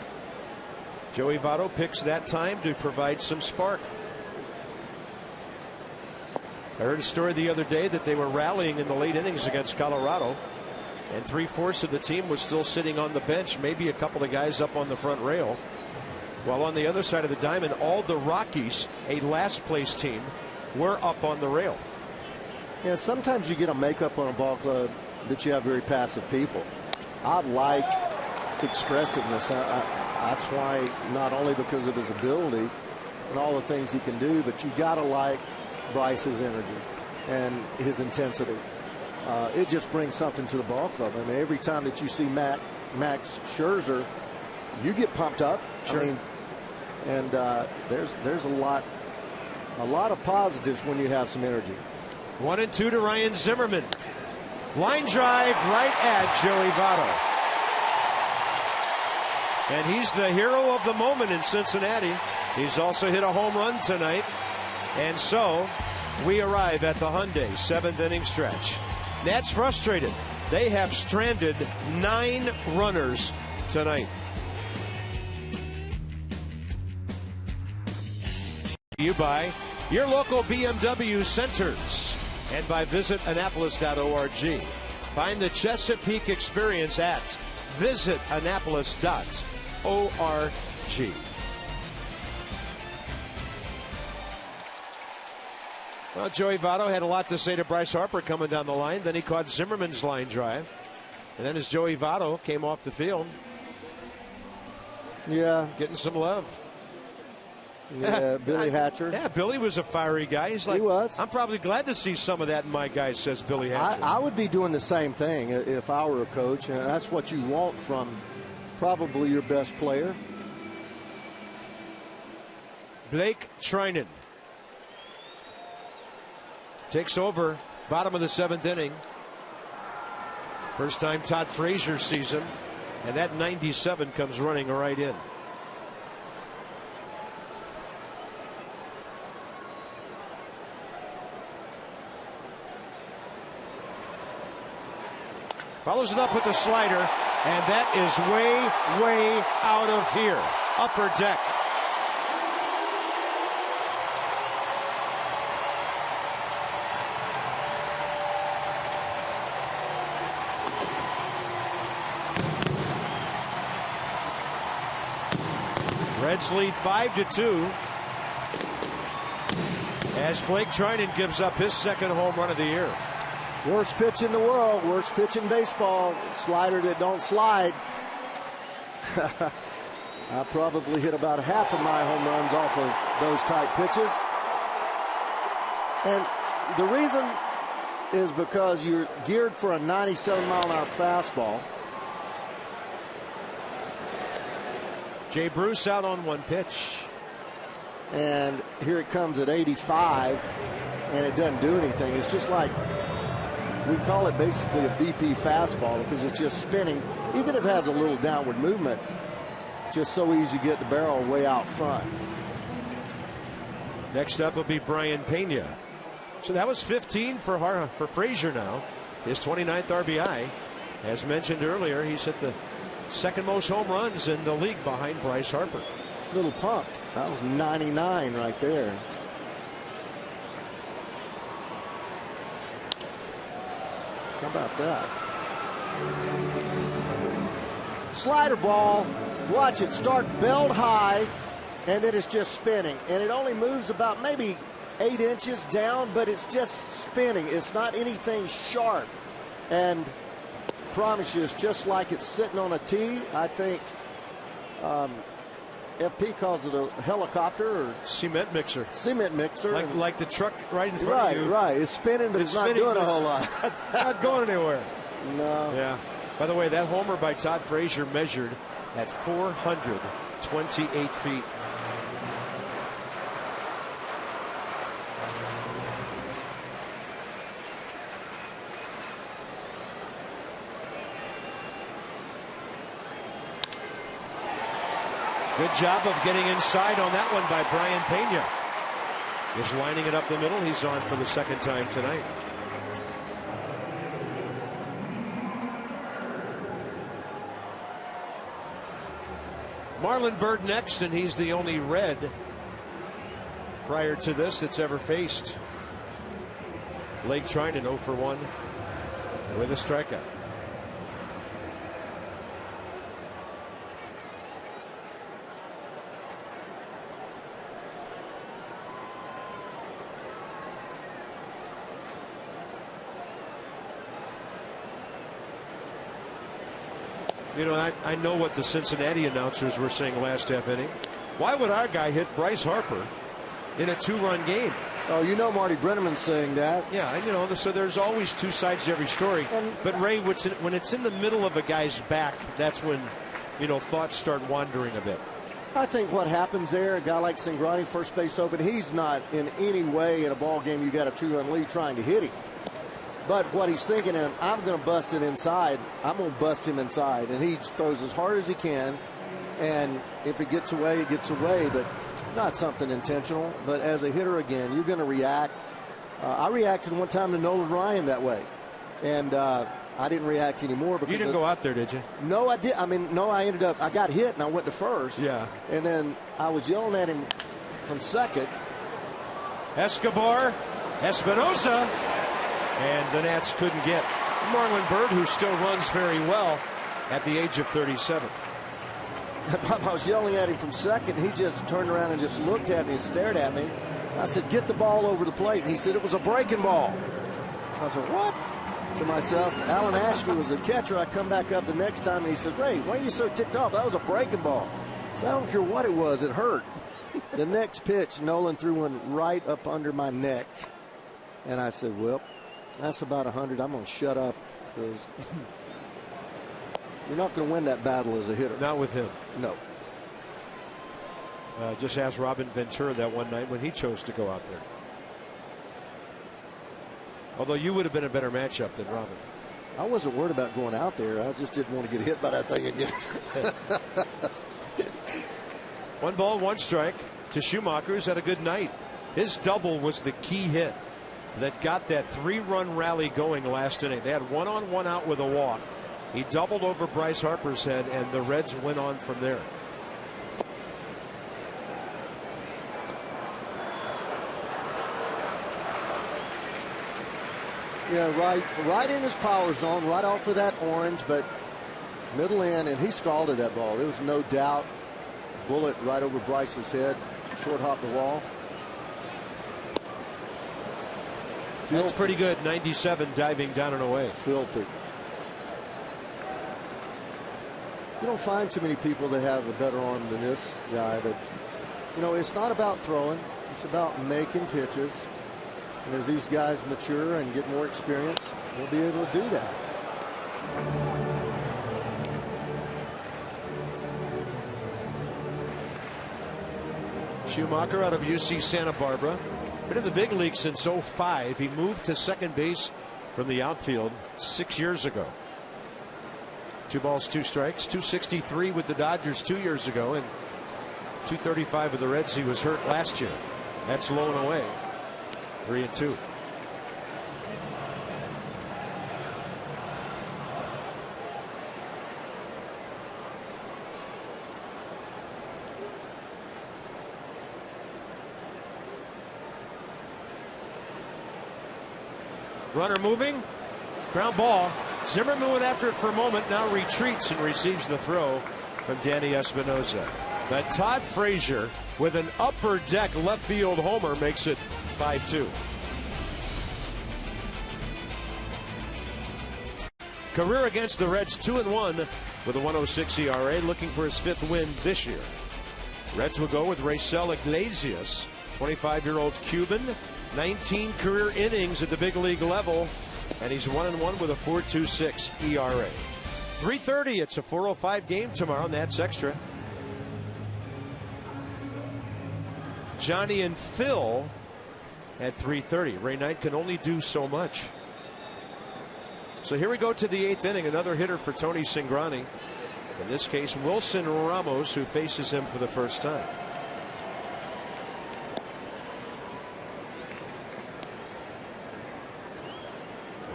Joey Votto picks that time to provide some spark. I heard a story the other day that they were rallying in the late innings against Colorado, and 3/4 of the team was still sitting on the bench, maybe a couple of guys up on the front rail. While on the other side of the diamond, all the Rockies, a last place team, were up on the rail. Yeah, sometimes you get a makeup on a ball club that you have very passive people. I like expressiveness. That's why, not only because of his ability and all the things he can do, but you got to like Bryce's energy and his intensity. It just brings something to the ball club. I mean, every time that you see Max Scherzer, you get pumped up. Sure. I mean, and there's a lot of positives when you have some energy. 1-2 to Ryan Zimmerman. Line drive right at Joey Votto. And he's the hero of the moment in Cincinnati. He's also hit a home run tonight. And so we arrive at the Hyundai 7th inning stretch. Nats frustrated. They have stranded 9 runners tonight. You by your local BMW centers and by visitannapolis.org. Find the Chesapeake experience at visitannapolis.org. Well, Joey Votto had a lot to say to Bryce Harper coming down the line. Then he caught Zimmerman's line drive. And then as Joey Votto came off the field, getting some love. Yeah, Billy Hatcher. Yeah, Billy was a fiery guy. He's like, he was. I'm probably glad to see some of that in my guys, says Billy Hatcher. I would be doing the same thing if I were a coach, and that's what you want from probably your best player. Blake Trinan takes over, bottom of the 7th inning. First time Todd Frazier sees him, and that 97 comes running right in. Follows it up with the slider, and that is way out of here. Upper deck. Reds lead 5-2 as Blake Trinan gives up his second home run of the year. Worst pitch in the world, worst pitch in baseball, slider that don't slide. I probably hit about half of my home runs off of those type pitches. And the reason is because you're geared for a 97-mile-an-hour fastball. Jay Bruce out on one pitch. And here it comes at 85, and it doesn't do anything. It's just like, we call it basically a BP fastball because it's just spinning. Even if it has a little downward movement, just so easy to get the barrel way out front. Next up will be Brian Pena. So that was 15 for Frazier now. His 29th RBI. As mentioned earlier, he's hit the second most home runs in the league behind Bryce Harper. Little pumped. That was 99 right there. How about that? Slider ball. Watch it start belled high, and then it's just spinning. And it only moves about maybe 8 inches down, but it's just spinning. It's not anything sharp. And I promise you, it's just like it's sitting on a tee. I think FP calls it a helicopter or cement mixer. Cement mixer. Like the truck right in front of you. Right. It's spinning, but it's not doing a whole lot. Not going anywhere. No. Yeah. By the way, that homer by Todd Frazier measured at 428 feet. Good job of getting inside on that one by Brian Pena. Just lining it up the middle. He's on for the second time tonight. Marlon Byrd next, and he's the only Red prior to this that's ever faced Blake Trinan. 0 for 1 with a strikeout. You know, I know what the Cincinnati announcers were saying last half inning. Why would our guy hit Bryce Harper in a 2-run game? Oh, you know Marty Brenneman's saying that. Yeah, you know, so there's always two sides to every story. But Ray, when it's in the middle of a guy's back, that's when, you know, thoughts start wandering a bit. I think what happens there, a guy like Cingrani, first base open, he's not in any way in a ball game you got a 2-run lead trying to hit him. But what he's thinking, and I'm going to bust it inside, I'm going to bust him inside. And he throws as hard as he can. And if it gets away, it gets away. But not something intentional. But as a hitter, again, you're going to react. I reacted one time to Nolan Ryan that way. And I didn't react anymore. Because you didn't go out there, did you? No, I did. I mean, no, I got hit and I went to first. Yeah. And then I was yelling at him from second. Escobar, Espinosa. And the Nats couldn't get Marlon Byrd, who still runs very well at the age of 37. I was yelling at him from second. He just turned around and just looked at me and stared at me. I said, get the ball over the plate. And he said, it was a breaking ball. I said, what? To myself, Alan Ashby was the catcher. I come back up the next time and he said, Ray, why are you so ticked off? That was a breaking ball. I said, I don't care what it was. It hurt. The next pitch, Nolan threw one right up under my neck. And I said, well, that's about 100. I'm going to shut up because you're not going to win that battle as a hitter. Not with him. No. Just ask Robin Ventura that one night when he chose to go out there. Although you would have been a better matchup than Robin. I wasn't worried about going out there. I just didn't want to get hit by that thing again. 1 ball, 1 strike to Schumacher, who's had a good night. His double was the key hit that got that 3-run rally going last inning. They had 1 on 1 out with a walk. He doubled over Bryce Harper's head, and the Reds went on from there. Yeah, right in his power zone, right off of that orange, but middle in, and he scalded that ball. There was no doubt. Bullet right over Bryce's head, short hop the wall. That's pretty good. 97 diving down and away. Filthy. You don't find too many people that have a better arm than this guy. But, you know, it's not about throwing. It's about making pitches. And as these guys mature and get more experience, they'll be able to do that. Schumacher out of UC Santa Barbara. Been in the big league since 05. He moved to second base from the outfield 6 years ago. 2 balls, 2 strikes. 263 with the Dodgers 2 years ago, and 235 with the Reds. He was hurt last year. That's low and away. 3-2. Runner moving. Ground ball. Zimmerman went after it for a moment. Now retreats and receives the throw from Danny Espinosa. But Todd Frazier with an upper deck left field homer makes it 5-2. Career against the Reds 2-1 with a 1.06 ERA, looking for his 5th win this year. Reds will go with Raisel Iglesias, 25-year-old Cuban. 19 career innings at the big league level, and he's 1-1 with a 4.26 ERA. 3:30. It's a 4:05 game tomorrow. Nats Extra. Johnny and Phil at 3:30. Ray Knight can only do so much. So here we go to the 8th inning. Another hitter for Tony Cingrani. In this case, Wilson Ramos, who faces him for the first time.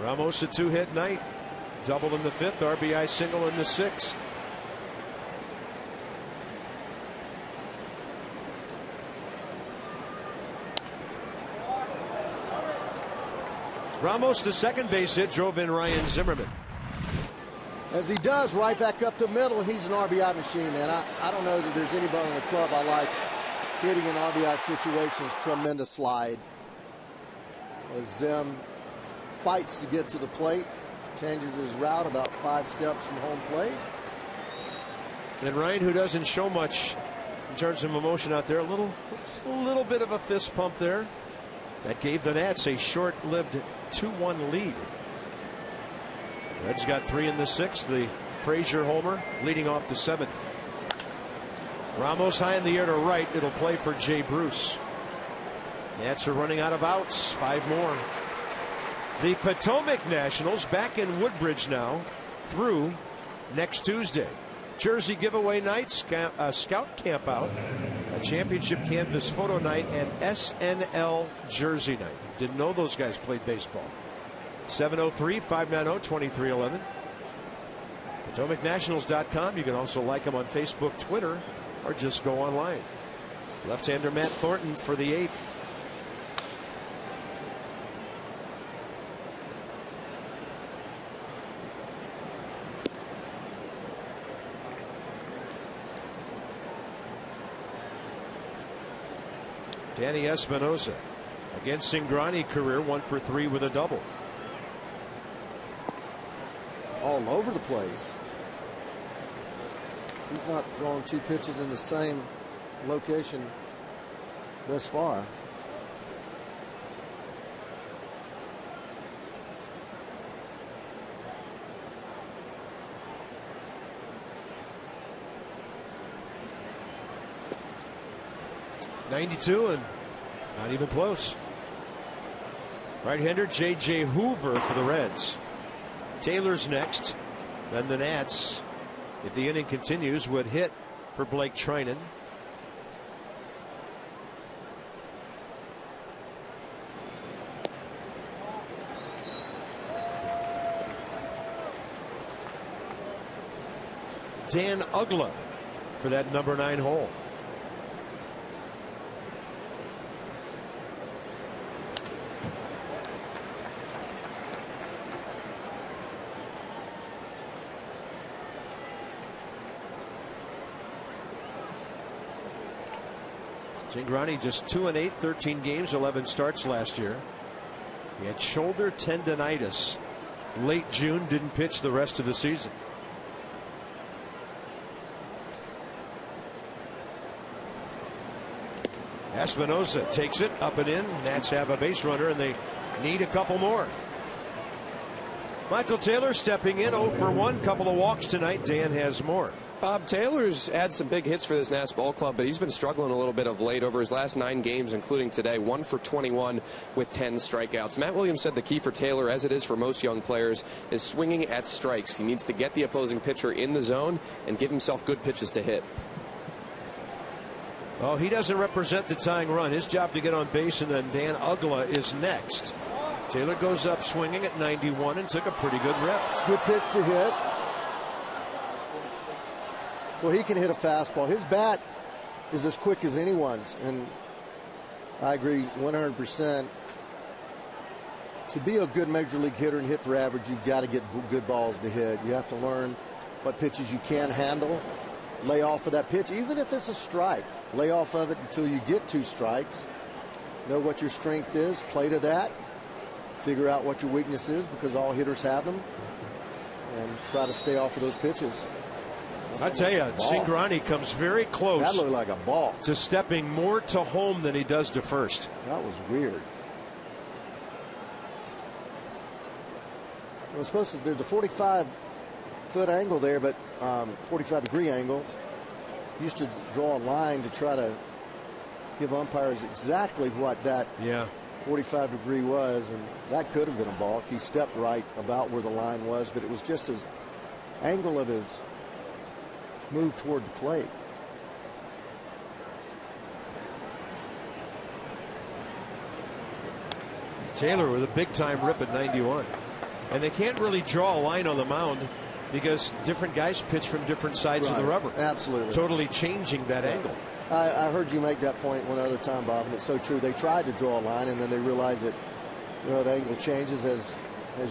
Ramos a 2-hit night. Double in the 5th, RBI single in the 6th. Ramos, the second base hit, drove in Ryan Zimmerman. As he does, right back up the middle, he's an RBI machine, man. I don't know that there's anybody in the club I like hitting in RBI situations. Tremendous slide. As Zim fights to get to the plate, changes his route about 5 steps from home plate. And Ryan, who doesn't show much in terms of emotion out there, a little bit of a fist pump there. That gave the Nats a short-lived 2-1 lead. Reds got 3 in the 6th. The Frazier homer leading off the 7th. Ramos high in the air to right. It'll play for Jay Bruce. Nats are running out of outs. 5 more. The Potomac Nationals back in Woodbridge now through next Tuesday. Jersey giveaway night, scout camp out, a championship canvas photo night, and SNL jersey night. Didn't know those guys played baseball. 703-590-2311. PotomacNationals.com. You can also like them on Facebook, Twitter, or just go online. Left-hander Matt Thornton for the 8th. Danny Espinosa against Cingrani, career 1 for 3 with a double. All over the place. He's not throwing 2 pitches in the same location thus far. .92 and not even close. Right-hander J.J. Hoover for the Reds. Taylor's next. Then the Nats, if the inning continues, would hit for Blake Trinan. Dan Ugla for that number 9 hole. Cingrani just 2-8, 13 games, 11 starts last year. He had shoulder tendonitis late June, didn't pitch the rest of the season. Espinosa takes it up and in. Nats have a base runner and they need a couple more. Michael Taylor stepping in, 0 for 1, couple of walks tonight. Dan has more. Bob, Taylor's had some big hits for this Nats ball club, but he's been struggling a little bit of late. Over his last 9 games, including today, 1 for 21 with 10 strikeouts. Matt Williams said the key for Taylor, as it is for most young players, is swinging at strikes. He needs to get the opposing pitcher in the zone and give himself good pitches to hit. Well, he doesn't represent the tying run. His job to get on base, and then Dan Ugla is next. Taylor goes up swinging at 91 and took a pretty good rep. Good pitch to hit. Well, he can hit a fastball. His bat is as quick as anyone's, and I agree 100%. To be a good major league hitter and hit for average, you've got to get good balls to hit. You have to learn what pitches you can handle, lay off of that pitch, even if it's a strike. Lay off of it until you get 2 strikes. Know what your strength is, play to that. Figure out what your weakness is, because all hitters have them, and try to stay off of those pitches. I tell you, Cingrani comes very close. That looked like a ball. To stepping more to home than he does to first. That was weird. It was supposed to, there's a 45-foot angle there, but 45-degree angle. Used to draw a line to try to give umpires exactly what that 45-degree was, and that could have been a balk. He stepped right about where the line was, but it was just his angle of his move toward the plate. Taylor with a big-time rip at 91. And they can't really draw a line on the mound because different guys pitch from different sides of the rubber. Absolutely. Totally changing that angle. I heard you make that point one other time, Bob, and it's so true. They tried to draw a line, and then they realized that Well, the angle changes as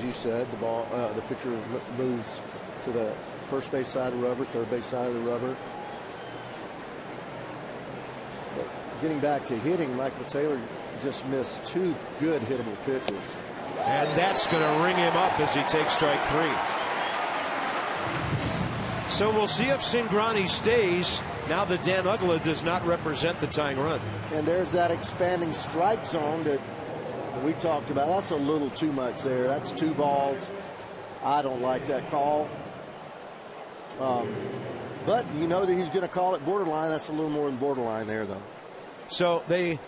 you said. The pitcher moves to the first base side of the rubber, third base side of the rubber. But getting back to hitting, Michael Taylor just missed 2 good hittable pitches. And that's going to ring him up as he takes strike 3. So we'll see if Cingrani stays now that Dan Uggla does not represent the tying run. And there's that expanding strike zone that we talked about. That's a little too much there. That's 2 balls. I don't like that call. But you know that he's going to call it borderline. That's a little more than borderline there, though. So the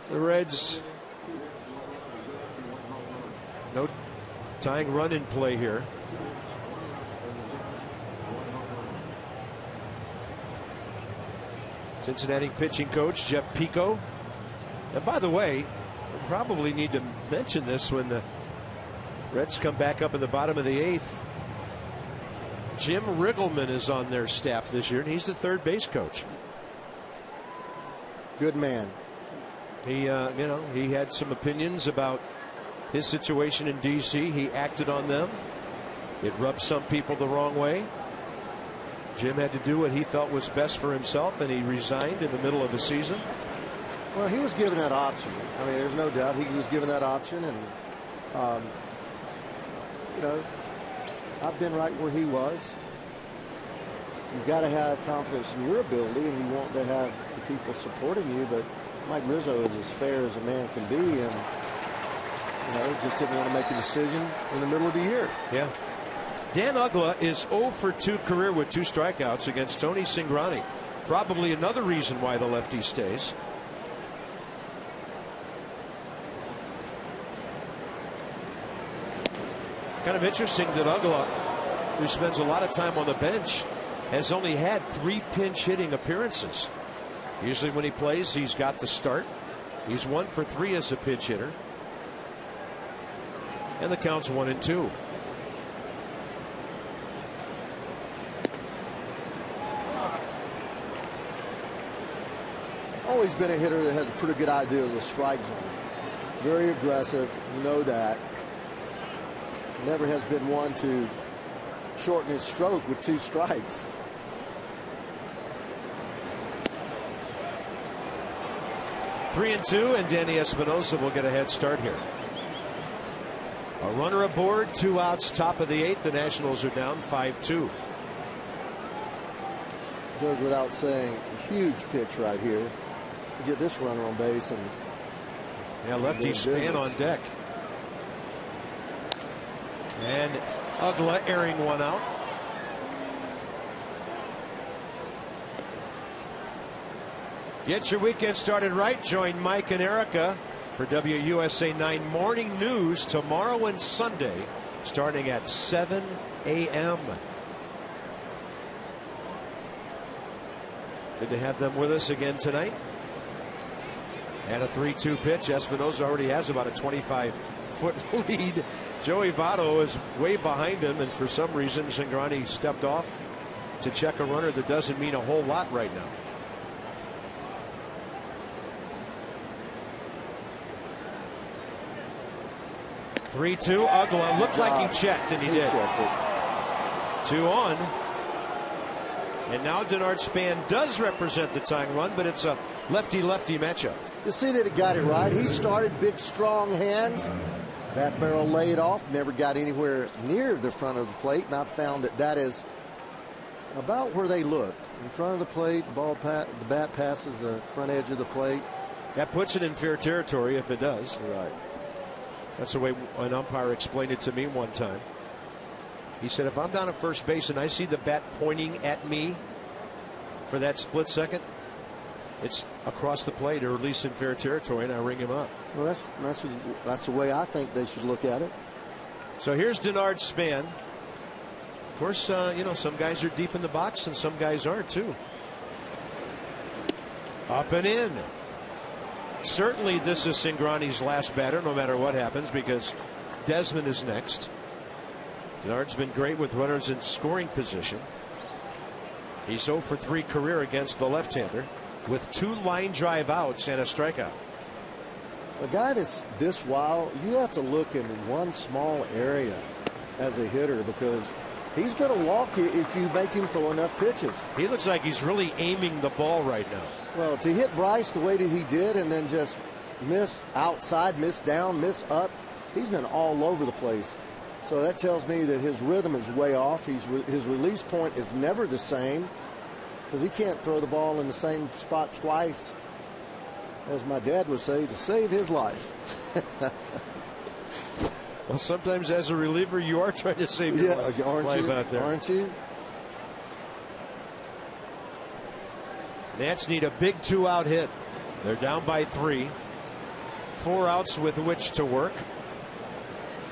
Reds, no tying run in play here. Cincinnati pitching coach Jeff Pico. And by the way, we probably need to mention this when the Reds come back up in the bottom of the 8th. Jim Riggleman is on their staff this year, and he's the third base coach. Good man. He, he had some opinions about his situation in D.C. He acted on them. It rubbed some people the wrong way. Jim had to do what he felt was best for himself, and he resigned in the middle of the season. Well, he was given that option. I mean, there's no doubt he was given that option, and I've been right where he was. You've got to have confidence in your ability, and you want to have the people supporting you. But Mike Rizzo is as fair as a man can be, and just didn't want to make a decision in the middle of the year. Yeah. Dan Uggla is 0 for 2 career with 2 strikeouts against Tony Cingrani. Probably another reason why the lefty stays. Kind of interesting that Uggla, who spends a lot of time on the bench, has only had 3 pinch hitting appearances. Usually when he plays, he's got the start. He's 1 for 3 as a pinch hitter. And the count's 1-2. Always been a hitter that has a pretty good idea of the strike zone. Very aggressive, you know that. Never has been one to shorten his stroke with 2 strikes. Three and 2, and Danny Espinosa will get a head start here. A runner aboard, 2 outs, top of the 8th. The Nationals are down 5-2. Goes without saying, a huge pitch right here. You get this runner on base, and lefty Span on deck. And Uggla airing 1 out. Get your weekend started right. Join Mike and Erica for WUSA 9 Morning News tomorrow and Sunday, starting at 7 a.m. Good to have them with us again tonight. And a 3-2 pitch. Espinosa already has about a 25-foot lead. Joey Votto is way behind him, and for some reason Cingrani stepped off to check a runner. That doesn't mean a whole lot right now. (3-2). Uggla looked like he checked, and he did. Checked it. 2 on. And now Denard Span does represent the tying run, but it's a lefty-lefty matchup. You see that he got it right. He started big, strong hands. That barrel laid off, never got anywhere near the front of the plate, and I found that is about where they look. In front of the plate, the bat passes the front edge of the plate. That puts it in fair territory if it does. Right. That's the way an umpire explained it to me one time. He said, if I'm down at first base and I see the bat pointing at me for that split second, it's across the plate or at least in fair territory, and I ring him up. Well, that's the way I think they should look at it. So here's Denard Span. Of course, some guys are deep in the box and some guys aren't too. Up and in. Certainly this is Cingrani's last batter, no matter what happens, because Desmond is next. Denard's been great with runners in scoring position. He's 0 for 3 career against the left-hander with 2 line drive outs and a strikeout. A guy that's this wild, you have to look in one small area as a hitter, because he's going to walk you if you make him throw enough pitches. He looks like he's really aiming the ball right now. Well, to hit Bryce the way that he did and then just miss outside, miss down, miss up, he's been all over the place. So that tells me that his rhythm is way off. His release point is never the same, because he can't throw the ball in the same spot twice, as my dad would say, to save his life. Well, sometimes as a reliever, you are trying to save your life out there. Aren't you? Nats need a big 2-out hit. They're down by 3. 4 outs with which to work.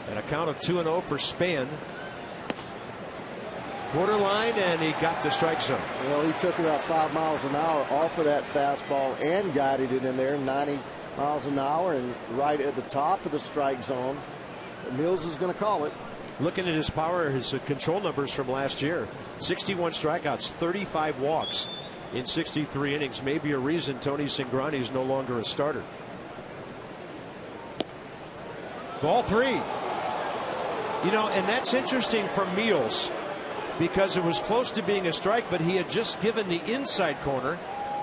And a count of 2-0 for Span. Quarter line, and he got the strike zone. Well, he took about 5 miles an hour off of that fastball and guided it in there, 90 miles an hour, and right at the top of the strike zone. Mills is going to call it. Looking at his power, his control numbers from last year: 61 strikeouts, 35 walks in 63 innings. Maybe a reason Tony Cingrani is no longer a starter. Ball 3. You know, and that's interesting for Mills, because it was close to being a strike, but he had just given the inside corner,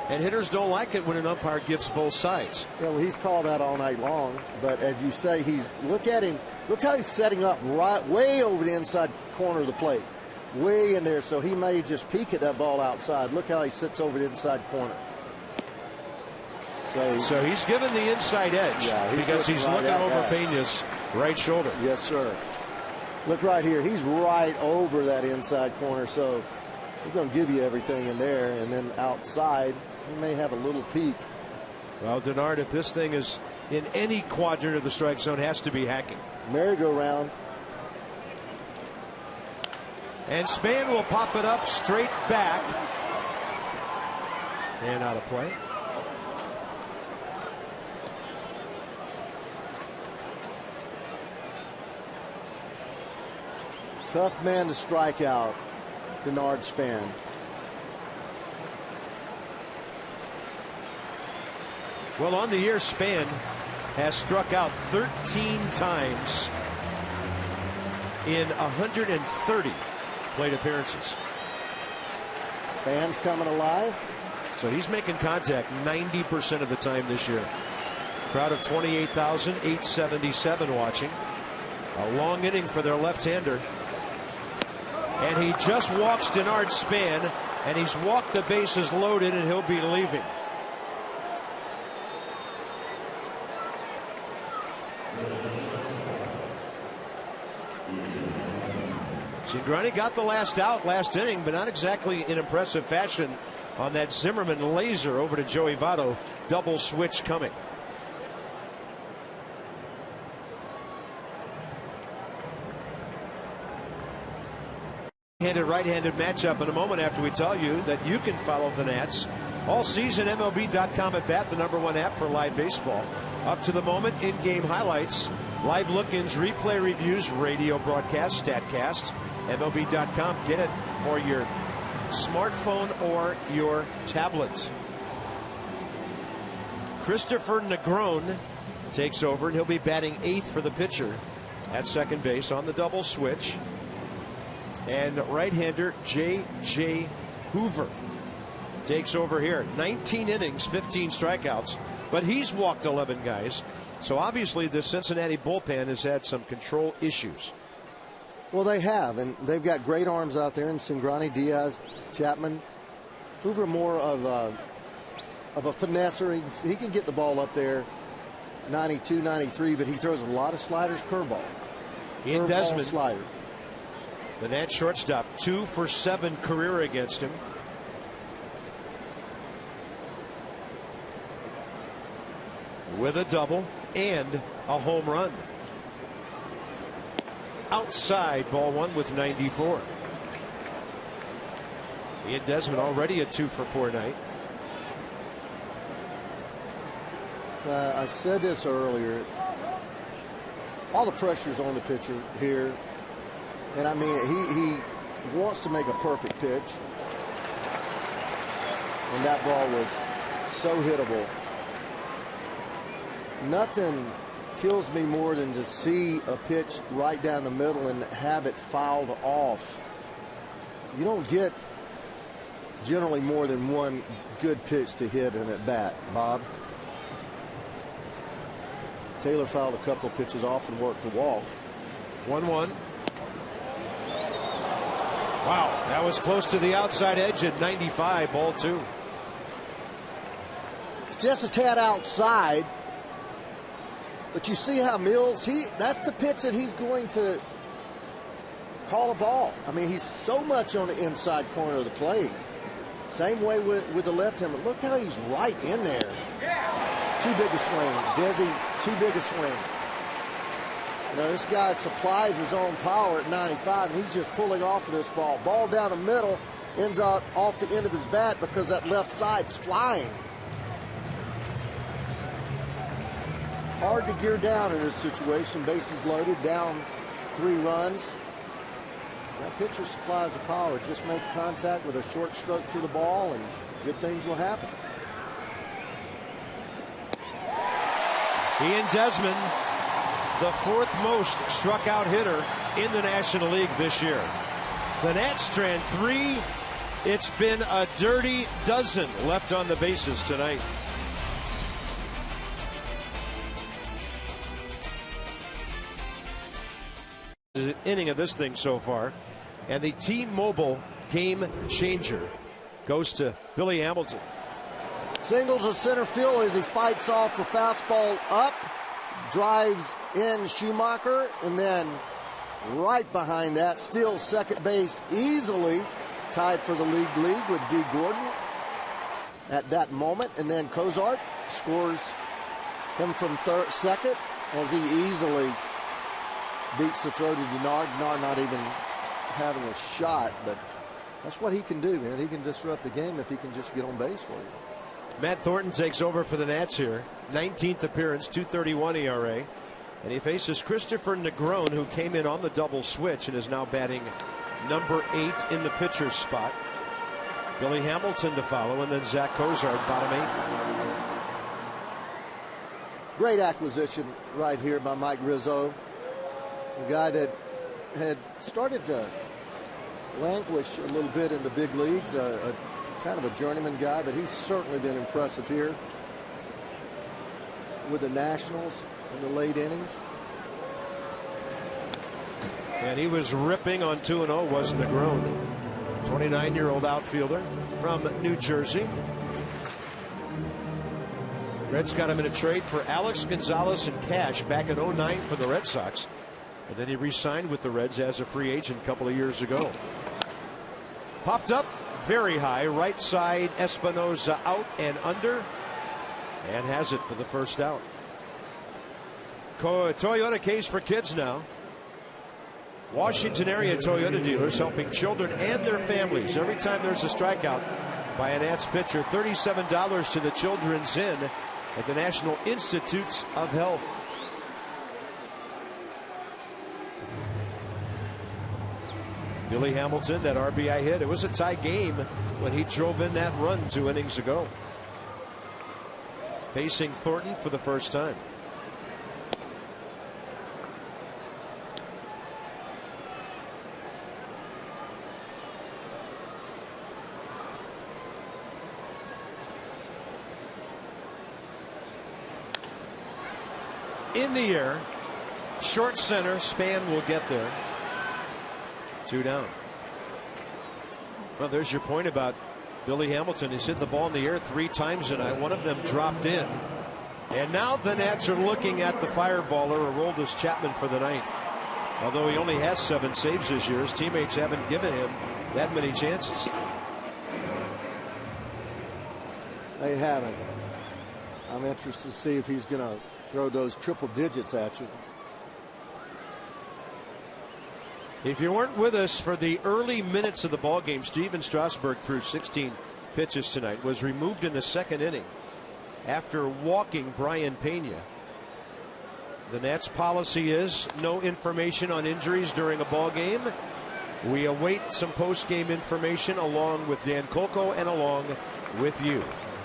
and hitters don't like it when an umpire gives both sides. Yeah, well, he's called that all night long. But as you say, look at him. Look how he's setting up right way over the inside corner of the plate, way in there. So he may just peek at that ball outside. Look how he sits over the inside corner. So he's given the inside edge, because he's looking over Pena's right shoulder. Yes, sir. Look right here. He's right over that inside corner. So he's going to give you everything in there. And then outside, he may have a little peek. Well, Denard, if this thing is in any quadrant of the strike zone, has to be hacking. Merry-go-round. And Span will pop it up straight back. And out of play. Tough man to strike out, Denard Span. Well, on the year, Span has struck out 13 times in 130 plate appearances. Fans coming alive. So he's making contact 90% of the time this year. Crowd of 28,877 watching. A long inning for their left-hander. And he just walks Denard Span, and he's walked the bases loaded, and he'll be leaving. Cingrani got the last out last inning, but not exactly in impressive fashion on that Zimmerman laser over to Joey Votto. Double switch coming. Right-handed matchup in a moment, after we tell you that you can follow the Nats all season. MLB.com at bat, the #1 app for live baseball. Up to the moment, in-game highlights, live look-ins, replay reviews, radio broadcast, StatCast. MLB.com. Get it for your smartphone or your tablet. Christopher Negron takes over, and he'll be batting 8th for the pitcher at second base on the double switch. And right-hander J.J. Hoover takes over here. 19 innings, 15 strikeouts, but he's walked 11 guys. So obviously this Cincinnati bullpen has had some control issues. Well, they have, and they've got great arms out there in Cingrani, Diaz, Chapman. Hoover more of a finesser. He can get the ball up there, 92, 93, but he throws a lot of sliders, curveball. Ian Desmond, slider. The Nats shortstop, 2 for 7 career against him. With a double and a home run. Outside, ball 1 with 94. Ian Desmond already a 2 for 4 night. I said this earlier. All the pressure's on the pitcher here. And I mean, he wants to make a perfect pitch. And that ball was so hittable. Nothing kills me more than to see a pitch right down the middle and have it fouled off. You don't get generally more than one good pitch to hit in at bat, Bob. Taylor fouled a couple of pitches off and worked the walk. 1-1. Wow, that was close to the outside edge at 95, ball 2. It's just a tad outside. But you see how Mills, that's the pitch that he's going to call a ball. I mean, he's so much on the inside corner of the plate. Same way with the left-hander. Look how he's right in there. Too big a swing. Desi, too big a swing. You know, this guy supplies his own power at 95, and he's just pulling off of this ball. Ball down the middle, ends up off the end of his bat because that left side's flying. Hard to gear down in this situation. Bases loaded, down 3 runs. That pitcher supplies the power. Just make contact with a short stroke to the ball, and good things will happen. Ian Desmond, the 4th most struck out hitter in the National League this year. The Nats strand 3. It's been a dirty dozen left on the bases tonight. The inning of this thing so far, and the T-Mobile game changer goes to Billy Hamilton. Single to center field as he fights off a fastball up, drives in Schumacher, and then right behind that, steals second base easily, tied for the league lead with D. Gordon at that moment, and then Cozart scores him from second as he easily beats the throw to Denard. Denard not even having a shot, but that's what he can do, man. He can disrupt the game if he can just get on base for you. Matt Thornton takes over for the Nats here. 19th appearance, 2.31 ERA. And he faces Christopher Negron, who came in on the double switch and is now batting number 8 in the pitcher's spot. Billy Hamilton to follow, and then Zack Cozart, bottom 8. Great acquisition right here by Mike Rizzo. A guy that had started to languish a little bit in the big leagues, a kind of a journeyman guy, but he's certainly been impressive here with the Nationals in the late innings. And he was ripping on 2-0, wasn't Negron. 29-year-old outfielder from New Jersey. Reds got him in a trade for Alex Gonzalez and cash back in 09 for the Red Sox. And then he re-signed with the Reds as a free agent a couple of years ago. Popped up very high, right side, Espinosa out and under, and has it for the first out. Toyota case for kids now. Washington area Toyota dealers helping children and their families. Every time there's a strikeout by a Nats pitcher, $37 to the Children's Inn at the National Institutes of Health. Billy Hamilton, that RBI hit. It was a tie game when he drove in that run 2 innings ago. Facing Thornton for the first time. In the air, short center, Span will get there. 2 down. Well, there's your point about Billy Hamilton. He's hit the ball in the air 3 times tonight. One of them dropped in. And now the Nats are looking at the fireballer, Aroldis Chapman, for the 9th. Although he only has 7 saves this year, his teammates haven't given him that many chances. They haven't. I'm interested to see if he's going to throw those triple digits at you. If you weren't with us for the early minutes of the ball game, Steven Strasburg threw 16 pitches tonight, was removed in the 2nd inning after walking Brian Pena. The Nats policy is no information on injuries during a ball game. We await some post-game information along with Dan Colco and along with you.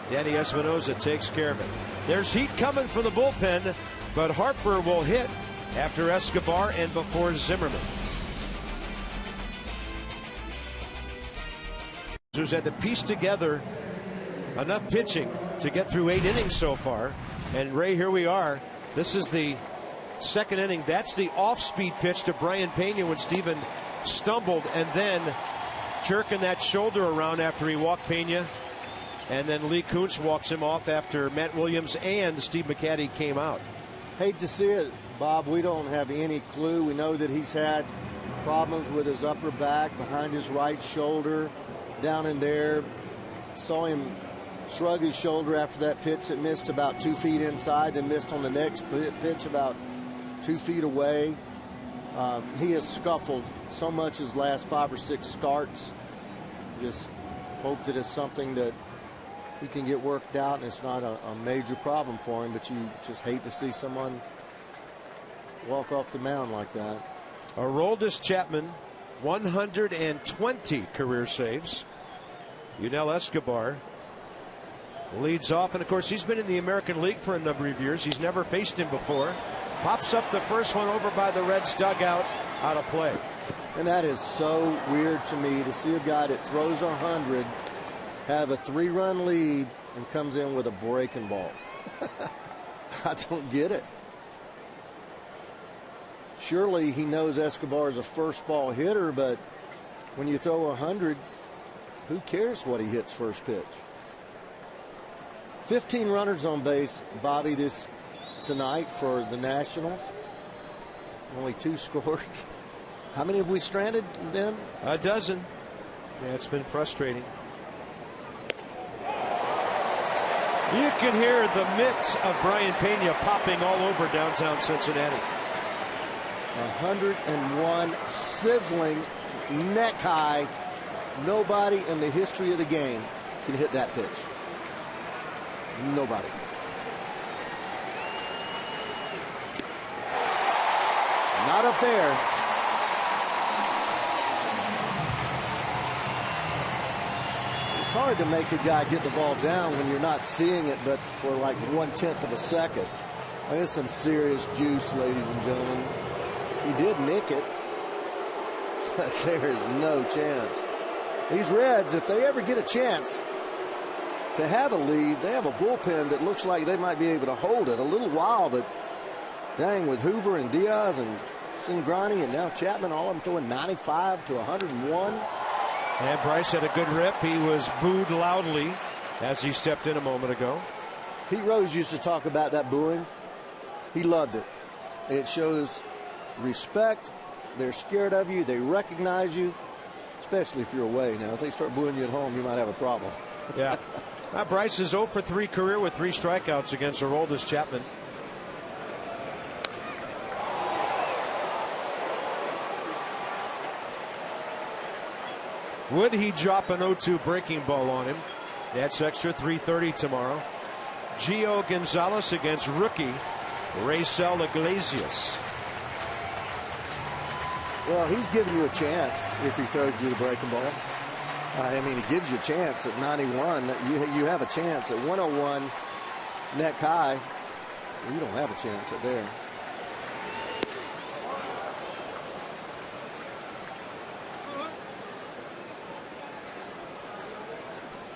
Danny Espinosa takes care of it. There's heat coming from the bullpen, but Harper will hit after Escobar and before Zimmerman. Who's had to piece together enough pitching to get through 8 innings so far. And Ray, here we are. This is the second inning. That's the off-speed pitch to Brian Pena when Steven stumbled and then jerking that shoulder around after he walked Pena. And then Lee Kuntz walks him off after Matt Williams and Steve McCatty came out. Hate to see it, Bob. We don't have any clue. We know that he's had problems with his upper back, behind his right shoulder, down in there. Saw him shrug his shoulder after that pitch that missed about 2 feet inside, then missed on the next pitch about 2 feet away. He has scuffled so much his last 5 or 6 starts. Just hope that it's something that he can get worked out and it's not a major problem for him, but you just hate to see someone walk off the mound like that. Aroldis Chapman, 120 career saves. Yunel Escobar leads off, and of course he's been in the American League for a number of years. He's never faced him before. Pops up the first one over by the Reds dugout, out of play. And that is so weird to me to see a guy that throws 100 have a 3-run lead and comes in with a breaking ball. I don't get it. Surely he knows Escobar is a first ball hitter, but when you throw 100, who cares what he hits first pitch? 15 runners on base, Bobby, tonight for the Nationals. Only 2 scored. How many have we stranded then? A dozen. Yeah, it's been frustrating. You can hear the mitts of Brian Pena popping all over downtown Cincinnati. 101 sizzling, neck high. Nobody in the history of the game can hit that pitch. Nobody. Not up there. It's hard to make a guy get the ball down when you're not seeing it, but for like 1/10 of a second. There's some serious juice, ladies and gentlemen. He did nick it, but there is no chance. These Reds, if they ever get a chance to have a lead, they have a bullpen that looks like they might be able to hold it a little while, but dang, with Hoover and Diaz and Cingrani and now Chapman, all of them throwing 95 to 101. And Bryce had a good rip. He was booed loudly as he stepped in a moment ago. Pete Rose used to talk about that booing. He loved it. It shows respect. They're scared of you. They recognize you, especially if you're away. Now, if they start booing you at home, you might have a problem. Yeah. Bryce is 0 for 3 career with 3 strikeouts against Aroldis Chapman. Would he drop an 0-2 breaking ball on him? That's extra 3:30 tomorrow. Gio Gonzalez against rookie Raisel Iglesias. Well, he's giving you a chance if he throws you the breaking ball. I mean, he gives you a chance at 91. You have a chance at 101 neck high. You don't have a chance at there.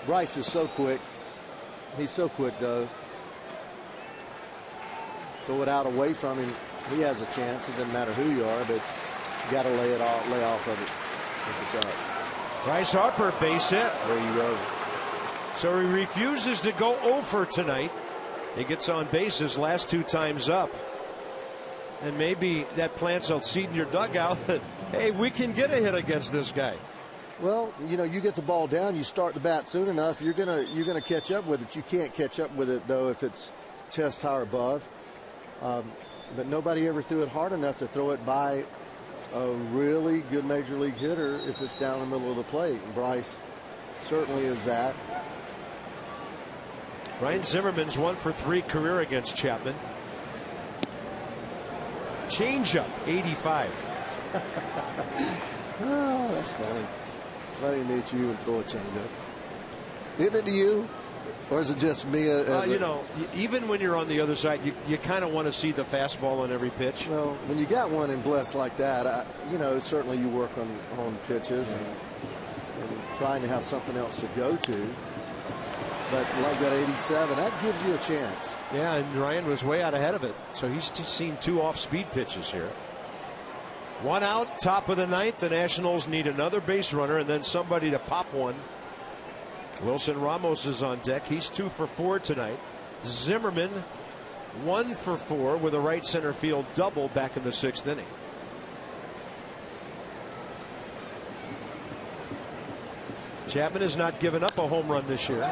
Bryce is so quick. He's so quick, though. Throw it out away from him. He has a chance. It doesn't matter who you are, but you got to lay off of it. Bryce Harper base hit. There you go. So he refuses to go 0 for tonight. He gets on base his last 2 times up. And maybe that plants a seed in your dugout that, hey, we can get a hit against this guy. Well, you know, you get the ball down, you start the bat soon enough, you're gonna catch up with it. You can't catch up with it though if it's chest high or above. But nobody ever threw it hard enough to throw it by a really good major league hitter if it's down the middle of the plate. And Bryce certainly is that. Ryan Zimmerman's 1 for 3 career against Chapman. Changeup, 85. Oh, that's funny. It's funny to meet you and throw a changeup. Isn't it to you? Or is it just me? You know, even when you're on the other side, you kind of want to see the fastball on every pitch. Well, when you got one in Bless like that, you know, certainly you work on pitches and trying to have something else to go to. But like that 87, that gives you a chance. Yeah, and Ryan was way out ahead of it. So he's seen 2 off-speed pitches here. 1 out, top of the 9th. The Nationals need another base runner and then somebody to pop one. Wilson Ramos is on deck. He's 2 for 4 tonight. Zimmerman 1 for 4 with a right center field double back in the 6th inning. Chapman has not given up a home run this year.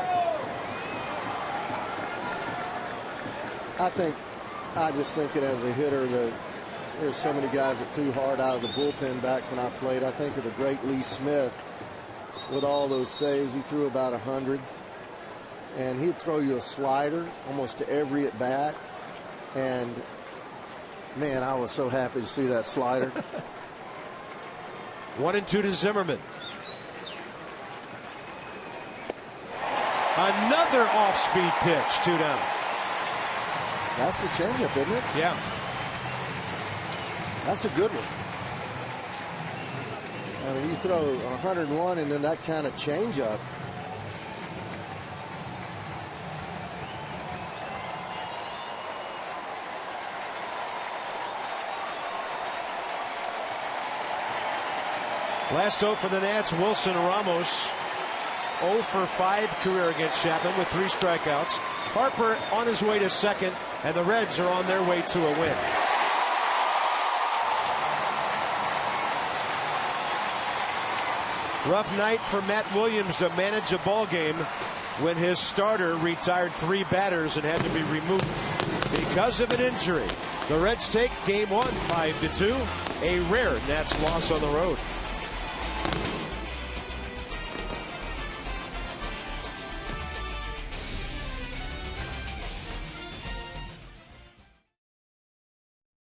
I just think it as a hitter, there's so many guys that threw hard out of the bullpen back when I played. I think of the great Lee Smith. With all those saves, he threw about 100, and he'd throw you a slider almost to every at bat. And man, I was so happy to see that slider. 1-2 to Zimmerman. Another off-speed pitch, 2 down. That's the changeup, isn't it? Yeah. That's a good one. I mean, you throw 101 and then that kind of changeup. Last out for the Nats, Wilson Ramos. 0 for 5 career against Chapman with 3 strikeouts. Harper on his way to second, and the Reds are on their way to a win. Rough night for Matt Williams to manage a ball game when his starter retired 3 batters and had to be removed because of an injury. The Reds take game 1 5-2, a rare Nats loss on the road.